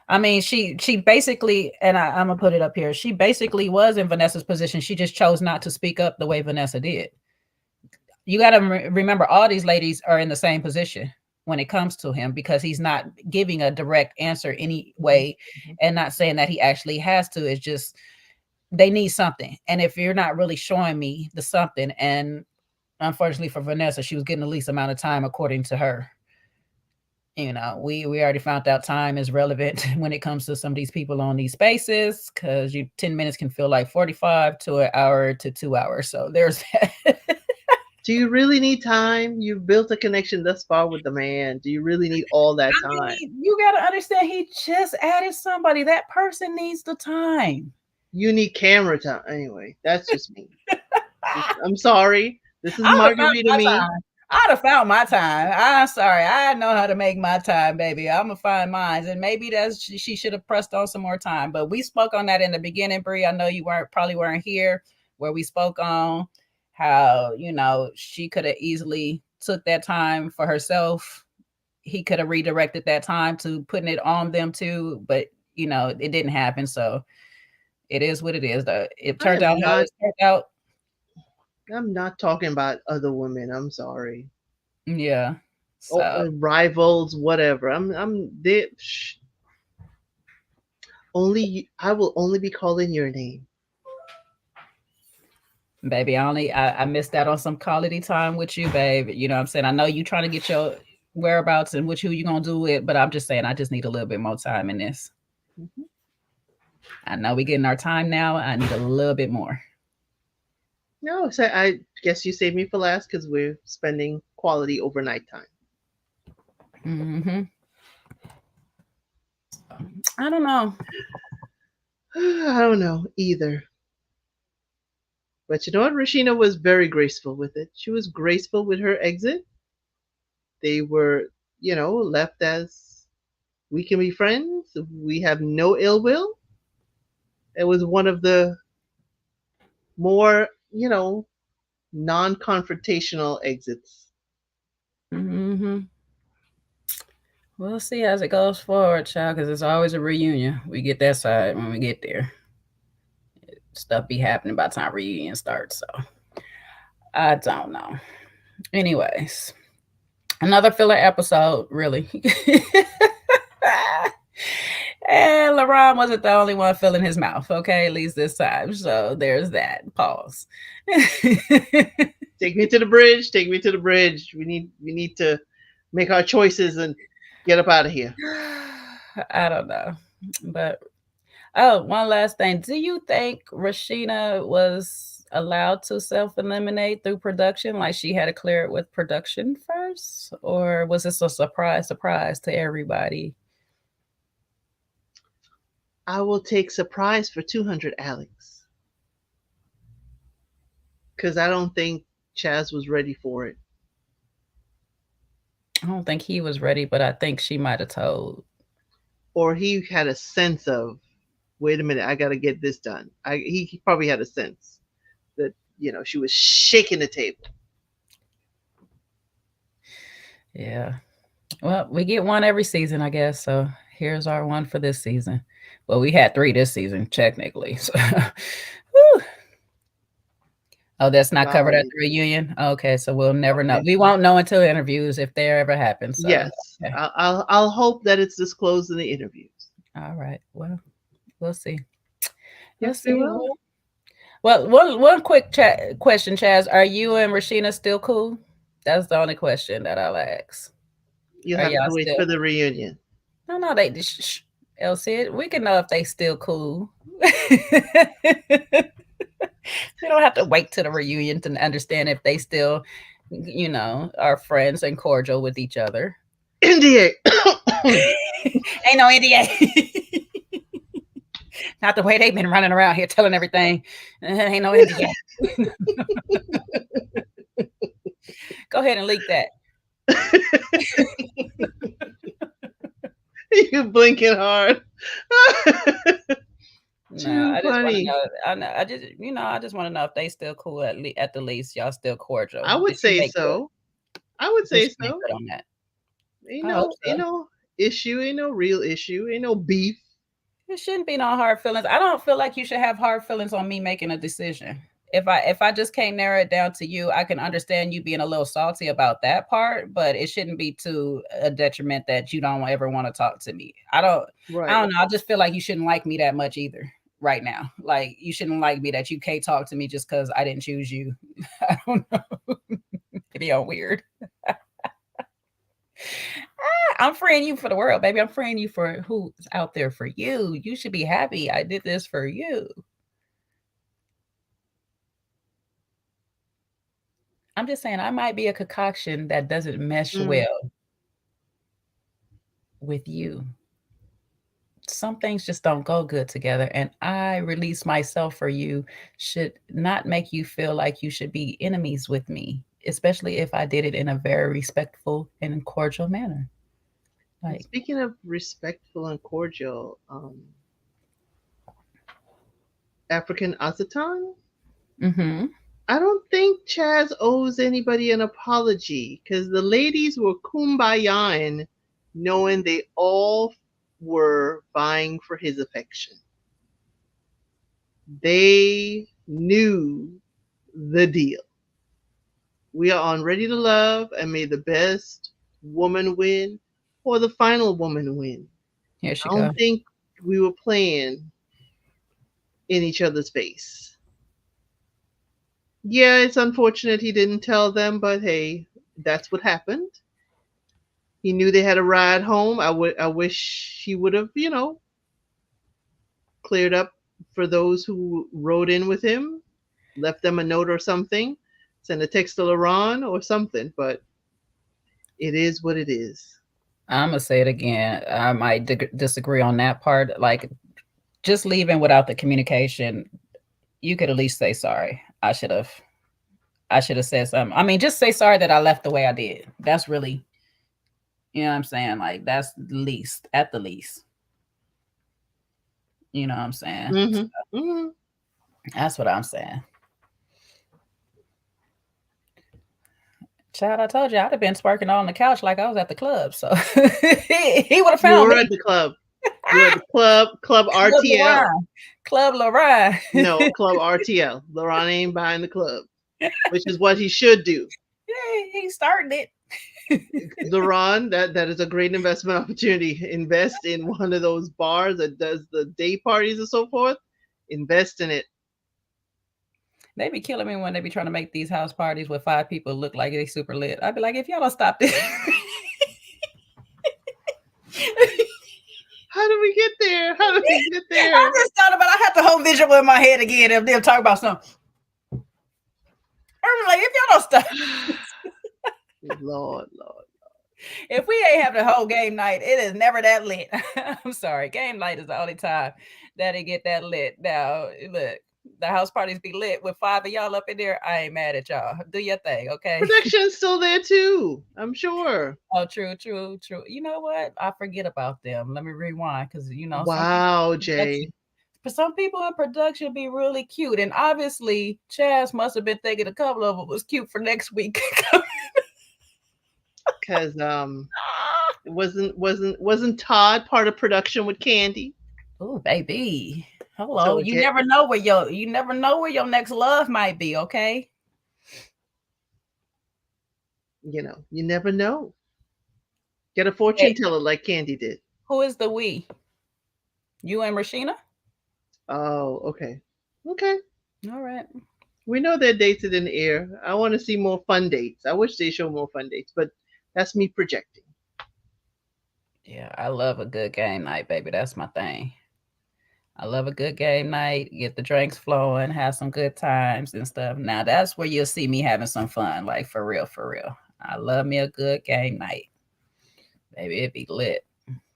I mean, she basically, and I'm gonna put it up here. She basically was in Vanessa's position. She just chose not to speak up the way Vanessa did. You got to remember, all these ladies are in the same position when it comes to him because he's not giving a direct answer mhm, anyway, mhm. and not saying that he actually has to. It's just they need something, and if you're not really showing me the something, and unfortunately for Vanessa, she was getting the least amount of time according to her. We already found out time is relevant when it comes to some of these people on these spaces because you 10 minutes can feel like 45 to an hour to 2 hours. So there's that. Do you really need time? You've built a connection thus far with the man. Do you really need all that I time? mean, you gotta understand he just added somebody. That person needs the time. You need camera time. Anyway, that's just me. I'm sorry. This is I'd have found Margarita my me. time. I'd have found my time. I'm sorry. I know how to make my time, baby. I'm gonna find mine, and maybe she should have pressed on some more time. But we spoke on that in the beginning, Bree. I know you weren't here where we spoke on how she could have easily took that time for herself. He could have redirected that time to putting it on them too, but it didn't happen. So it is what it is. Though it I turned out am how not it turned out. I'm not talking about other women. I'm sorry. Yeah. So rivals, whatever. I'm they, only I will only be calling your name. baby, I missed out on some quality time with you, babe. You know what I'm saying? I know you trying to get your whereabouts and which who you gonna do it, but I'm just saying I just need a little bit more time in this. Mhm. I know we getting our time now. I need a little bit more. No, so I guess you saved me for last because we're spending quality overnight time. Hmm. I don't know. I don't know either. But you know what? Rashina was very graceful with it. She was graceful with her exit. They were, left as we can be friends. We have no ill will. It was one of the more, non confrontational exits. Hmm. We'll see as it goes forward, child, because it's always a reunion. We get that side when we get there. Stuff be happening by the time reunion starts. So I don't know. Anyways, another filler episode, really. And LaRon wasn't the only one filling his mouth, okay, at least this time. So there's that. Pause. Take me to the bridge. Take me to the bridge. We need to make our choices and get up out of here. I don't know. But oh, one last thing. Do you think Rashina was allowed to self eliminate through production? Like she had to clear it with production first? Or was this a surprise to everybody? I will take surprise for 200, Alex, because I don't think Chaz was ready for it. I don't think he was ready, but I think she might have told. Or he had a sense of, wait a minute, I got to get this done. He probably had a sense that, she was shaking the table. Yeah. Well, we get one every season, I guess. So here's our one for this season. Well, we had three this season, technically. So, whew. Oh, that's not covered at Golly. the reunion. Okay, so we'll never know. Okay. We won't know until interviews if there ever happens. So, Yes. okay. I'll hope that it's disclosed in the interviews. All right. Well, we'll see. We'll Yes, we see. will. Well, one quick question, Chaz. Are you and Rashina still cool? That's the only question that I'll ask. You'll Are have y'all to wait still? for the reunion. No, they Elsie, we can know if they still cool. We don't have to wait to the reunion to understand if they still, are friends and cordial with each other. NDA. Ain't no NDA. Not the way they've been running around here telling everything. Ain't no NDA. Go ahead and leak that. You blinking hard. No, Too I just want to funny. know. I just want to know if they still cool at the least. Y'all still cordial. I would Did she say make good? so. I would Did say she make so. good on that? Ain't I hope no, so. issue. Ain't no real issue. Ain't no beef. It shouldn't be no hard feelings. I don't feel like you should have hard feelings on me making a decision. If I just can't narrow it down to you, I can understand you being a little salty about that part, but it shouldn't be to a detriment that you don't ever want to talk to me. I Right. don't know. I just feel like you shouldn't like me that much either right now. Like you shouldn't like me that you can't talk to me just because I didn't choose you. I don't know. It'd be all weird. I'm freeing you for the world, baby. I'm freeing you for who's out there for you. You should be happy. I did this for you. I'm just saying I might be a concoction that doesn't mesh Mm. well with you. Some things just don't go good together. And I release myself for you should not make you feel like you should be enemies with me, especially if I did it in a very respectful and cordial manner. And Like, speaking of respectful and cordial, African Azatan, mm-hmm. I don't think Chaz owes anybody an apology because the ladies were kumbayaing, knowing they all were vying for his affection. They knew the deal. We are on Ready to Love, and may the best woman win or the final woman win. Here she I don't go. think we were playing in each other's face. Yeah, it's unfortunate he didn't tell them, but hey, that's what happened. He knew they had a ride home. I wish he would have, cleared up for those who rode in with him, left them a note or something, send a text to Laron or something, but it is what it is. I'm gonna say it again. I might disagree on that part. Like, just leaving without the communication, you could at least say sorry. I should have said something. I mean, just say sorry that I left the way I did. That's really, you know what I'm saying? Like, that's the least, at the least. You know what I'm saying? Mm-hmm. Mm-hmm. That's what I'm saying. Child, I told you I'd have been sparking on the couch like I was at the club. So he would have You found were me. at the club. You were at the club Club RTL. Lorraine. Club Lorraine. No, club RTL. Laron ain't buying the club, which is what he should do. Yeah, he started it. Laron, that is a great investment opportunity. Invest in one of those bars that does the day parties and so forth. Invest in it. They be killing me when they be trying to make these house parties with 5 people look like they super lit. I'd be like, if y'all don't stop this. How do we get there? How do we get there? I just thought about I had the whole visual in my head again of them talking about something. I'm like, if y'all don't stop. Lord. If we ain't have the whole game night, it is never that lit. I'm sorry. Game night is the only time that it get that lit. Now, look, the house parties be lit with 5 of y'all up in there. I ain't mad at y'all. Do your thing, okay? Production's still there too, I'm sure. Oh, true. You know what? I forget about them. Let me rewind because Wow, Jay. some people in production be really cute, and obviously Chaz must have been thinking a couple of them was cute for next week. Because wasn't Todd part of production with Candy? Oh, baby. Hello. So You never know where your next love might be, okay? you never know. Get a fortune Hey, teller like Candy did. who is the we? You and Rashina? Oh, okay. Okay. All right. We know they're dated in the air. I want to see more fun dates. I wish they show more fun dates, but that's me projecting. Yeah, I love a good game night, baby. That's my thing. I love a good game night, get the drinks flowing, have some good times and stuff. Now that's where you'll see me having some fun, like for real, for real. I love me a good game night. Baby, it be lit.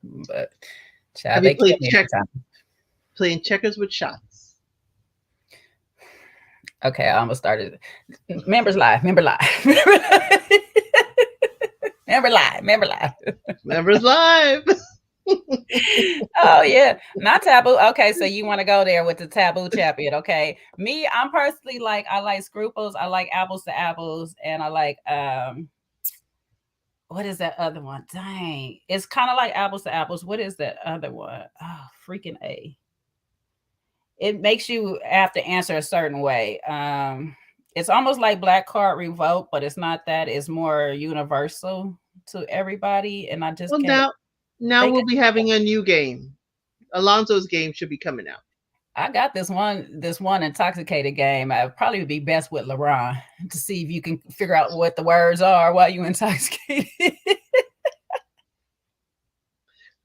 But Have child, you they kill played me every time. playing checkers with shots? Okay, I almost started. Members live, member live. Member live, member live. Members live. Oh yeah, not taboo. Okay, so you want to go there with the taboo champion? Okay, me, I'm personally like I like scruples. I like apples to apples, and I like what is that other one? Dang, it's kind of like apples to apples. What is that other one? Oh, freaking a! It makes you have to answer a certain way. It's almost like black card revoke, but it's not that. It's more universal to everybody, and I just Well, can't now think we'll of. be having a new game. Alonzo's game should be coming out. I got this one intoxicated game. I probably would be best with LeBron to see if you can figure out what the words are while you intoxicated.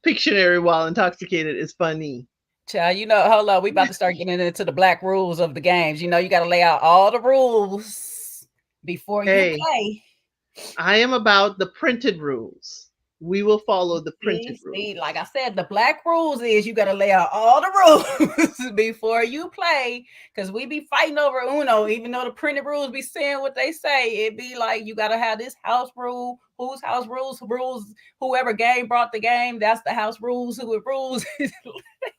Pictionary while intoxicated is funny. Child, hold on, we about to start getting into the black rules of the games. You got to lay out all the rules before you Hey, play. I am about the printed rules. We will follow the printed rules. See, like I said, the black rules is you got to lay out all the rules before you play, because we be fighting over Uno, even though the printed rules be saying what they say. It be like you got to have this house rule, whose house rules, whoever game brought the game, that's the house rules, who it rules.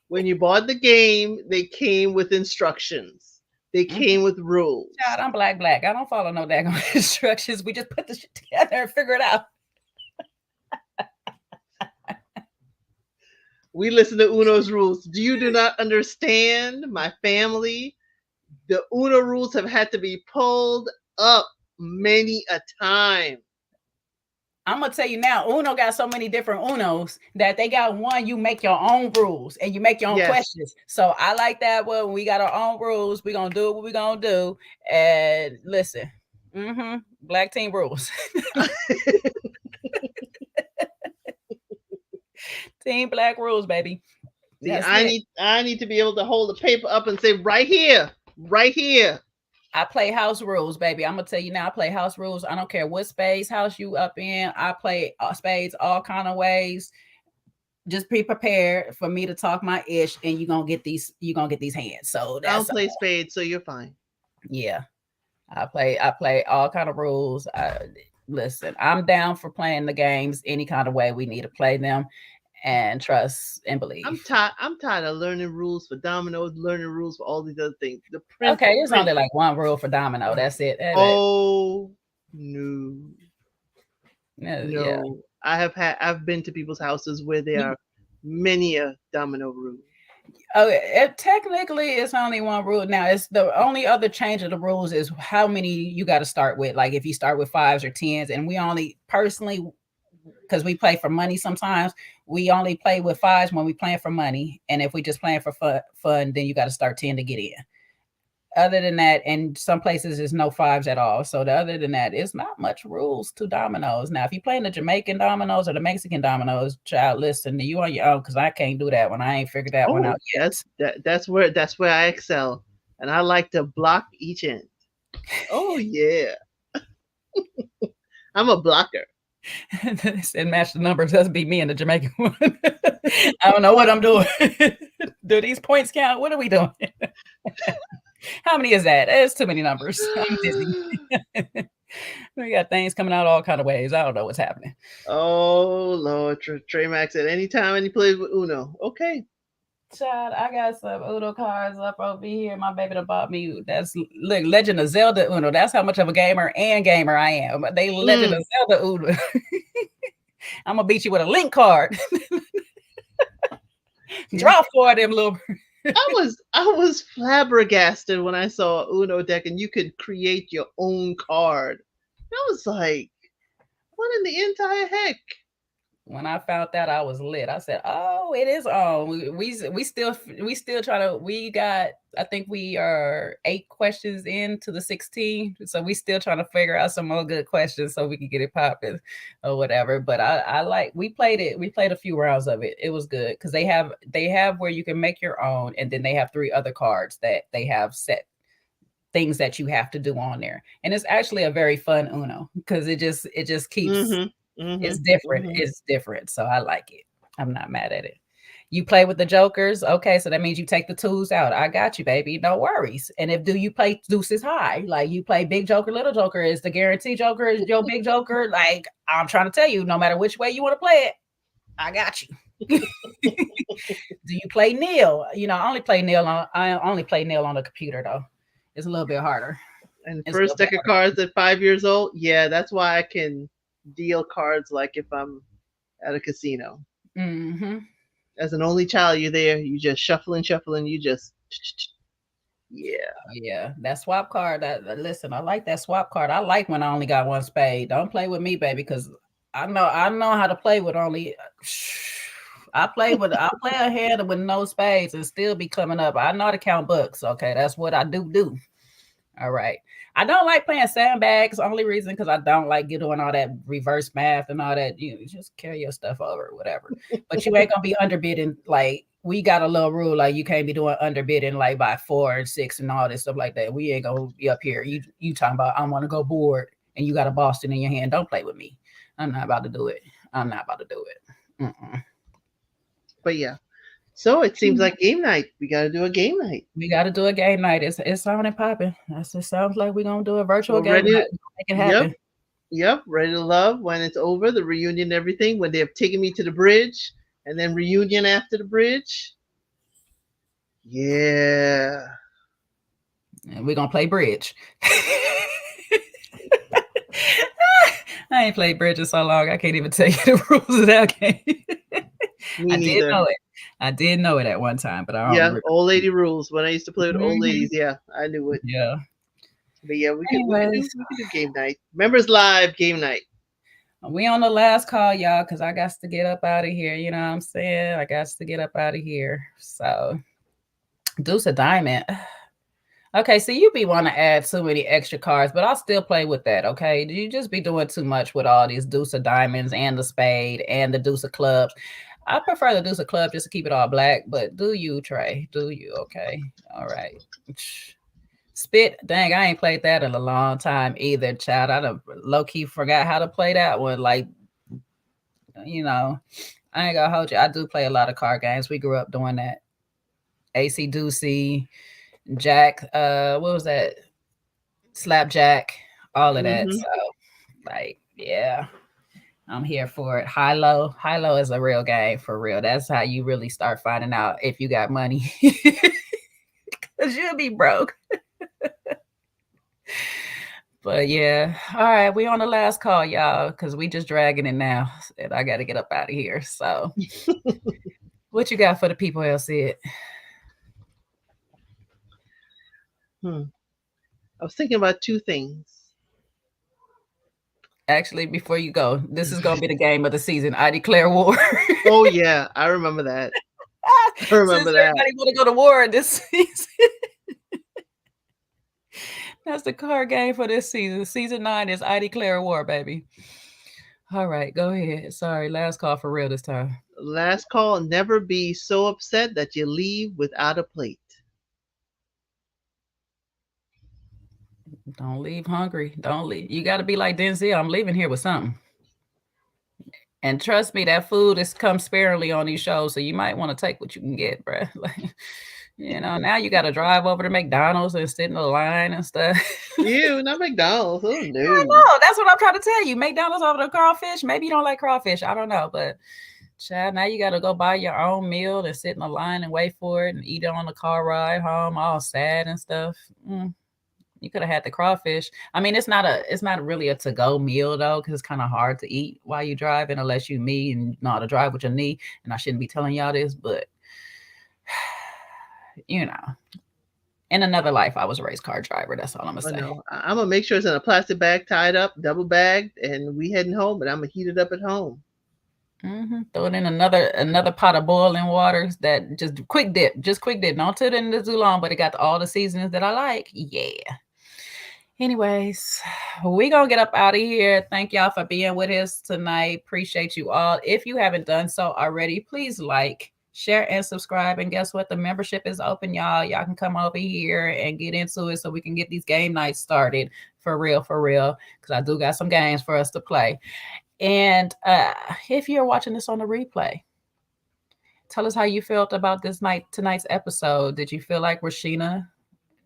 When you bought the game, they came with instructions. They came with rules. Child, I'm black. I don't follow no daggone instructions. We just put the shit together and figure it out. We listen to Uno's rules. You do not understand, my family. The Uno rules have had to be pulled up many a time. I'm gonna tell you now, Uno got so many different Unos that they got one you make your own rules and you make your own Yes. questions. So I like that one. We got our own rules. We're gonna do what we're gonna do. And listen, black team rules. Team black rules, baby. See, That's it. I need to be able to hold the paper up and say right here, right here. I play house rules, baby. I'm gonna tell you now. I play house rules. I don't care what spades house you up in. I play spades all kind of ways. Just be prepared for me to talk my ish, and you're gonna get these. You're gonna get these hands. So I don't that's play spades, so you're fine. yeah. I play all kind of rules. Listen, I'm down for playing the games any kind of way we need to play them, and trust and believe. I'm tired of learning rules for dominoes, learning rules for all these other things. Okay, there's only like one rule for domino. That's it. Oh no. Yeah. No. I've been to people's houses where there are many a domino rules. Oh, technically, it's only one rule. Now, it's the only other change of the rules is how many you got to start with. Like if you start with fives or tens, and we only personally, because we play for money sometimes, we only play with fives when we playing for money, and if we just playing for fun, then you got to start 10 to get in. Other than that, and some places there's no fives at all. So other than that, it's not much rules to dominoes. Now, if you're playing the Jamaican dominoes or the Mexican dominoes, child, listen, you on your own because I can't do that one. I ain't figured that one out yet. That's where I excel, and I like to block each end. Oh yeah, I'm a blocker. And match the numbers. That's be me and the Jamaican one. I don't know what I'm doing. Do these points count? What are we doing? How many is that? It's too many numbers. I'm dizzy. We got things coming out all kind of ways. I don't know what's happening. Oh Lord, Trey Max said anytime and he plays with Uno. Okay. Child, I got some Uno cards up over here. My baby done bought me. That's look, Legend of Zelda Uno. That's how much of a gamer I am. They Legend of Zelda Uno. I'm gonna beat you with a link card. Draw for them little. I was flabbergasted when I saw Uno deck and you could create your own card. I was like, what in the entire heck? When I found that, I was lit. I said, "Oh, it is on." We still try to. We got. I think we are 8 questions into the 16, so we still trying to figure out some more good questions so we can get it popping or whatever. But I like. We played it. We played a few rounds of it. It was good because they have where you can make your own, and then they have 3 other cards that they have set things that you have to do on there, and it's actually a very fun Uno because it just keeps. Mm-hmm. It's different. Mm-hmm. It's different. So I like it. I'm not mad at it. You play with the jokers. Okay. So that means you take the twos out. I got you, baby. No worries. And if you play deuces high, like you play big joker, little joker, is the guarantee joker, is your big joker. Like I'm trying to tell you, no matter which way you want to play it, I got you. Do you play nil? You know, I only play nil on the computer though. It's a little bit harder. And first deck of cards at 5 years old. Yeah, that's why I can deal cards like if I'm at a casino. Mm-hmm. As an only child, you're there. You just shuffling. You just yeah. That swap card. Listen, I like that swap card. I like when I only got one spade. Don't play with me, baby, because I know how to play with only. I play a hand with no spades and still be coming up. I know how to count books. Okay, that's what I do. All right. I don't like playing sandbags. Only reason because I don't like doing all that reverse math and all that. You just carry your stuff over, whatever. But you ain't gonna be underbidding. Like we got a little rule, like you can't be doing underbidding like by 4 and 6 and all this stuff like that. We ain't gonna be up here. You talking about I want to go board and you got a Boston in your hand. Don't play with me. I'm not about to do it. Mm-mm. But yeah. So it seems like game night. We got to do a game night. It's on and popping. It sounds like we're going to do a virtual game night. Make it happen. Yep. Ready to love when it's over, the reunion and everything, when they've taken me to the bridge and then reunion after the bridge. Yeah. And we're going to play bridge. I ain't played bridge in so long. I can't even tell you the rules of that game. I did know it. I did know it at one time, but I don't remember. Old lady rules. When I used to play with old ladies, yeah, I knew it. Yeah. But yeah, we could do game night. Members Live game night. We on the last call, y'all, because I got to get up out of here. You know what I'm saying? I got to get up out of here. So, Deuce of Diamond. Okay, so you be want to add too many extra cards, but I'll still play with that. Okay, you just be doing too much with all these Deuce of Diamonds and the Spade and the Deuce of Clubs. I prefer the Deuce of Club just to keep it all black, but do you, Trey? Do you? Okay, all right. Spit, dang, I ain't played that in a long time either, child. I done low key forgot how to play that one. Like, you know, I ain't gonna hold you. I do play a lot of card games. We grew up doing that. AC Deucey, Jack, what was that? Slapjack, all of that. Mm-hmm. So, like, yeah, I'm here for it. High low. High low is a real game for real. That's how you really start finding out if you got money. Because you'll be broke. But yeah, all right, we on the last call, y'all, because we just dragging it now, and I got to get up out of here. So, what you got for the people, LC? I was thinking about two things. Actually, before you go, this is gonna be the game of the season. I declare war. Oh yeah, I remember that. I remember Since that. everybody want to go to war this season. That's the card game for this season. Season 9 is I declare war, baby. All right, go ahead. Sorry, last call for real this time. Last call, never be so upset that you leave without a plate. Don't leave hungry. Don't leave. You got to be like Denzel. I'm leaving here with something. And trust me, that food is come sparingly on these shows, so you might want to take what you can get, bruh. Like, you know, now you got to drive over to McDonald's and sit in the line and stuff. Ew, not McDonald's. Oh no. I know. That's what I'm trying to tell you. McDonald's over the crawfish. Maybe you don't like crawfish. I don't know, but child, now you got to go buy your own meal and sit in the line and wait for it and eat it on the car ride home, all sad and stuff. You could have had the crawfish. I mean, it's not really a to-go meal though, because it's kind of hard to eat while you're driving unless you me and know how to drive with your knee. And I shouldn't be telling y'all this, but you know, in another life, I was a race car driver. That's all I'm gonna say. No, I'm gonna make sure it's in a plastic bag, tied up, double bagged, and we heading home. But I'm gonna heat it up at home. Throw it in another pot of boiling water. That just quick dip. Don't put it in too long, but it got all the seasonings that I like. Yeah. Anyways, we gonna get up out of here. Thank y'all for being with us tonight. Appreciate you all. If you haven't done so already, please like, share, and subscribe. And guess what? The membership is open, y'all. Y'all can come over here and get into it so we can get these game nights started for real. Because I do got some games for us to play. And if you're watching this on the replay, tell us how you felt about tonight's episode. Did you feel like Rashina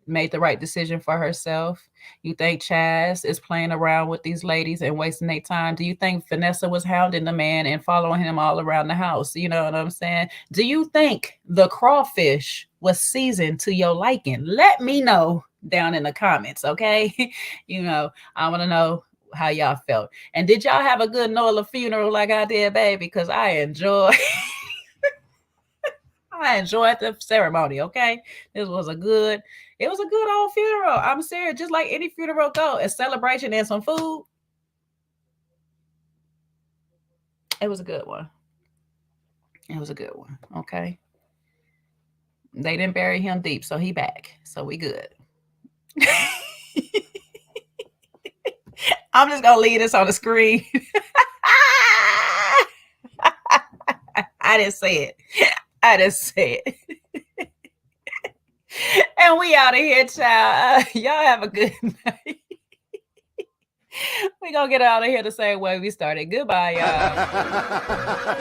made the right decision for herself? You think Chaz is playing around with these ladies and wasting their time? Do you think Vanessa was hounding the man and following him all around the house? You know what I'm saying? Do you think the crawfish was seasoned to your liking? Let me know down in the comments, okay? You know, I want to know how y'all felt. And did y'all have a good Nola funeral like I did, baby? Because I enjoyed the ceremony, okay? It was a good old funeral. I'm serious. Just like any funeral go, a celebration and some food. It was a good one. Okay. They didn't bury him deep, so he back. So we good. I'm just gonna leave this on the screen. I didn't say it. And we out of here, child. Y'all have a good night. We gonna get out of here the same way we started. Goodbye, y'all.